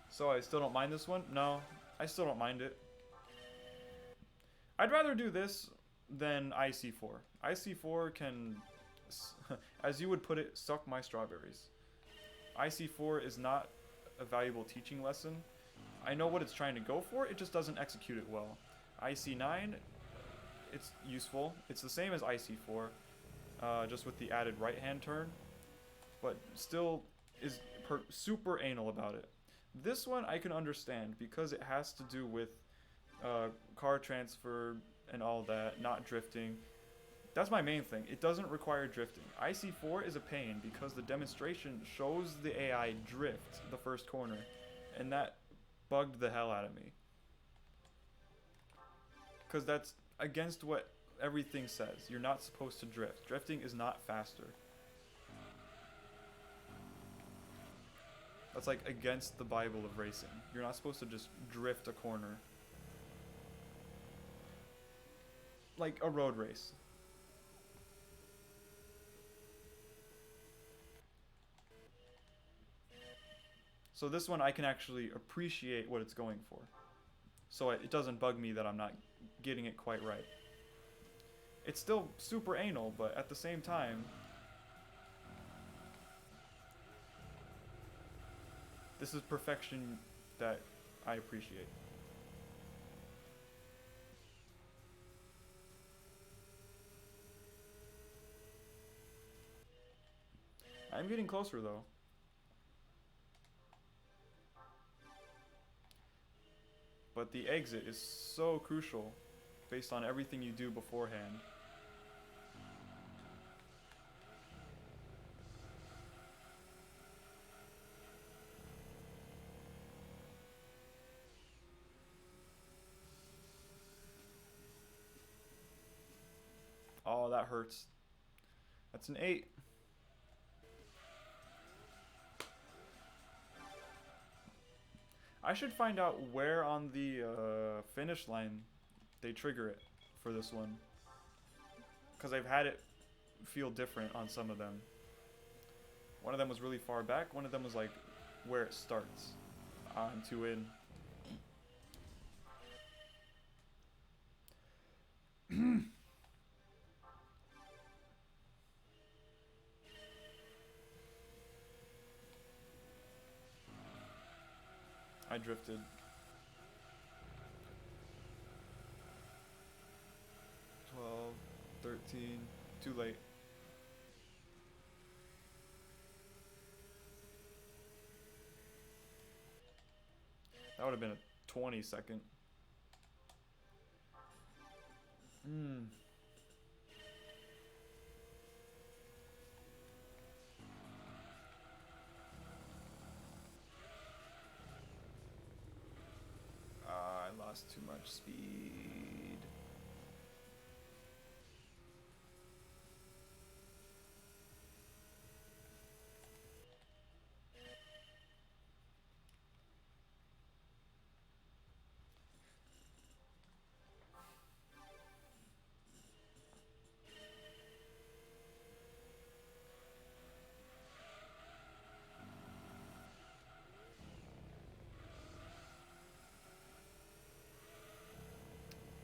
So I still don't mind this one? No, I still don't mind it. I'd rather do this than IC4. IC4 can, as you would put it, suck my strawberries. IC4 is not a valuable teaching lesson. I know what it's trying to go for, it just doesn't execute it well. IC9, it's useful. It's the same as IC4, just with the added right-hand turn, but still is super anal about it. This one I can understand because it has to do with car transfer and all that, not drifting. That's my main thing. It doesn't require drifting. IC4 is a pain because the demonstration shows the AI drift the first corner, and that bugged the hell out of me. Because that's against what everything says. You're not supposed to drift. Drifting is not faster. That's like against the Bible of racing. You're not supposed to just drift a corner. Like a road race. So this one I can actually appreciate what it's going for. So it doesn't bug me that I'm not getting it quite right. It's still super anal, but at the same time, this is perfection that I appreciate. I'm getting closer though. But the exit is so crucial based on everything you do beforehand. Oh, that hurts. That's an 8. I should find out where on the finish line they trigger it for this one. Because I've had it feel different on some of them. One of them was really far back. One of them was like where it starts. I'm two in. I drifted. 12, 13, too late. That would have been a 20-second. I lost too much speed.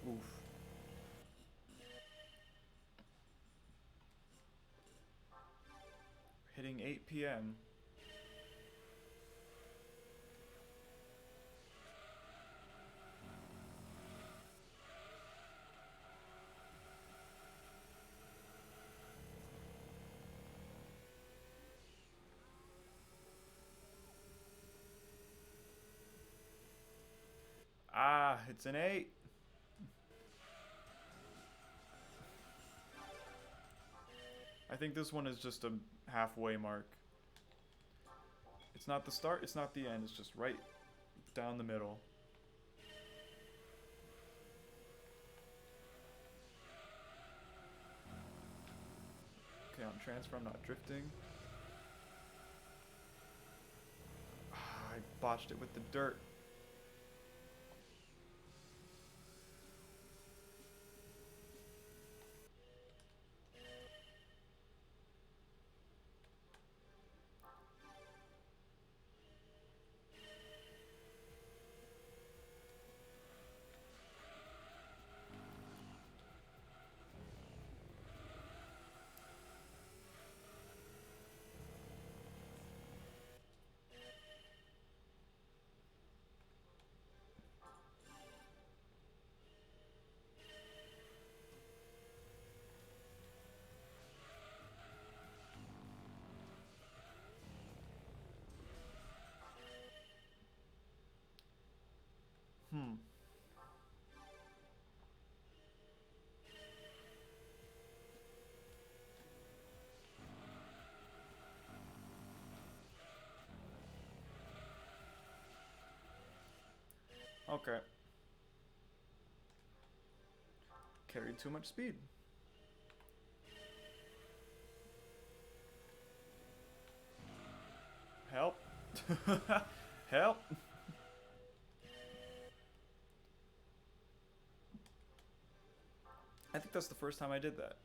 Oof. Hitting 8 p.m. Ah, it's an 8. I think this one is just a halfway mark. It's not the start, it's not the end, it's just right down the middle. Okay, on transfer, I'm not drifting. I botched it with the dirt. Okay. Carried too much speed. Help. Help. I think that's the first time I did that.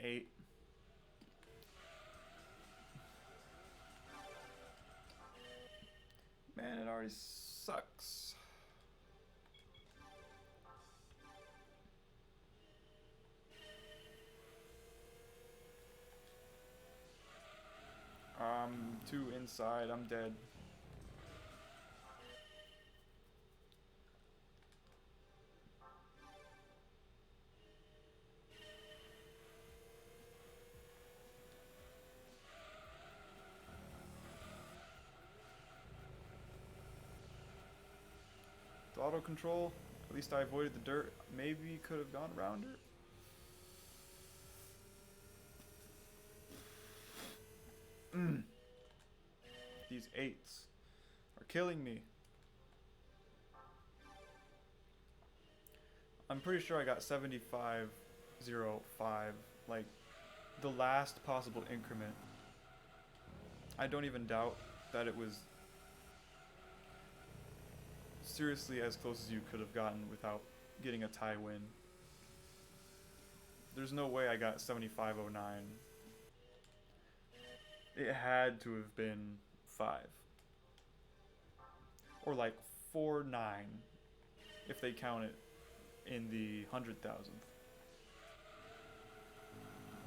Eight. Man, it already sucks. Two inside, I'm dead. auto control. At least I avoided the dirt. Maybe could have gone around it. These 8s are killing me. I'm pretty sure I got 75.05, like the last possible increment. I don't even doubt that it was seriously as close as you could have gotten without getting a tie win. There's no way I got 75.09. It had to have been 5. Or like 4.9 if they count it in the 100,000th.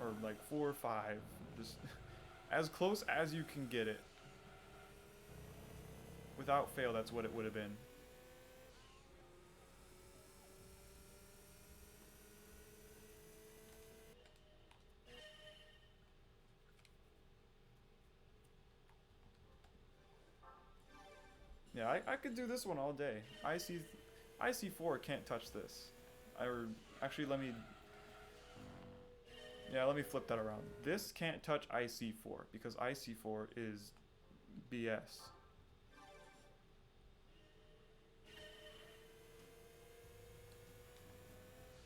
Or like 4 or 5. Just as close as you can get it. Without fail, that's what it would have been. Yeah, I could do this one all day. IC4 can't touch this. Actually, let me flip that around. This can't touch IC4 because IC4 is BS.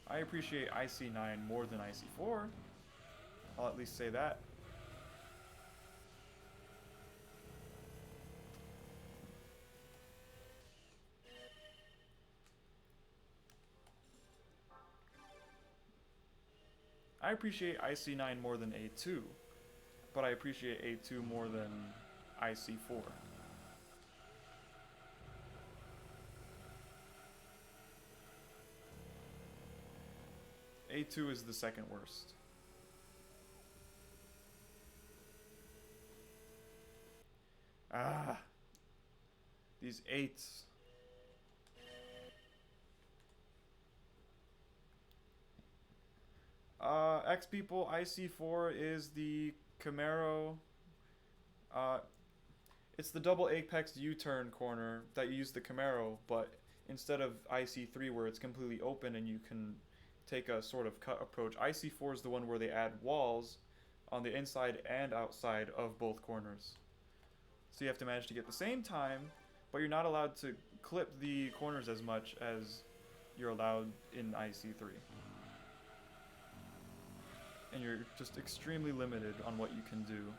I appreciate IC9 more than IC4. I'll at least say that. I appreciate IC9 more than A2, but I appreciate A2 more than IC4. A2 is the second worst. Ah, these 8s. X people, IC4 is the Camaro. It's the double apex U-turn corner that you use the Camaro, but instead of IC3 where it's completely open and you can take a sort of cut approach, IC4 is the one where they add walls on the inside and outside of both corners. So you have to manage to get the same time, but you're not allowed to clip the corners as much as you're allowed in IC3. And you're just extremely limited on what you can do.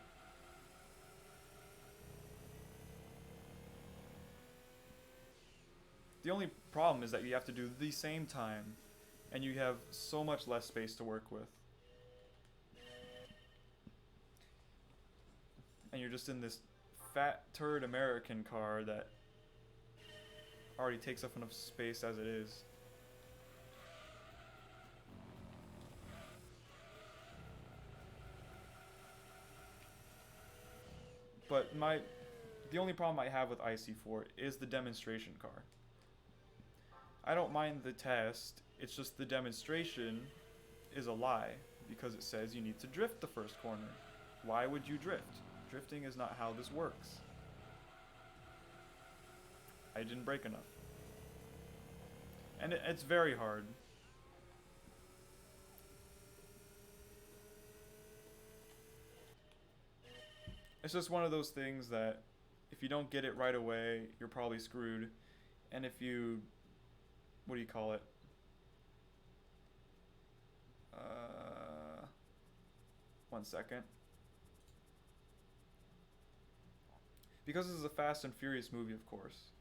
The only problem is that you have to do the same time, and you have so much less space to work with. And you're just in this fat turd American car that already takes up enough space as it is. But the only problem I have with IC4 is the demonstration car. I don't mind the test, it's just the demonstration is a lie because it says you need to drift the first corner. Why would you drift? Drifting is not how this works. I didn't brake enough. And it's very hard. It's just one of those things that if you don't get it right away, you're probably screwed. And if you, what do you call it? One second. Because this is a Fast and Furious movie, of course.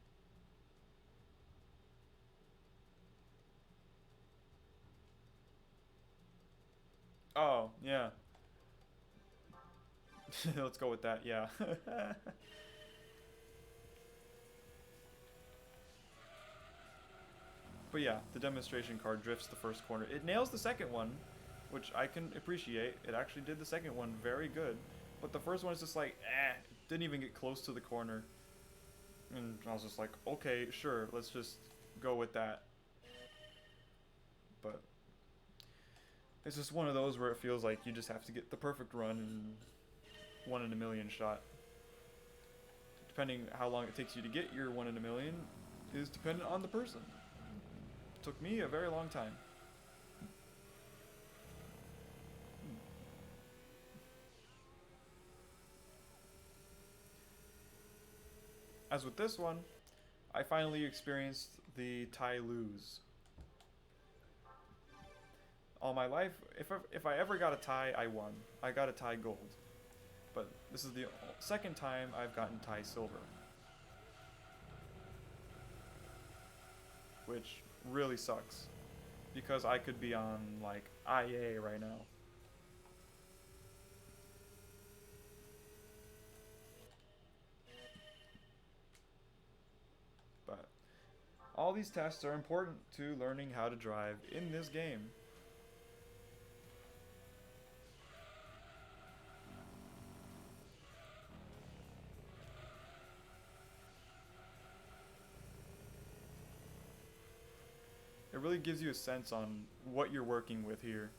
Oh, yeah. Let's go with that, yeah. But yeah, the demonstration car drifts the first corner. It nails the second one, which I can appreciate. It actually did the second one very good. But the first one is just like, didn't even get close to the corner. And I was just like, okay, sure, let's just go with that. But it's just one of those where it feels like you just have to get the perfect run and 1 in a million shot. Depending how long it takes you to get your 1 in a million, is dependent on the person. Took me a very long time. As with this one, I finally experienced the tie lose. All my life, if I ever got a tie, I won. I got a tie gold. But this is the second time I've gotten tie silver. Which really sucks. Because I could be on, like, IA right now. But all these tests are important to learning how to drive in this game. It really gives you a sense on what you're working with here.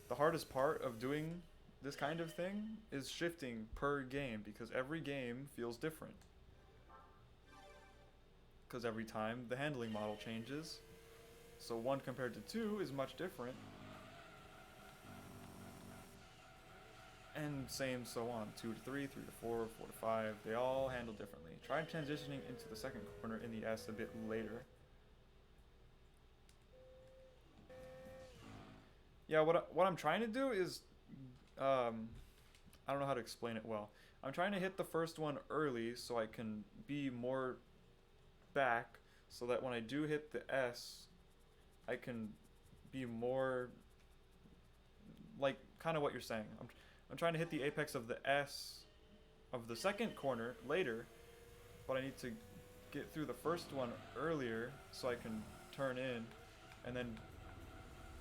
The hardest part of doing this kind of thing is shifting per game because every game feels different. Because every time the handling model changes, so 1 compared to 2 is much different. And same so on, 2 to 3, 3 to 4, 4 to 5, they all handle differently. Try transitioning into the second corner in the S a bit later. Yeah, what I'm trying to do is, I don't know how to explain it well. I'm trying to hit the first one early so I can be more back, so that when I do hit the S, I can be more, like, kind of what you're saying. I'm trying to hit the apex of the S of the second corner later, but I need to get through the first one earlier so I can turn in and then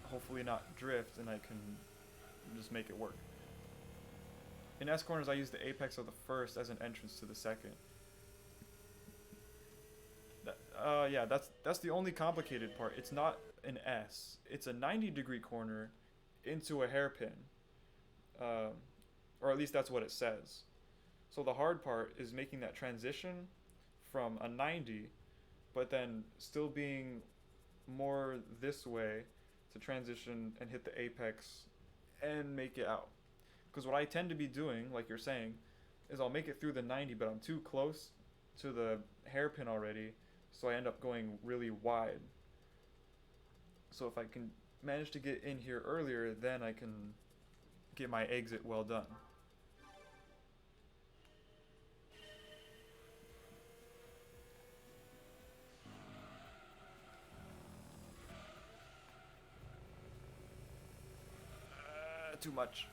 hopefully not drift, and I can just make it work. In S corners, I use the apex of the first as an entrance to the second. Yeah, that's the only complicated part. It's not an S. It's a 90-degree corner into a hairpin. Or at least that's what it says. So the hard part is making that transition from a 90, but then still being more this way to transition and hit the apex and make it out. Because what I tend to be doing, like you're saying, is I'll make it through the 90, but I'm too close to the hairpin already, so I end up going really wide. So if I can manage to get in here earlier, then I can get my exit well done. Too much.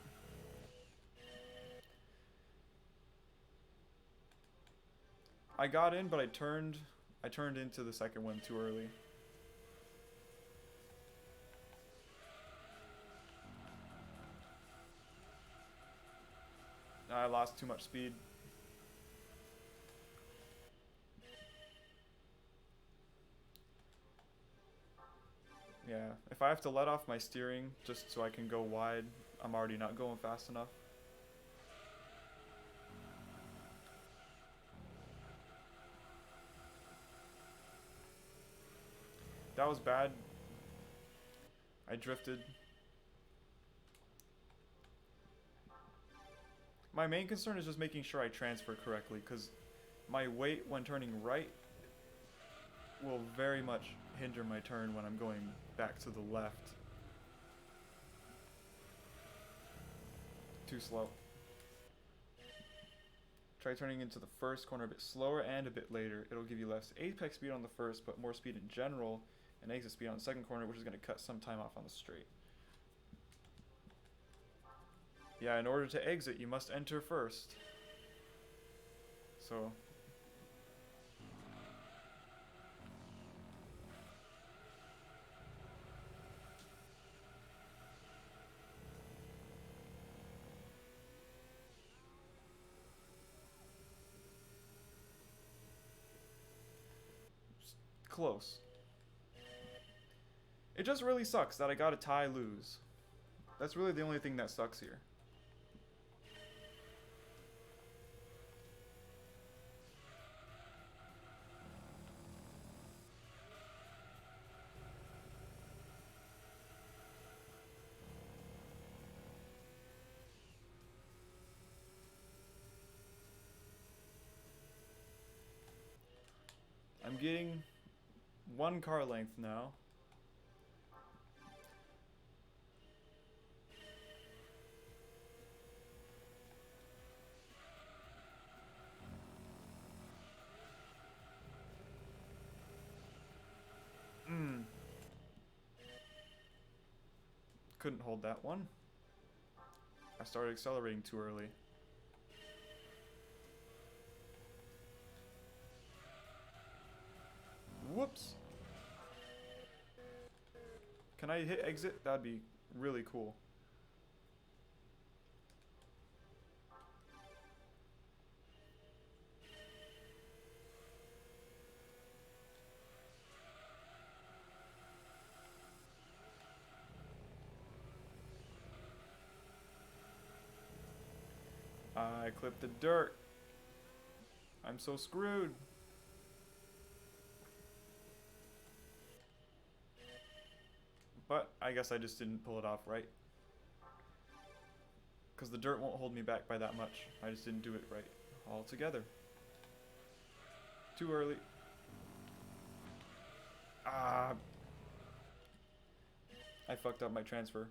I got in, but I turned into the second one too early. I lost too much speed. Yeah, if I have to let off my steering just so I can go wide, I'm already not going fast enough. That was bad. I drifted. My main concern is just making sure I transfer correctly, because my weight when turning right will very much hinder my turn when I'm going back to the left. Too slow. Try turning into the first corner a bit slower and a bit later. It'll give you less apex speed on the first, but more speed in general, and exit speed on the second corner, which is going to cut some time off on the straight. Yeah, in order to exit, you must enter first. So close. It just really sucks that I got a tie lose. That's really the only thing that sucks here. I'm getting 1 car length now. Couldn't hold that one. I started accelerating too early. Whoops. Can I hit exit? That'd be really cool. I clipped the dirt. I'm so screwed. But I guess I just didn't pull it off right. Because the dirt won't hold me back by that much. I just didn't do it right altogether. Too early. Ah. I fucked up my transfer.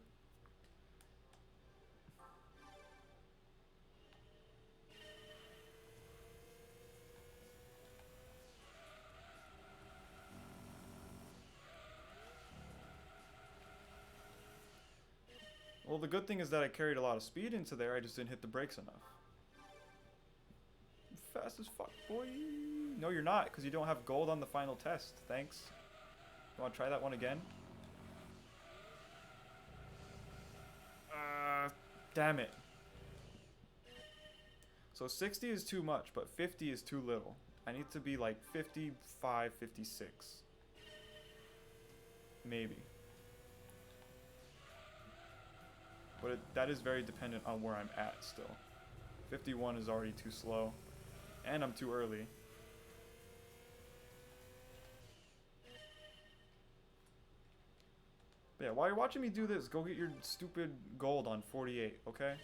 Well, the good thing is that I carried a lot of speed into there, I just didn't hit the brakes enough. Fast as fuck, boy. No, you're not, because you don't have gold on the final test. Thanks. You want to try that one again? Damn it. So 60 is too much, but 50 is too little. I need to be like 55, 56. Maybe. But that is very dependent on where I'm at still. 51 is already too slow. And I'm too early. But yeah, while you're watching me do this, go get your stupid gold on 48, okay?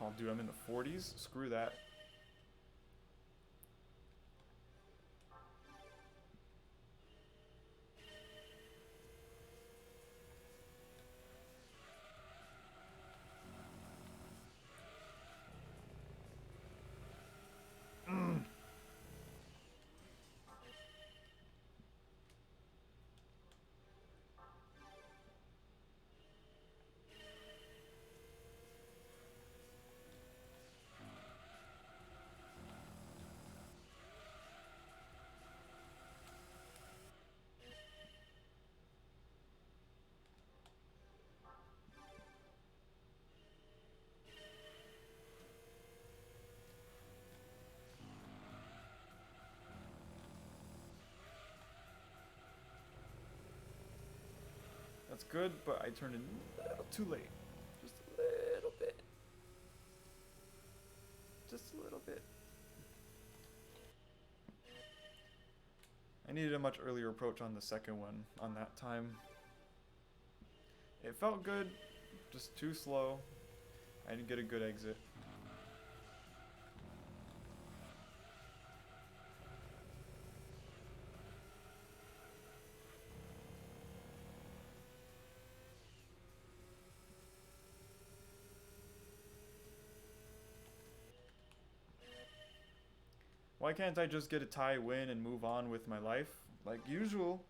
Oh, dude, I'm in the 40s? Screw that. That's good, but I turned in a little too late. Just a little bit. Just a little bit. I needed a much earlier approach on the second one on that time. It felt good, just too slow. I didn't get a good exit. Why can't I just get a tie win and move on with my life? Like usual.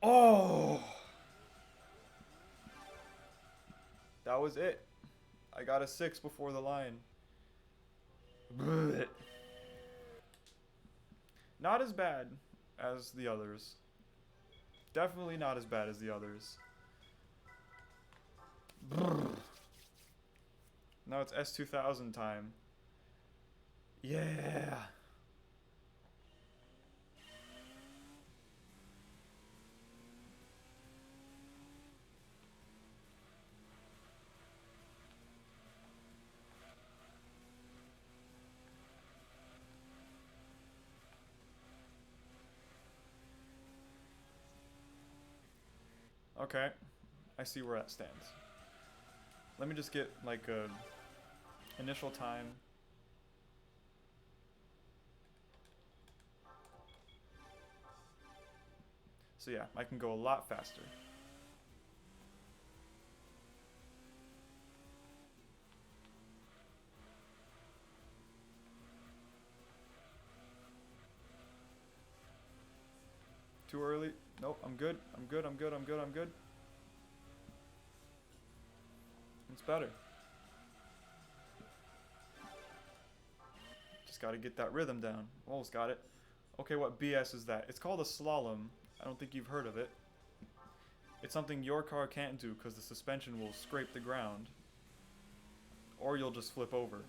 Oh! That was it. I got a 6 before the line. Blech. Not as bad as the others. Definitely not as bad as the others. Now it's S2000 time. Yeah. Okay, I see where that stands. Let me just get like a initial time. So yeah, I can go a lot faster. Too early. Nope, I'm good. I'm good. I'm good. I'm good. I'm good. It's better. Just gotta get that rhythm down. Almost got it. Okay, what BS is that? It's called a slalom. I don't think you've heard of it. It's something your car can't do because the suspension will scrape the ground. Or you'll just flip over.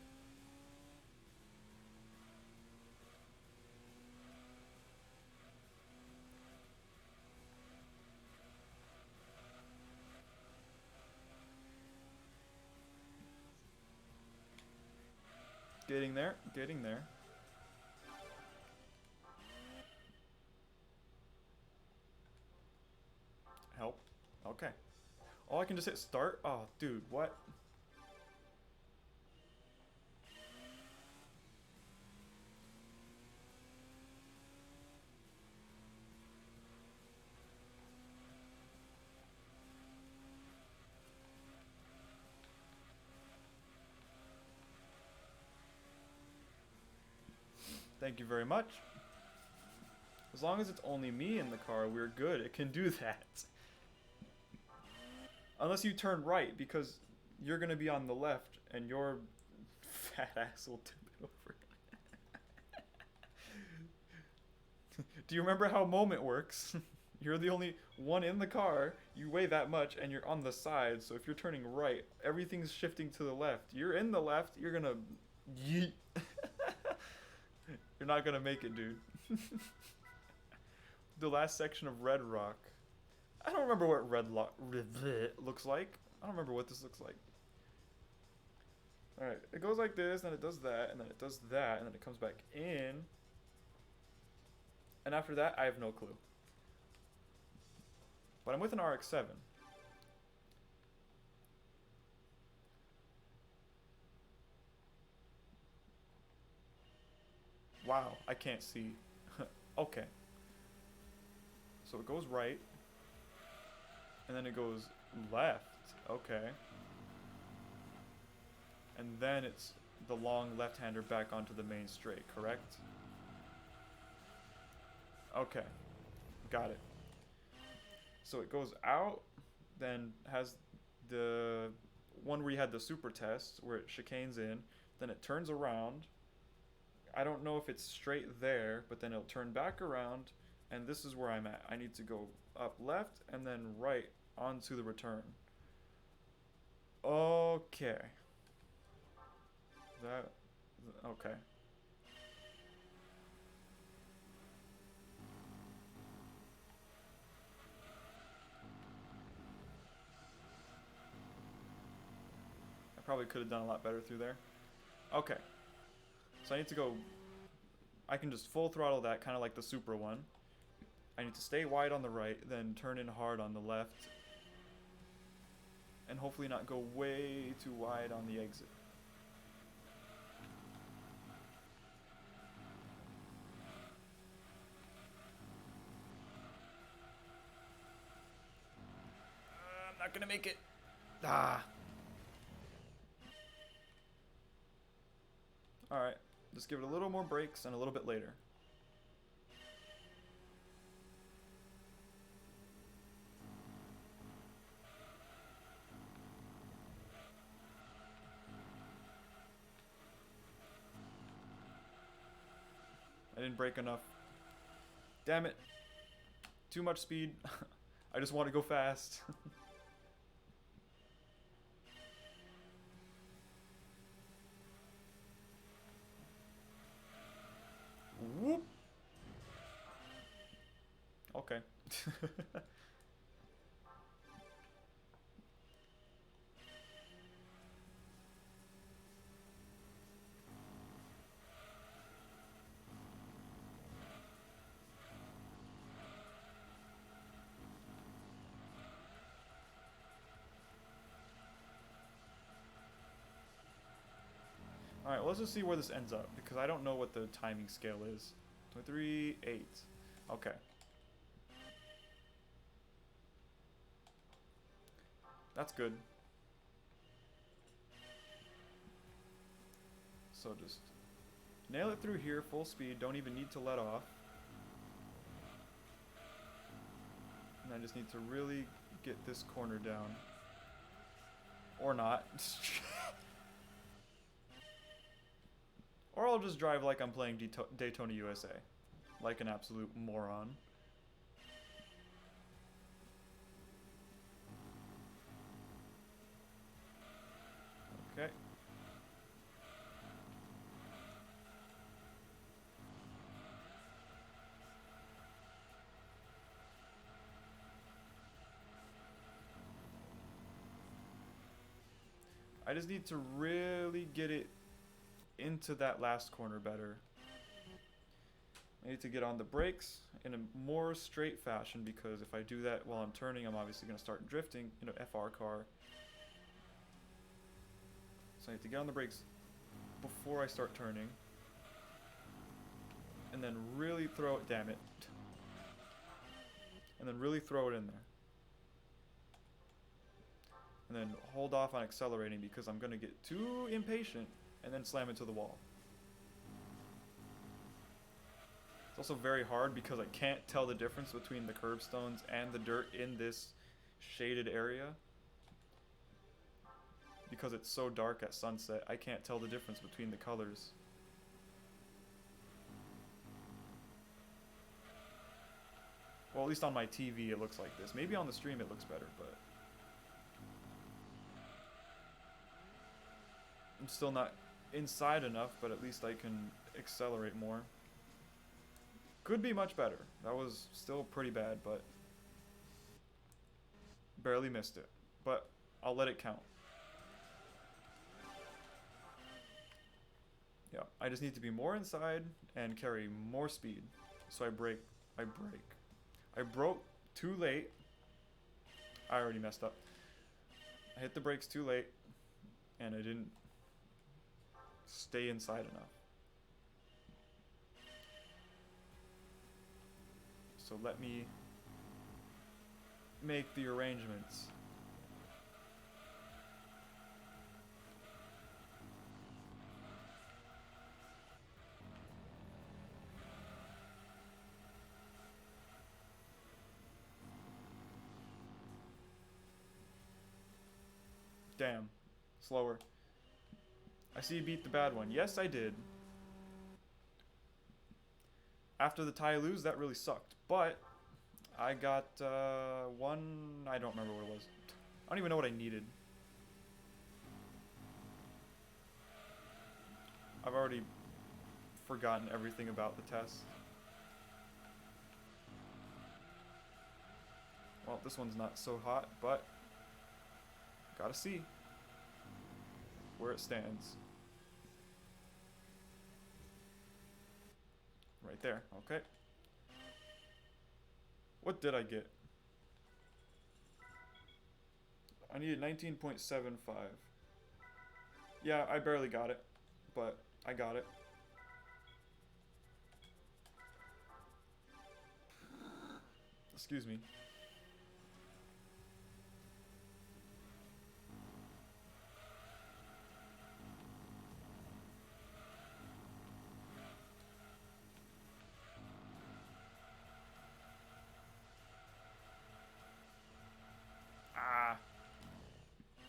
Getting there. Getting there. Help. Okay. Oh, I can just hit start? Oh, dude, what? Thank you very much. As long as it's only me in the car, we're good. It can do that. Unless you turn right, because you're gonna be on the left, and your fat ass will tip it over. Do you remember how moment works? You're the only one in the car, you weigh that much, and you're on the side, so if you're turning right, everything's shifting to the left. You're in the left, you're gonna yeet. You're not gonna make it, dude. The last section of Red Rock. I don't remember what Red looks like. I don't remember what this looks like. Alright, it goes like this, then it does that, and then it does that, and then it comes back in. And after that, I have no clue. But I'm with an RX-7. Wow, I can't see. Okay. So it goes right. And then it goes left. Okay. And then it's the long left-hander back onto the main straight, correct? Okay. Got it. So it goes out, then has the one where you had the super test, where it chicanes in, then it turns around. I don't know if it's straight there, but then it'll turn back around, and this is where I'm at. I need to go up left and then right onto the return. Okay. Okay. I probably could have done a lot better through there. Okay. So I need to go, I can just full throttle that, kind of like the Supra one. I need to stay wide on the right, then turn in hard on the left. And hopefully not go way too wide on the exit. I'm not gonna make it. Ah. Alright, just give it a little more brakes and a little bit later. I didn't brake enough. Damn it. Too much speed. I just want to go fast. Whoop. Okay. Alright, well, let's just see where this ends up, because I don't know what the timing scale is. 23, 8. Okay. That's good. So just nail it through here, full speed, don't even need to let off. And I just need to really get this corner down. Or not. Or I'll just drive like I'm playing Daytona USA. Like an absolute moron. Okay. I just need to really get it into that last corner better. I need to get on the brakes in a more straight fashion, because if I do that while I'm turning, I'm obviously going to start drifting in an FR car. So I need to get on the brakes before I start turning. And then really throw it, damn it. And then really throw it in there. And then hold off on accelerating, because I'm going to get too impatient and then slam into the wall. It's also very hard because I can't tell the difference between the curbstones and the dirt in this shaded area. Because it's so dark at sunset, I can't tell the difference between the colors. Well, at least on my TV it looks like this. Maybe on the stream it looks better, but I'm still not inside enough, but at least I can accelerate more. Could be much better. That was still pretty bad, but barely missed it. But I'll let it count. Yeah, I just need to be more inside and carry more speed. So I brake. I broke too late. I already messed up. I hit the brakes too late, and I didn't stay inside enough. So let me make the arrangements. Damn. Slower. I see you beat the bad one. Yes, I did. After the tie lose, that really sucked. But I got one... I don't remember what it was. I don't even know what I needed. I've already forgotten everything about the test. Well, this one's not so hot, but gotta see where it stands. Right there, okay. What did I get? I needed 19.75. Yeah, I barely got it, but I got it. Excuse me.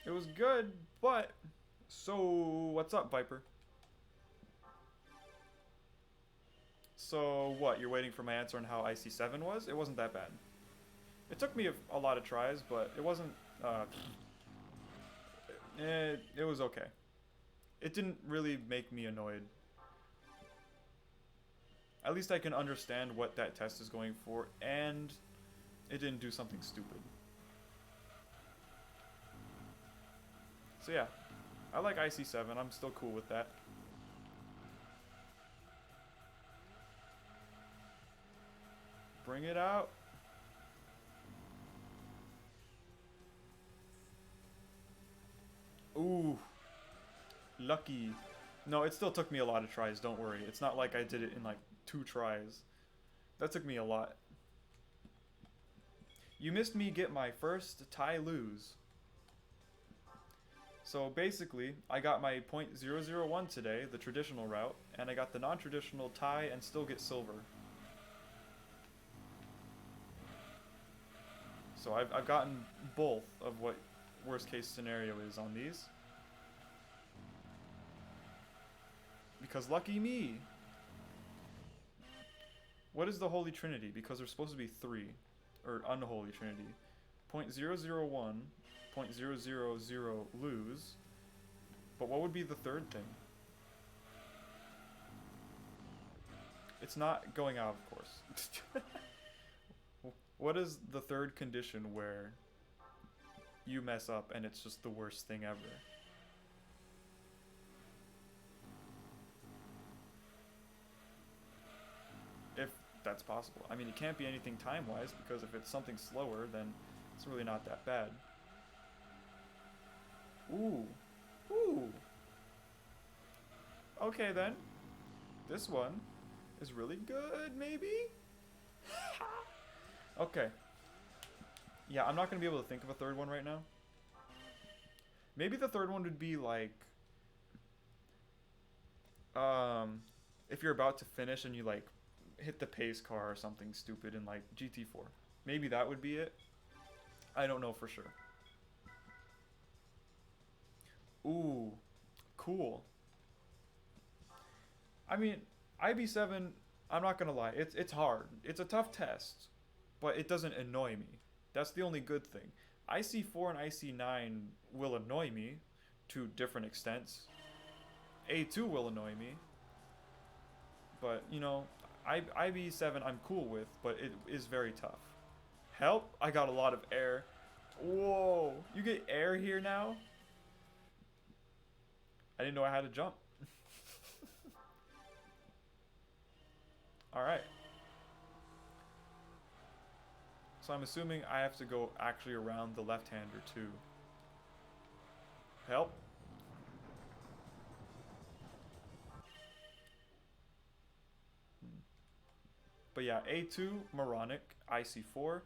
It was good, but... So, what's up, Viper? So, what? You're waiting for my answer on how IC7 was? It wasn't that bad. It took me a lot of tries, but it wasn't... it was okay. It didn't really make me annoyed. At least I can understand what that test is going for, and it didn't do something stupid. So yeah, I like IC7, I'm still cool with that. Bring it out. Ooh, lucky. No, it still took me a lot of tries, don't worry. It's not like I did it in like 2 tries. That took me a lot. You missed me get my first tie lose. So basically, I got my .001 today, the traditional route, and I got the non-traditional tie and still get silver. So I've gotten both of what worst case scenario is on these. Because lucky me! What is the Holy Trinity? Because there's supposed to be 3. Or unholy Trinity. .001, .000 lose. But what would be the third thing? It's not going out, of course. What is the third condition where you mess up and it's just the worst thing ever? If that's possible. I mean, it can't be anything time-wise, because if it's something slower, then it's really not that bad. Ooh. Ooh. Okay, then. This one is really good, maybe? Okay. Yeah, I'm not going to be able to think of a third one right now. Maybe the third one would be like... if you're about to finish and you like hit the pace car or something stupid in like GT4. Maybe that would be it. I don't know for sure. Ooh, cool. I mean, IB7, I'm not gonna lie, it's hard. It's a tough test, but it doesn't annoy me. That's the only good thing. IC4 and IC9 will annoy me to different extents. A2 will annoy me. But, you know, IB7 I'm cool with, but it is very tough. Help! I got a lot of air. Whoa! You get air here now? I didn't know I had to jump. Alright. So I'm assuming I have to go actually around the left-hander too. Help. But yeah, A2, moronic. IC4,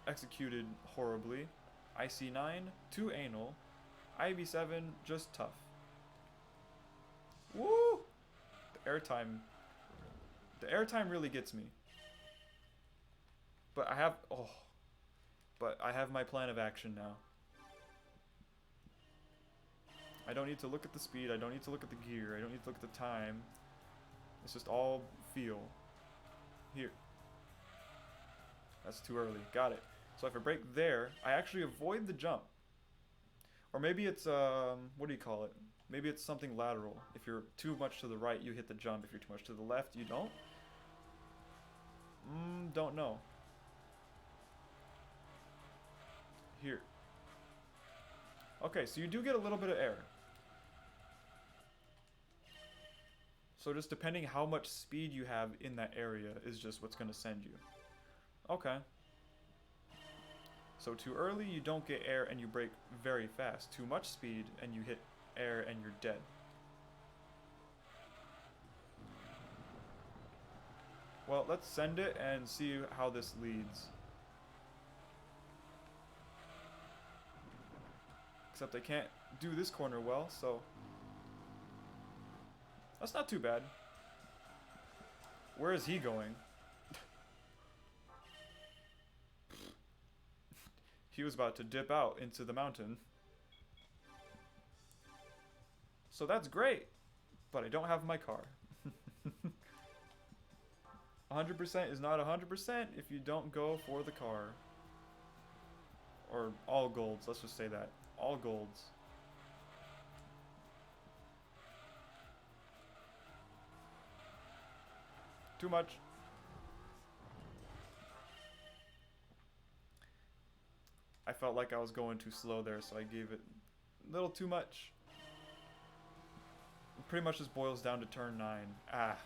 executed horribly. IC9, too anal. IB7, just tough. Woo! The airtime. The airtime really gets me. But I have... Oh. But I have my plan of action now. I don't need to look at the speed. I don't need to look at the gear. I don't need to look at the time. It's just all feel. Here. That's too early. Got it. So if I brake there, I actually avoid the jump. Or maybe it's, what do you call it? Maybe it's something lateral. If you're too much to the right, you hit the jump. If you're too much to the left, you don't? Don't know. Here. Okay, so you do get a little bit of air. So just depending how much speed you have in that area is just what's going to send you. Okay. So too early, you don't get air and you brake very fast. Too much speed and you hit air and you're dead. Well, let's send it and see how this leads. Except I can't do this corner well, so... That's not too bad. Where is he going? He was about to dip out into the mountain. So that's great, but I don't have my car. 100% is not 100% if you don't go for the car. Or all golds, let's just say that. All golds. Too much. I felt like I was going too slow there, so I gave it a little too much. It pretty much just boils down to turn 9. Ah.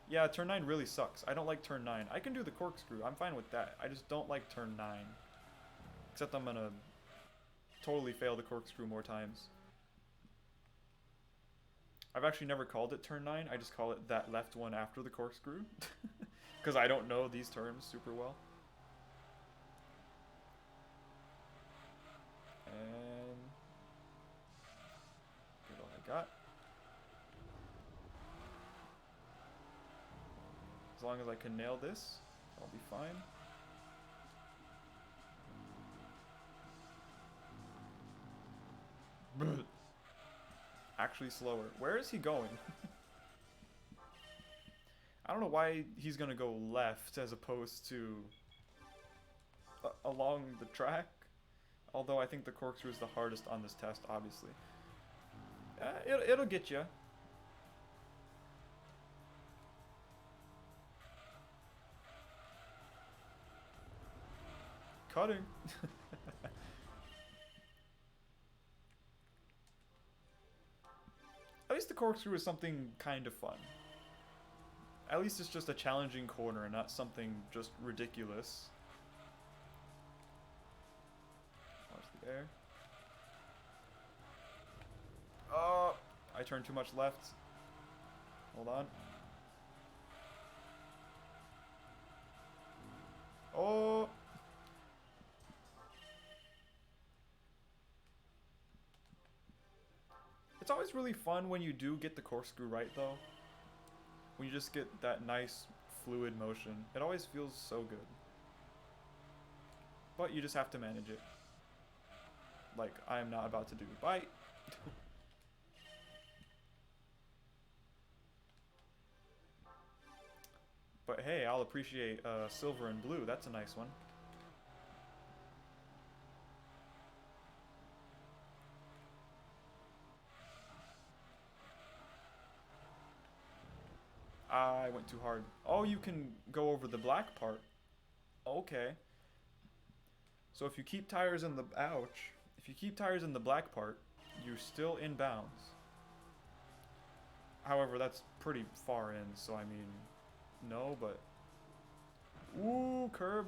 Yeah, turn 9 really sucks. I don't like turn 9. I can do the corkscrew. I'm fine with that. I just don't like turn 9. Except I'm gonna totally fail the corkscrew more times. I've actually never called it turn 9. I just call it that left one after the corkscrew. Because I don't know these terms super well. And get all I got. As long as I can nail this, I'll be fine. Actually slower. Where is he going? I don't know why he's gonna go left as opposed to along the track. Although I think the corkscrew is the hardest on this test, obviously. It'll get you. Cutting. At least the corkscrew is something kind of fun. At least it's just a challenging corner and not something just ridiculous. Watch the air. Oh, I turned too much left. Hold on. Oh. It's always really fun when you do get the corkscrew right, though. When you just get that nice, fluid motion. It always feels so good. But you just have to manage it. Like I am not about to do. Bye! But hey, I'll appreciate silver and blue. That's a nice one. I went too hard. Oh, you can go over the black part. Okay. So if you keep tires in the... Ouch. If you keep tires in the black part, you're still in bounds. However, that's pretty far in, so I mean... No, but... Ooh, curb.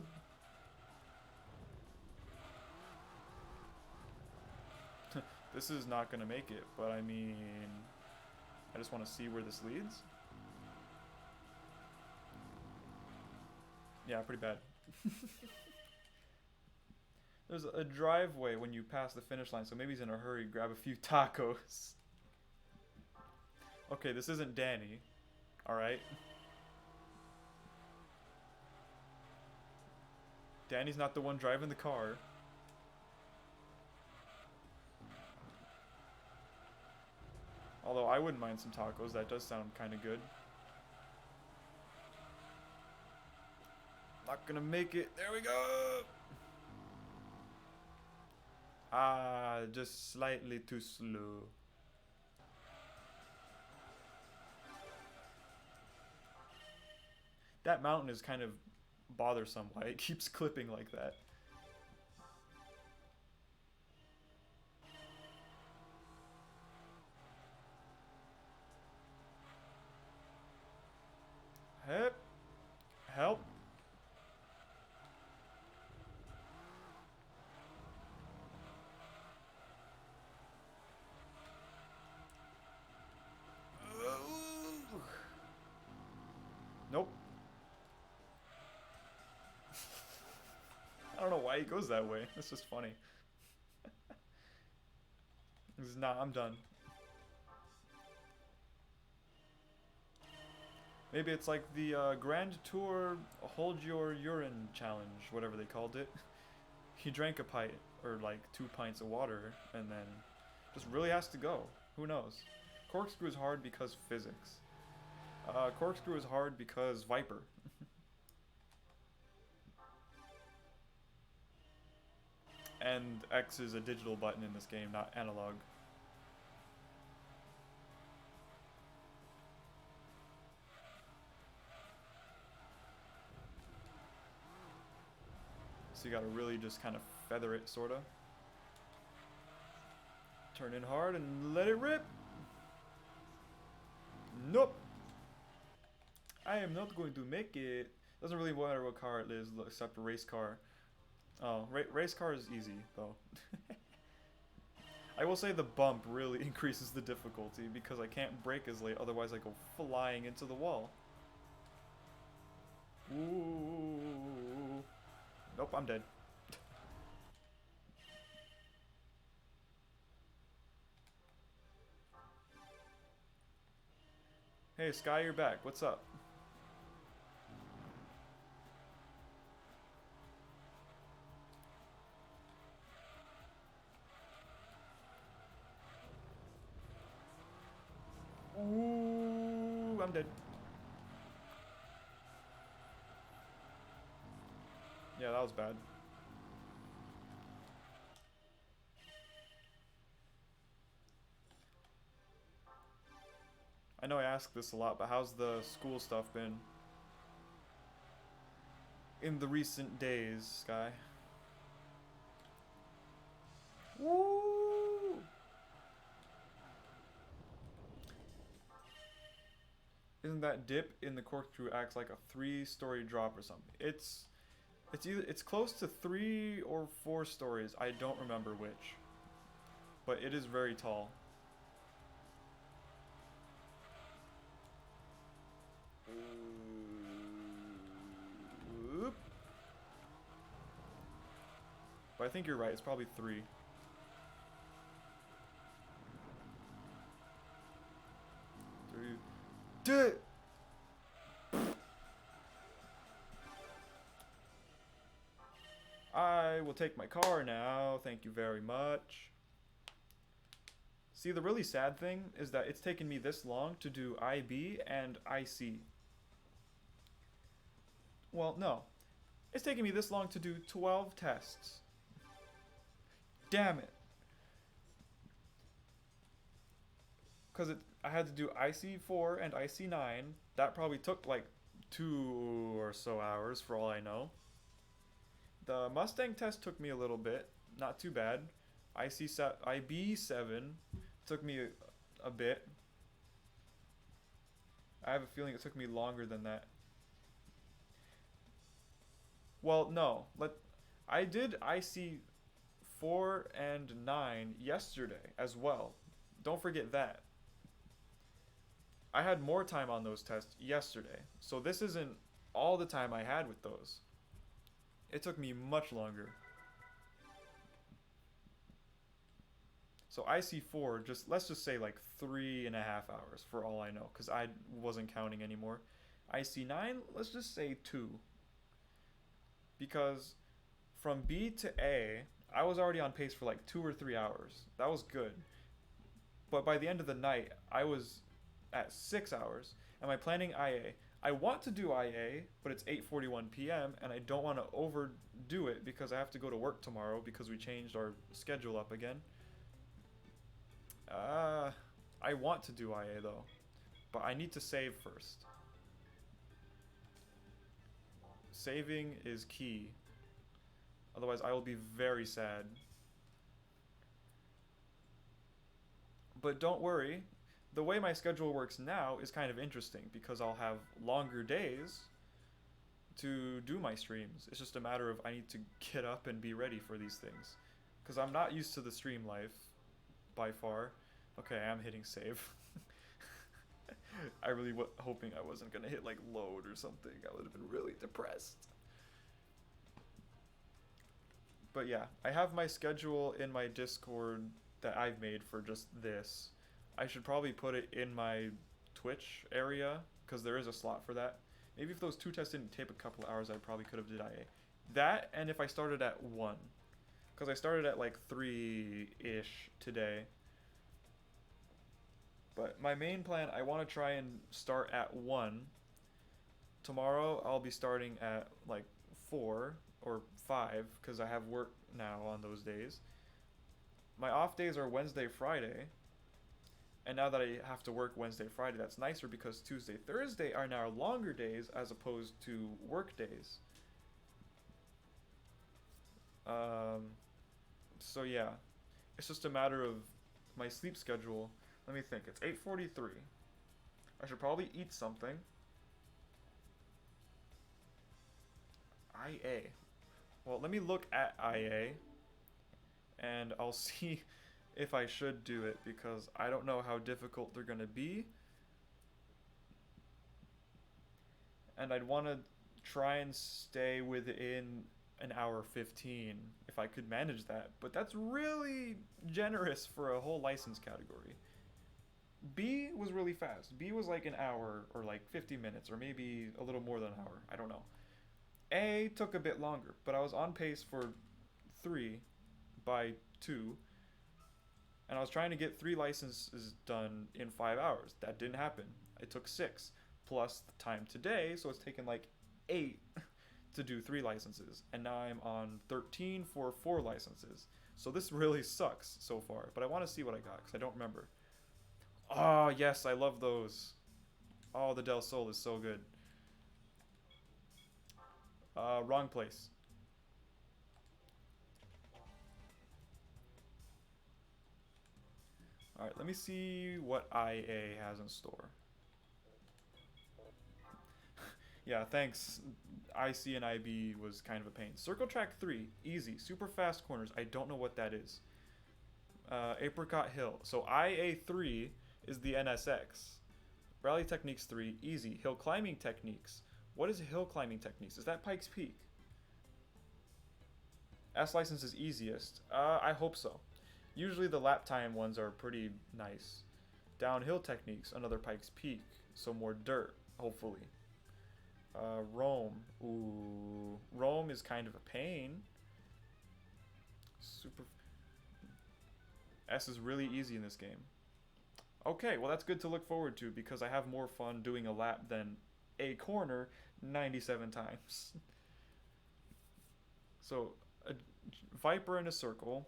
This is not gonna make it, but I mean... I just want to see where this leads. Yeah, pretty bad. There's a driveway when you pass the finish line, so maybe he's in a hurry. Grab a few tacos. Okay, this isn't Danny. Alright. Danny's not the one driving the car. Although I wouldn't mind some tacos. That does sound kind of good. Not gonna make it. There we go. Ah, just slightly too slow. That mountain is kind of bothersome. Why it keeps clipping like that. Help! Help! Nope. I don't know why he goes that way. That's just funny. Nah, I'm done. Maybe it's like the Grand Tour Hold Your Urine Challenge, whatever they called it. He drank a pint, or like 2 pints of water, and then just really has to go. Who knows? Corkscrew is hard because physics. Corkscrew is hard because Viper. And X is a digital button in this game, not analog. So you gotta really just kind of feather it, sorta. Turn in hard and let it rip! Nope! I am not going to make it. Doesn't really matter what car it is, except a race car. Oh, race car is easy, though. I will say the bump really increases the difficulty because I can't brake as late, otherwise I go flying into the wall. Ooh. Nope, I'm dead. Hey, Sky, you're back. What's up? Ooh, I'm dead. Yeah, that was bad. I know I ask this a lot, but how's the school stuff been in the recent days, Sky? Woo! Isn't that dip in the corkscrew acts like a 3-story drop or something? It's close to 3 or 4 stories. I don't remember which, but it is very tall. Oop. But I think you're right. It's probably 3. Dip. I will take my car now. Thank you very much. See, the really sad thing is that it's taken me this long to do IB and IC. Well, no. It's taken me this long to do 12 tests. Damn it. Because I had to do IC4 and IC9. That probably took like 2 or so hours for all I know. The Mustang test took me a little bit. Not too bad. IB7 took me a bit. I have a feeling it took me longer than that. Well, no. I did IC4 and 9 yesterday as well. Don't forget that. I had more time on those tests yesterday. So this isn't all the time I had with those. It took me much longer. So IC4, let's just say like 3.5 hours for all I know, because I wasn't counting anymore. IC9, let's just say 2. Because from B to A, I was already on pace for like 2 or 3 hours. That was good. But by the end of the night, I was at 6 hours. Am I planning IA? I want to do IA, but it's 8:41 p.m. and I don't want to overdo it because I have to go to work tomorrow because we changed our schedule up again. I want to do IA though, but I need to save first. Saving is key. Otherwise, I will be very sad. But don't worry, the way my schedule works now is kind of interesting because I'll have longer days to do my streams. It's just a matter of I need to get up and be ready for these things. Because I'm not used to the stream life by far. Okay, I'm hitting save. I really was hoping I wasn't going to hit like load or something. I would have been really depressed. But yeah, I have my schedule in my Discord that I've made for just this. I should probably put it in my Twitch area because there is a slot for that. Maybe if those 2 tests didn't take a couple hours, I probably could have did IA. That and if I started at 1. Because I started at like 3-ish today. But my main plan, I want to try and start at 1. Tomorrow I'll be starting at like 4 or 5 because I have work now on those days. My off days are Wednesday, Friday. And now that I have to work Wednesday, Friday, that's nicer because Tuesday, Thursday are now longer days as opposed to work days. So yeah, it's just a matter of my sleep schedule. Let me think. It's 8:43. I should probably eat something. IA. Well, let me look at IA, and I'll see if I should do it because I don't know how difficult they're gonna be, and I'd want to try and stay within an hour 15 if I could manage that. But that's really generous for a whole license category. B was really fast. B was like an hour or like 50 minutes or maybe a little more than an hour. I don't know. A took a bit longer, but I was on pace for 3 by 2, and I was trying to get 3 licenses done in 5 hours. That didn't happen. It took 6 plus the time today, so it's taken like 8 to do 3 licenses, and now I'm on 13 for 4 licenses. So this really sucks so far, but I want to see what I got because I don't remember. Oh, yes, I love those. Oh, the Del Sol is so good. Wrong place. Alright, let me see what IA has in store. Yeah, thanks. IC and IB was kind of a pain. Circle Track 3, easy. Super fast corners. I don't know what that is. Apricot Hill. So IA3 is the NSX. Rally Techniques 3, easy. Hill Climbing Techniques. What is Hill Climbing Techniques? Is that Pikes Peak? S license is easiest. I hope so. Usually the lap time ones are pretty nice. Downhill Techniques, another Pikes Peak. So more dirt, hopefully. Rome. Ooh. Rome is kind of a pain. Super. S is really easy in this game. Okay, well that's good to look forward to because I have more fun doing a lap than a corner 97 times. So, a Viper in a circle.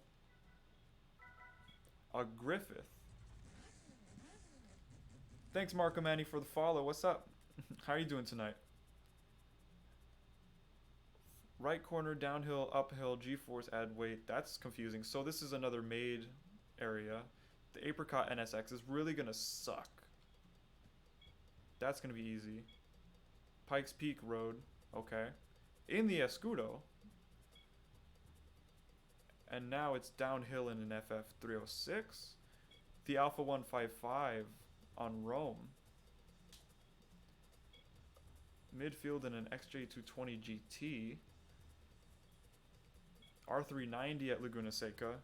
A Griffith. Thanks, Marco Manny, for the follow. What's up? How are you doing tonight? Right corner, downhill, uphill, G-force, add weight. That's confusing. So this is another made area. The Apricot NSX is really gonna suck. That's gonna be easy. Pikes Peak Road. Okay. In the Escudo. And now it's downhill in an FF306. The Alpha 155 on Rome. Midfield in an XJ220 GT. R390 at Laguna Seca.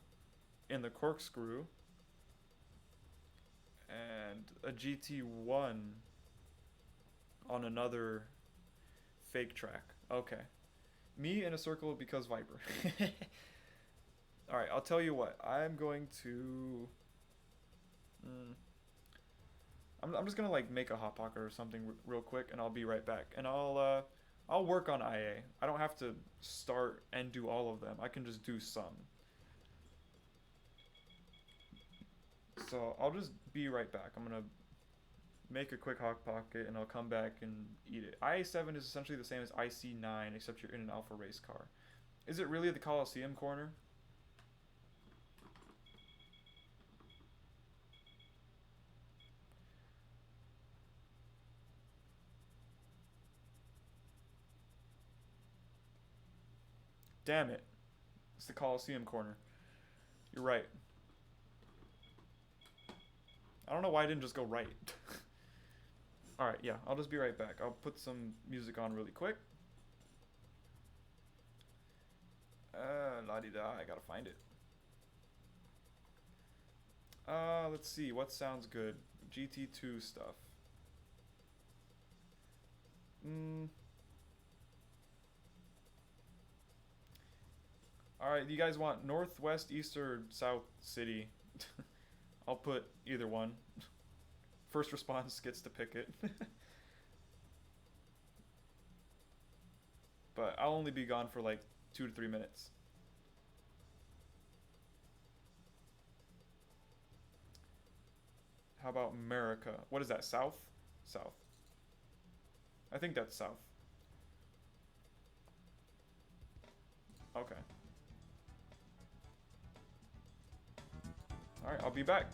In the Corkscrew. And a GT1 on another fake track. Okay. Me in a circle because Viper. Alright, I'll tell you what. I'm going to... I'm just gonna like make a hot pocket or something real quick, and I'll be right back. And I'll work on IA. I don't have to start and do all of them. I can just do some. So I'll just be right back. I'm gonna make a quick hot pocket, and I'll come back and eat it. IA7 is essentially the same as IC9, except you're in an Alpha race car. Is it really the Coliseum corner? Damn it. It's the Coliseum corner. You're right. I don't know why I didn't just go right. Alright, yeah, I'll just be right back. I'll put some music on really quick. La-di-da, I gotta find it. Let's see, what sounds good? GT2 stuff. Alright, you guys want northwest, east, or south city? I'll put either one. First response gets to pick it. But I'll only be gone for like 2 to 3 minutes. How about America? What is that, south? South. I think that's south. Okay. Alright, I'll be back.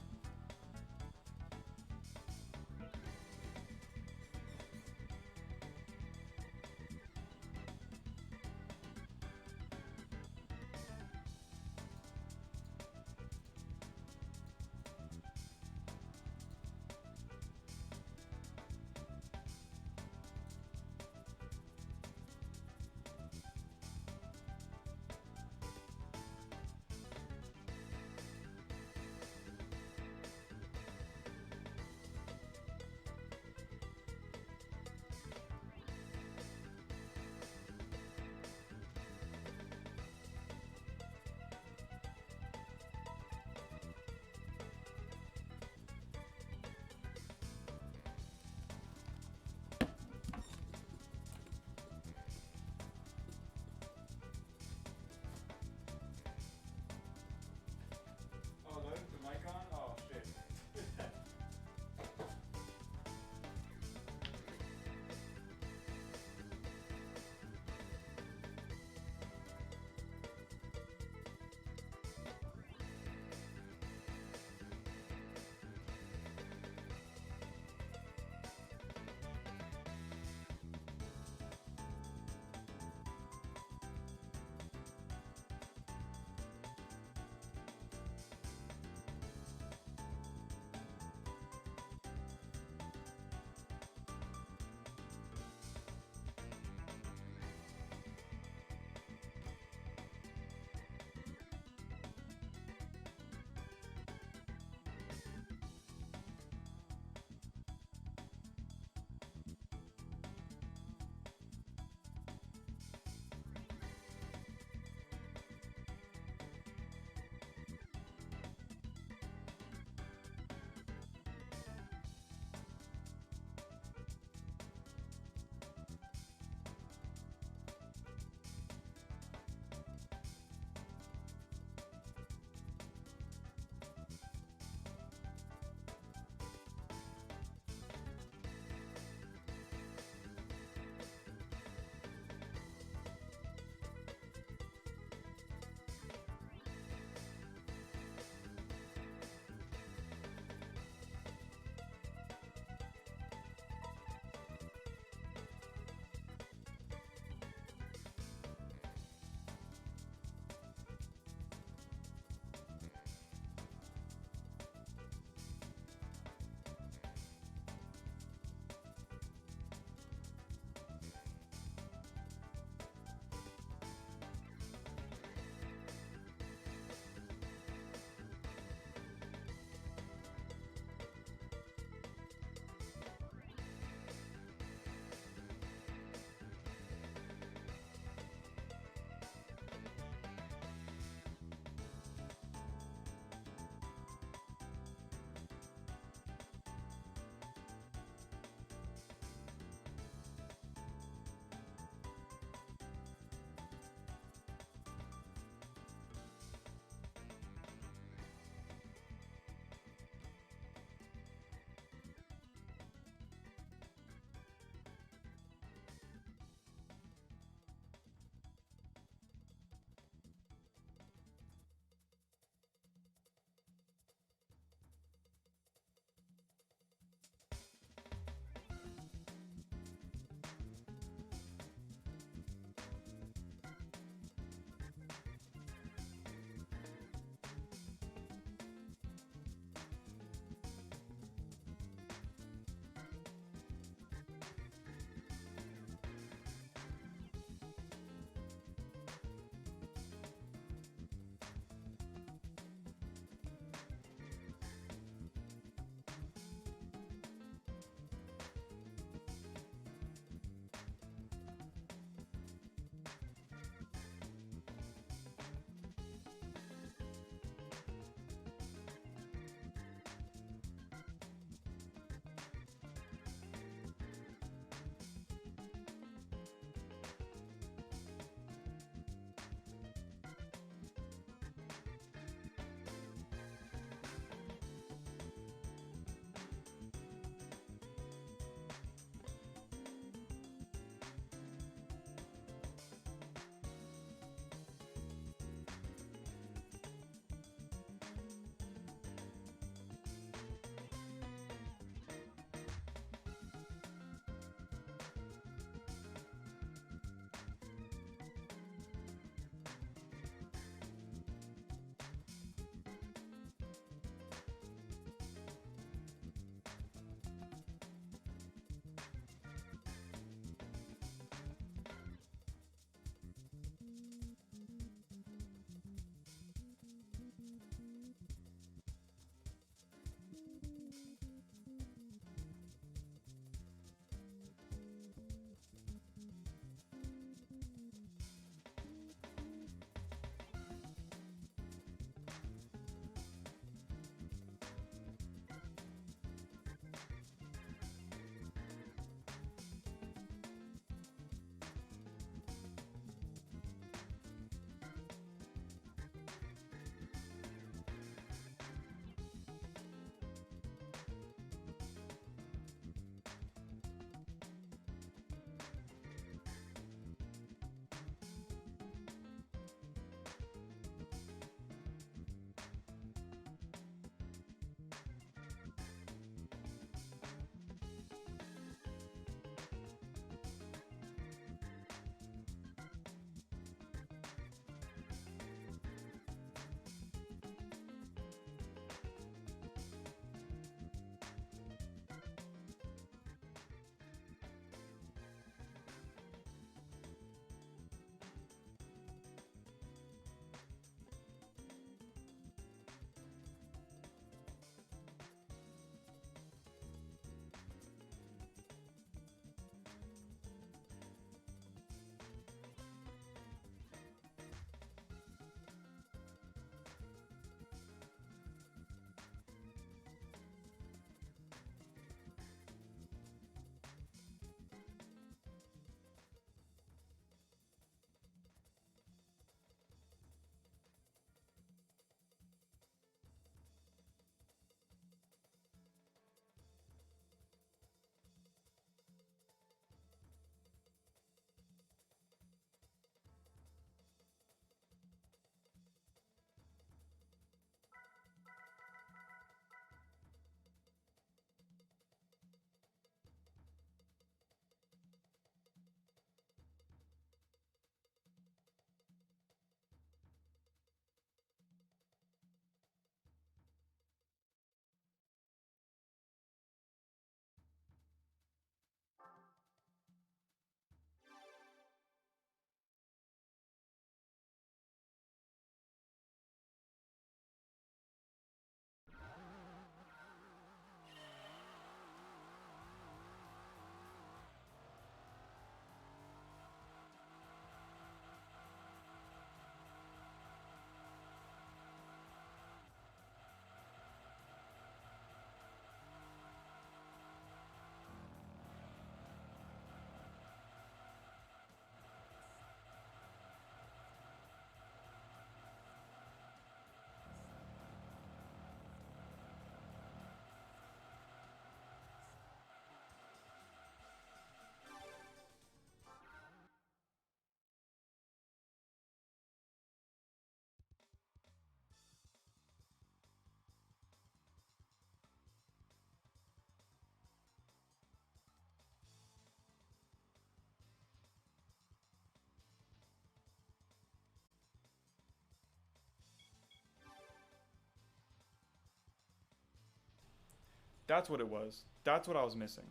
That's what it was. That's what I was missing.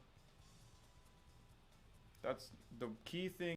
That's the key thing.